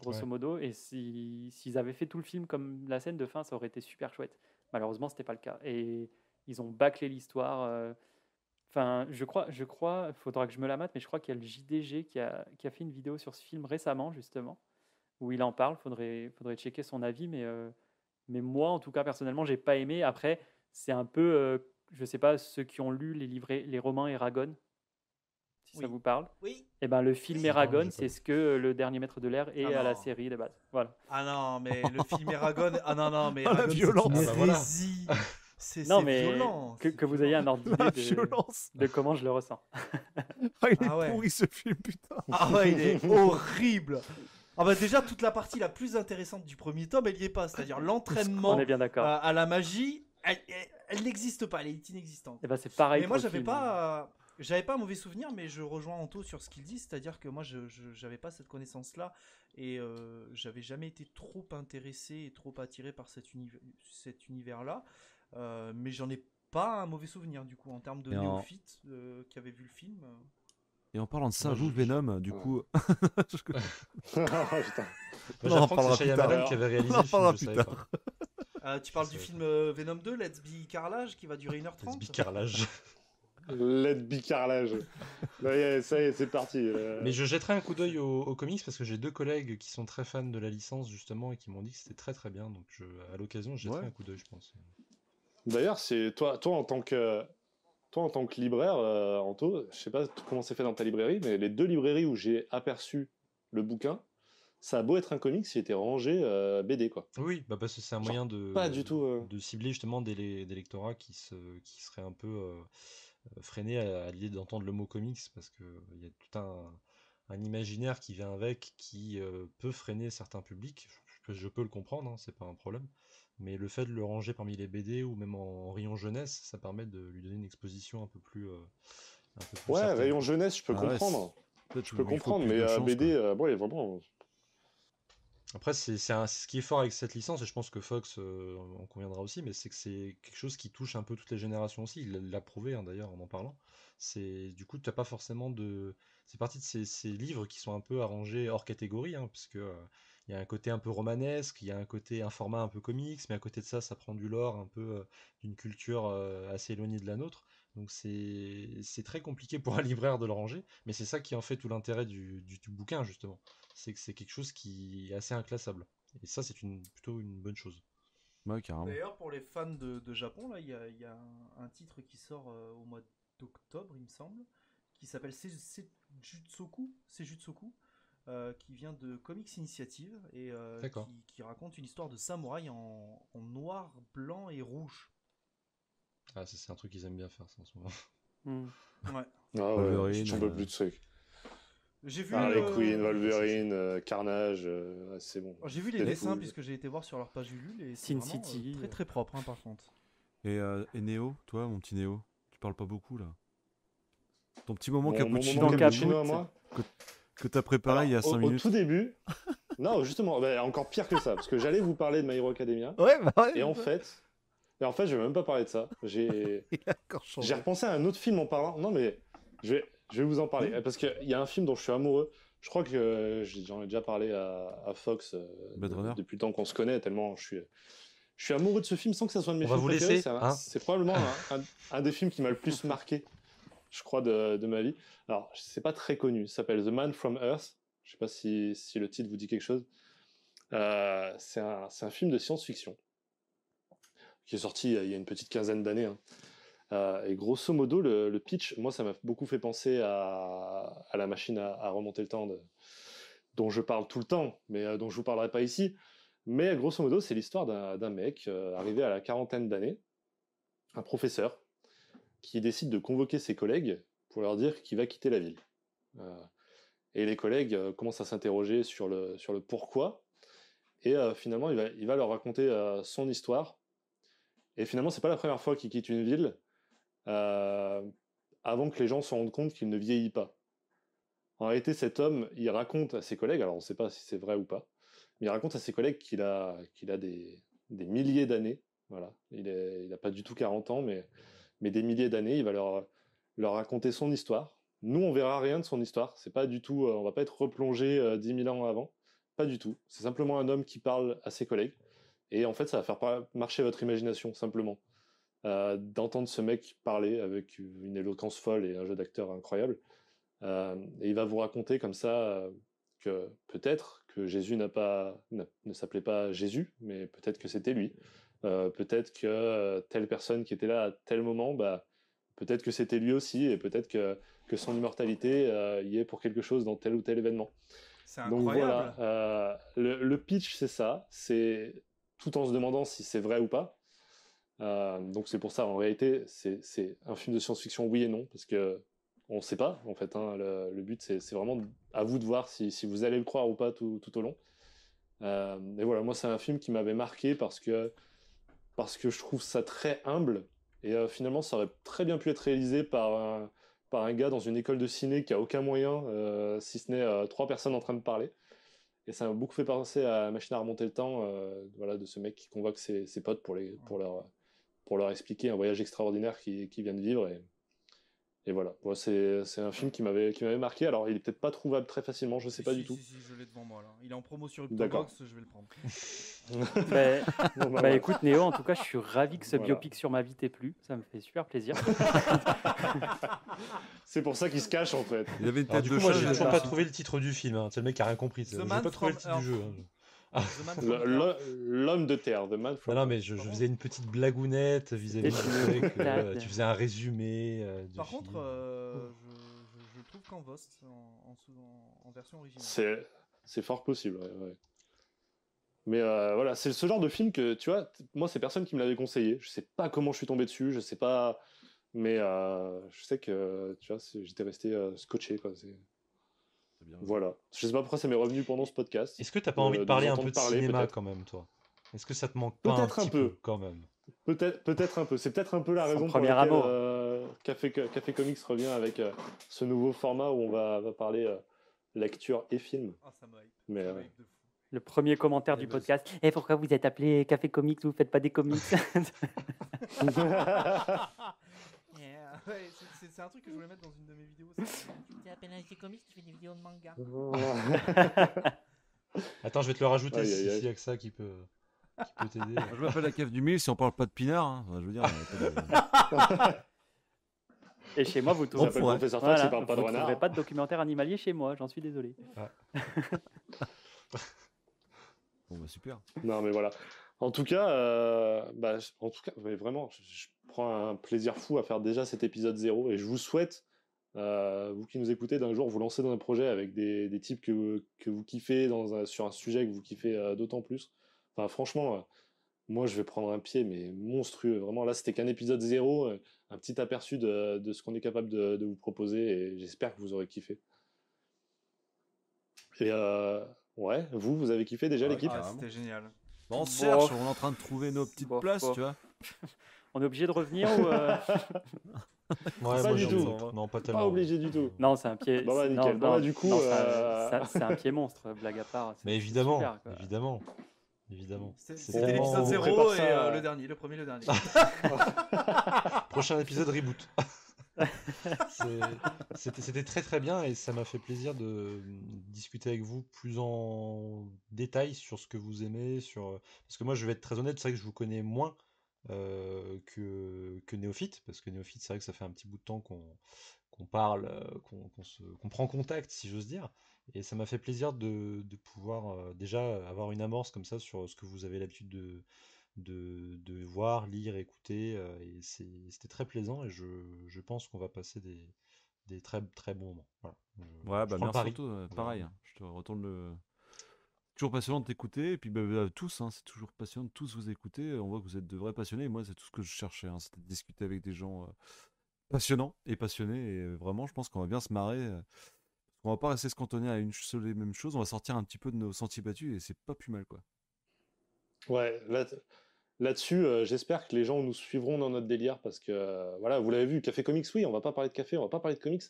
grosso Ouais. modo. Et s'ils avaient fait tout le film comme la scène de fin, ça aurait été super chouette. Malheureusement, c'était pas le cas. Et ils ont bâclé l'histoire. Enfin, je crois, il faudra que je me la mate, mais je crois qu'il y a le JDG qui a fait une vidéo sur ce film récemment, justement, où il en parle. Faudrait checker son avis, mais moi, en tout cas, personnellement, j'ai pas aimé. Après, c'est un peu, je sais pas, ceux qui ont lu les romans Eragon, si ça Oui. vous parle. Oui. Et ben, le film Oui. Eragon, Non, j'ai pas c'est vu. ce que le dernier maître de l'air est Ah à la non. série de base. Voilà. Ah non, mais le film Eragon. Ah non, mais Ah, la Eragon, c'est violence. une Ah bah voilà. hérésie. C'est Non, mais violent. que vous ayez un ordre La d'idée violence. de comment je le ressens. Ah, il est Ah ouais. pourri ce film, putain. Ah ouais, il est horrible. Ah bah déjà, toute la partie la plus intéressante du premier tome, elle y est pas. C'est-à-dire On l'entraînement est bien d'accord. à la magie, elle n'existe pas, elle est inexistante. Et ben, c'est pareil. Mais moi, pour le film. j'avais pas un mauvais souvenir, mais je rejoins Anto sur ce qu'il dit, c'est-à-dire que moi, j'avais pas cette connaissance-là et j'avais jamais été trop intéressé et trop attiré par cet univers-là. Mais j'en ai pas un mauvais souvenir du coup en termes de Et en- néophyte qui avait vu le film. Et en parlant de ça, Moi, vous, Venom, du Ouais. coup. Ah, putain. Moi, On en j'apprends que parlera c'est plus Shyamalan tard. qui avait réalisé On en le film, parlera je plus savais tard. pas. Tu parles du C'est- film Venom 2, Let's Be Carnage, qui va durer 1h30. Let's be carrelage. L'aide bicarrelage. Ça y est, c'est parti. Mais je jetterai un coup d'œil aux comics parce que j'ai 2 collègues qui sont très fans de la licence justement et qui m'ont dit que c'était très très bien. Donc à l'occasion, je jetterai Ouais. un coup d'œil, je pense. D'ailleurs, c'est toi en tant que libraire, Anto, je sais pas comment c'est fait dans ta librairie, mais les 2 librairies où j'ai aperçu le bouquin, ça a beau être un comics, il était rangé BD quoi. Oui, bah parce que c'est un Genre, moyen de pas du tout. de cibler justement des lectorats qui seraient un peu freinés à l'idée d'entendre le mot comics parce que il y a tout un imaginaire qui vient avec qui peut freiner certains publics. Je peux le comprendre, hein, c'est pas un problème. Mais le fait de le ranger parmi les BD ou même en rayon jeunesse, ça permet de lui donner une exposition un peu plus un peu plus Ouais, certaine. rayon jeunesse, je peux Ah ouais, comprendre. peut-être Je peux il faut comprendre, plus mais de chance, BD, quoi. bon, vraiment. Après, ce qui est fort avec cette licence, et je pense que Fox en conviendra aussi, mais c'est que c'est quelque chose qui touche un peu toutes les générations aussi. Il l'a prouvé, hein, d'ailleurs, en parlant. Du coup, tu n'as pas forcément de. C'est parti de ces livres qui sont un peu arrangés hors catégorie, hein, parce que il y a un côté un peu romanesque, il y a un format un peu comics, mais à côté de ça, ça prend du lore un peu d'une culture assez éloignée de la nôtre. Donc c'est très compliqué pour un libraire de le ranger, mais c'est ça qui en fait tout l'intérêt du bouquin, justement. C'est que c'est quelque chose qui est assez inclassable. Et ça, c'est plutôt une bonne chose. Ouais, carrément. D'ailleurs, pour les fans de Japon, là, il y a un titre qui sort au mois d'octobre, il me semble, qui s'appelle Seijutsoku, qui vient de Comics Initiative et D'accord. qui raconte une histoire de samouraï en noir, blanc et rouge. Ah, ça, c'est un truc qu'ils aiment bien faire, ça, en ce moment. Hmm. Ouais. Ah ouais, Wolverine, j'en peux plus de trucs. J'ai vu, Harley Quinn, Wolverine, Carnage, c'est bon. j'ai vu les Deadpool. dessins puisque j'ai été voir sur leur page Ulule et c'est Sin vraiment City. très très propre, hein, par contre. Et Néo, toi, mon petit Néo, tu parles pas beaucoup là. Ton petit moment Mon cappuccino moment Dans cappuccino à Caput. moi. que t'as préparé Alors, il y a 5 au minutes. tout début, non, justement, bah, encore pire que ça, parce que j'allais vous parler de My Hero Academia, Ouais, bah ouais. et en fait, je vais même pas parler de ça. J'ai il a encore changé. J'ai repensé à un autre film en parlant. Non, mais je vais vous en parler. Parce qu'il y a un film dont je suis amoureux. Je crois que j'en ai déjà parlé à Fox Blade Runner. depuis le temps qu'on se connaît, tellement je suis amoureux de ce film sans que ça soit un de mes On va films vous préférés. laisser, hein. C'est probablement un des films qui m'a le plus marqué, je crois, de ma vie. Alors, c'est pas très connu. Ça s'appelle The Man from Earth. Je sais pas si le titre vous dit quelque chose. C'est un film de science-fiction qui est sorti il y a une petite quinzaine d'années, hein. Et grosso modo, le pitch, moi, ça m'a beaucoup fait penser à la machine à remonter le temps dont je parle tout le temps, mais dont je vous parlerai pas ici. Mais grosso modo, c'est l'histoire d'un mec arrivé à la quarantaine d'années, un professeur, qui décide de convoquer ses collègues pour leur dire qu'il va quitter la ville. Et les collègues commencent à s'interroger sur le pourquoi. Et finalement, il va leur raconter son histoire. Et finalement, c'est pas la première fois qu'il quitte une ville. Avant que les gens se rendent compte qu'il ne vieillit pas. En réalité, cet homme, il raconte à ses collègues, alors on ne sait pas si c'est vrai ou pas, mais il raconte à ses collègues qu'il a des milliers d'années. Voilà. Il n'a pas du tout 40 ans, mais des milliers d'années. Il va leur raconter son histoire. Nous, on verra rien de son histoire. C'est pas du tout, on va pas être replongé 10 000 ans avant. Pas du tout. C'est simplement un homme qui parle à ses collègues. Et en fait, ça va faire marcher votre imagination, simplement. D'entendre ce mec parler avec une éloquence folle et un jeu d'acteur incroyable. Et il va vous raconter comme ça que peut-être que Jésus ne s'appelait pas Jésus, mais peut-être que c'était lui. Peut-être que telle personne qui était là à tel moment, bah, peut-être que c'était lui aussi, et peut-être que son immortalité y est pour quelque chose dans tel ou tel événement. C'est Donc incroyable. voilà, le pitch c'est ça, c'est tout en se demandant si c'est vrai ou pas. Donc c'est pour ça, en réalité, c'est un film de science-fiction, oui et non, parce que on ne sait pas, en fait, hein, le but, c'est vraiment à vous de voir si vous allez le croire ou pas tout au long. Et voilà, moi, c'est un film qui m'avait marqué parce que je trouve ça très humble, et finalement, ça aurait très bien pu être réalisé par un gars dans une école de ciné qui a aucun moyen, si ce n'est 3 personnes en train de parler. Et ça m'a beaucoup fait penser à Machine à remonter le temps, voilà, de ce mec qui convoque ses potes pour leur expliquer un voyage extraordinaire qu'il vient de vivre. Et voilà, bon, c'est un film qui m'avait marqué. Alors, il est peut-être pas trouvable très facilement, je sais pas du tout. Si, je l'ai devant moi là. Il est en promo sur D'accord. Uptobox, je vais le prendre. Bah, Bon, bah, voilà. écoute Néo, en tout cas, je suis ravi que ce Voilà. biopic sur ma vie t'ait plu. Ça me fait super plaisir. C'est pour ça qu'il se cache, en fait. Il avait une Alors, tête du de coup, moi, chat. j'ai c'est toujours ça. pas trouvé le titre du film. Hein. C'est le mec qui a rien compris. J'ai Man pas trouvé le from titre du jeu. Earth. Hein. The Man from Earth. L'homme de terre, The Man from Non, mais je faisais une petite blagounette vis-à-vis Et du tu- fait que Là, tu faisais un résumé du Par film. contre, je trouve qu'en Vost, en version originale. C'est fort possible, ouais. Mais voilà, c'est ce genre de film que, tu vois, moi, c'est personne qui me l'avait conseillé. Je sais pas comment je suis tombé dessus, je sais pas. Mais je sais que, tu vois, j'étais resté scotché, quoi. C'est bien. Voilà. Je sais pas pourquoi ça m'est revenu pendant ce podcast. Est-ce que t'as pas envie de parler vous un peu entendre de parler, cinéma peut-être. quand même, toi? Est-ce que ça te manque pas un Peut-être un petit peu. peu quand même? Peut-être un peu. C'est peut-être un peu la Son raison pour premier laquelle amour. Café Comics revient avec ce nouveau format où on va parler lecture et film. Ah, ça me hype. Mais, Ça me hype de fou. Le premier commentaire du podcast. Et pourquoi vous êtes appelé Café Comics, vous faites pas des comics? Yeah. Ouais, c'est un truc que je voulais mettre dans une de mes vidéos. Tu t'appelles un comics, tu fais des vidéos de manga. Attends, je vais te le rajouter Aïe, aïe, aïe. s'il y a que ça qui peut t'aider. Je m'appelle la cave du mille si on parle pas de pinard. Hein. Enfin, je veux dire, on a pas de- Et chez moi, vous Ça trouverez, s'appelle pourrait. Professeur Fox, voilà, il parle pas de vous renard. trouverez pas de documentaire animalier chez moi, j'en suis désolé. Bon, bah super. Non, mais voilà. En tout cas, mais vraiment, je prends un plaisir fou à faire déjà cet épisode 0 et je vous souhaite, vous qui nous écoutez, d'un jour vous lancer dans un projet avec des types que vous kiffez sur un sujet que vous kiffez d'autant plus. Enfin, franchement, moi je vais prendre un pied, mais monstrueux. Vraiment, là, c'était qu'un épisode 0, un petit aperçu de ce qu'on est capable de vous proposer et j'espère que vous aurez kiffé. Et ouais, vous avez kiffé déjà l'équipe? Ah, carrément. c'était génial. Bon, on Bof. cherche, on est en train de trouver nos petites Bof, places, bof. tu vois. On est obligé de revenir ou Ouais, Pas moi, du j'ai tout. envie. Non, pas tellement. Pas obligé du tout. Non, c'est un pied. Bon, bah, non, nickel. Bon, non, bah, du coup, non, c'est un pied monstre, blague à part. c'est Mais super, quoi. évidemment. C'est C'était tellement- l'épisode on 0 prépare et ça, le dernier, le premier, le dernier. Prochain épisode reboot. C'était très très bien et ça m'a fait plaisir de discuter avec vous plus en détail sur ce que vous aimez, parce que moi je vais être très honnête, c'est vrai que je vous connais moins que Néophyte, parce que Néophyte c'est vrai que ça fait un petit bout de temps qu'on parle, qu'on prend contact si j'ose dire, et ça m'a fait plaisir de pouvoir déjà avoir une amorce comme ça sur ce que vous avez l'habitude de voir, lire, écouter, et c'était très plaisant et je pense qu'on va passer des très très bons moments. Voilà. Ouais, Je bah prends le merci pari. surtout, pareil. Hein. Je te retourne le. Toujours passionnant de t'écouter, et puis tous, hein, c'est toujours passionnant de tous vous écouter. On voit que vous êtes de vrais passionnés, et moi c'est tout ce que je cherchais, hein, c'était de discuter avec des gens passionnants et passionnés, et vraiment je pense qu'on va bien se marrer. On va pas rester se cantonner à une seule et même chose, on va sortir un petit peu de nos sentiers battus, et c'est pas plus mal quoi. Ouais, là-dessus, j'espère que les gens nous suivront dans notre délire parce que, voilà, vous l'avez vu, Café Comics, oui, on va pas parler de café, on va pas parler de comics,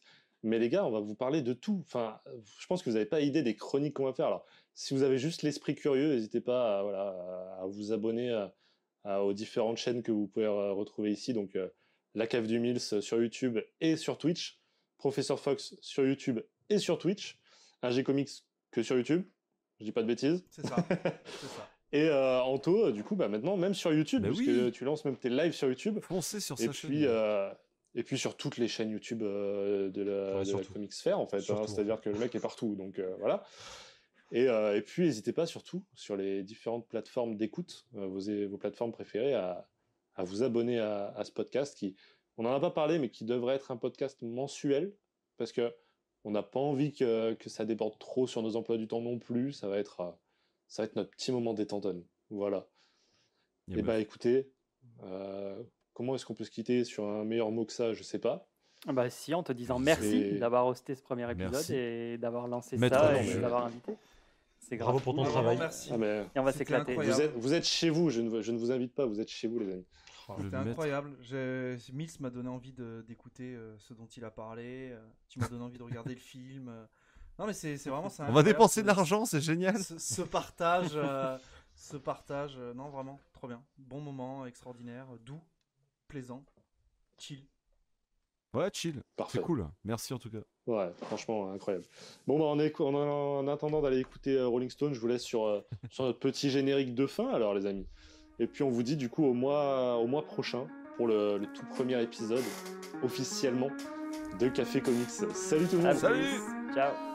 mais les gars, on va vous parler de tout. Enfin, je pense que vous n'avez pas idée des chroniques qu'on va faire. Alors, si vous avez juste l'esprit curieux, n'hésitez pas à vous abonner aux différentes chaînes que vous pouvez retrouver ici. Donc, La Cave du Mills sur YouTube et sur Twitch, Professeur Fox sur YouTube et sur Twitch, AG Comics que sur YouTube, je dis pas de bêtises. C'est ça. C'est ça. Et Anto, du coup, bah, maintenant, même sur YouTube, Bah puisque oui. tu lances même tes lives sur YouTube, Foncez sur et sa puis, chaîne. et puis sur toutes les chaînes YouTube de la surtout. Comics Fair, en fait. Surtout, C'est-à-dire que le mec est partout, donc voilà. Et puis, n'hésitez pas, surtout, sur les différentes plateformes d'écoute, vos plateformes préférées, à vous abonner à ce podcast qui, on n'en a pas parlé, mais qui devrait être un podcast mensuel, parce que on n'a pas envie que ça déborde trop sur nos emplois du temps non plus. Ça va être notre petit moment détente à nous. Voilà. Yeah, Et bah, bah écoutez, comment est-ce qu'on peut se quitter sur un meilleur mot que ça? Je sais pas. Bah si, en te disant merci C'est- d'avoir hosté ce premier épisode Merci. et d'avoir lancé Maître ça non, et mais- de l'avoir invité. C'est Bravo grave pour ton cool. travail. Merci. Ah, mais Et on va C'était s'éclater. incroyable. vous êtes chez vous. Je ne vous invite pas. Vous êtes chez vous, les amis. Oh, Le C'était maître. incroyable. Mills m'a donné envie d'écouter ce dont il a parlé. Tu m'as donné envie de regarder le film. Non, mais c'est vraiment ça. On va dépenser de l'argent, c'est génial. Ce partage, non, vraiment, trop bien. Bon moment, extraordinaire, doux, plaisant, chill. Ouais, chill. Parfait. C'est cool. Merci en tout cas. Ouais, franchement, incroyable. Bon, bah, en attendant d'aller écouter Rolling Stone, je vous laisse sur notre petit générique de fin, alors, les amis. Et puis, on vous dit, du coup, au mois prochain, pour le tout premier épisode, officiellement, de Café Comics. Salut tout le À monde! Salut. plus. Ciao.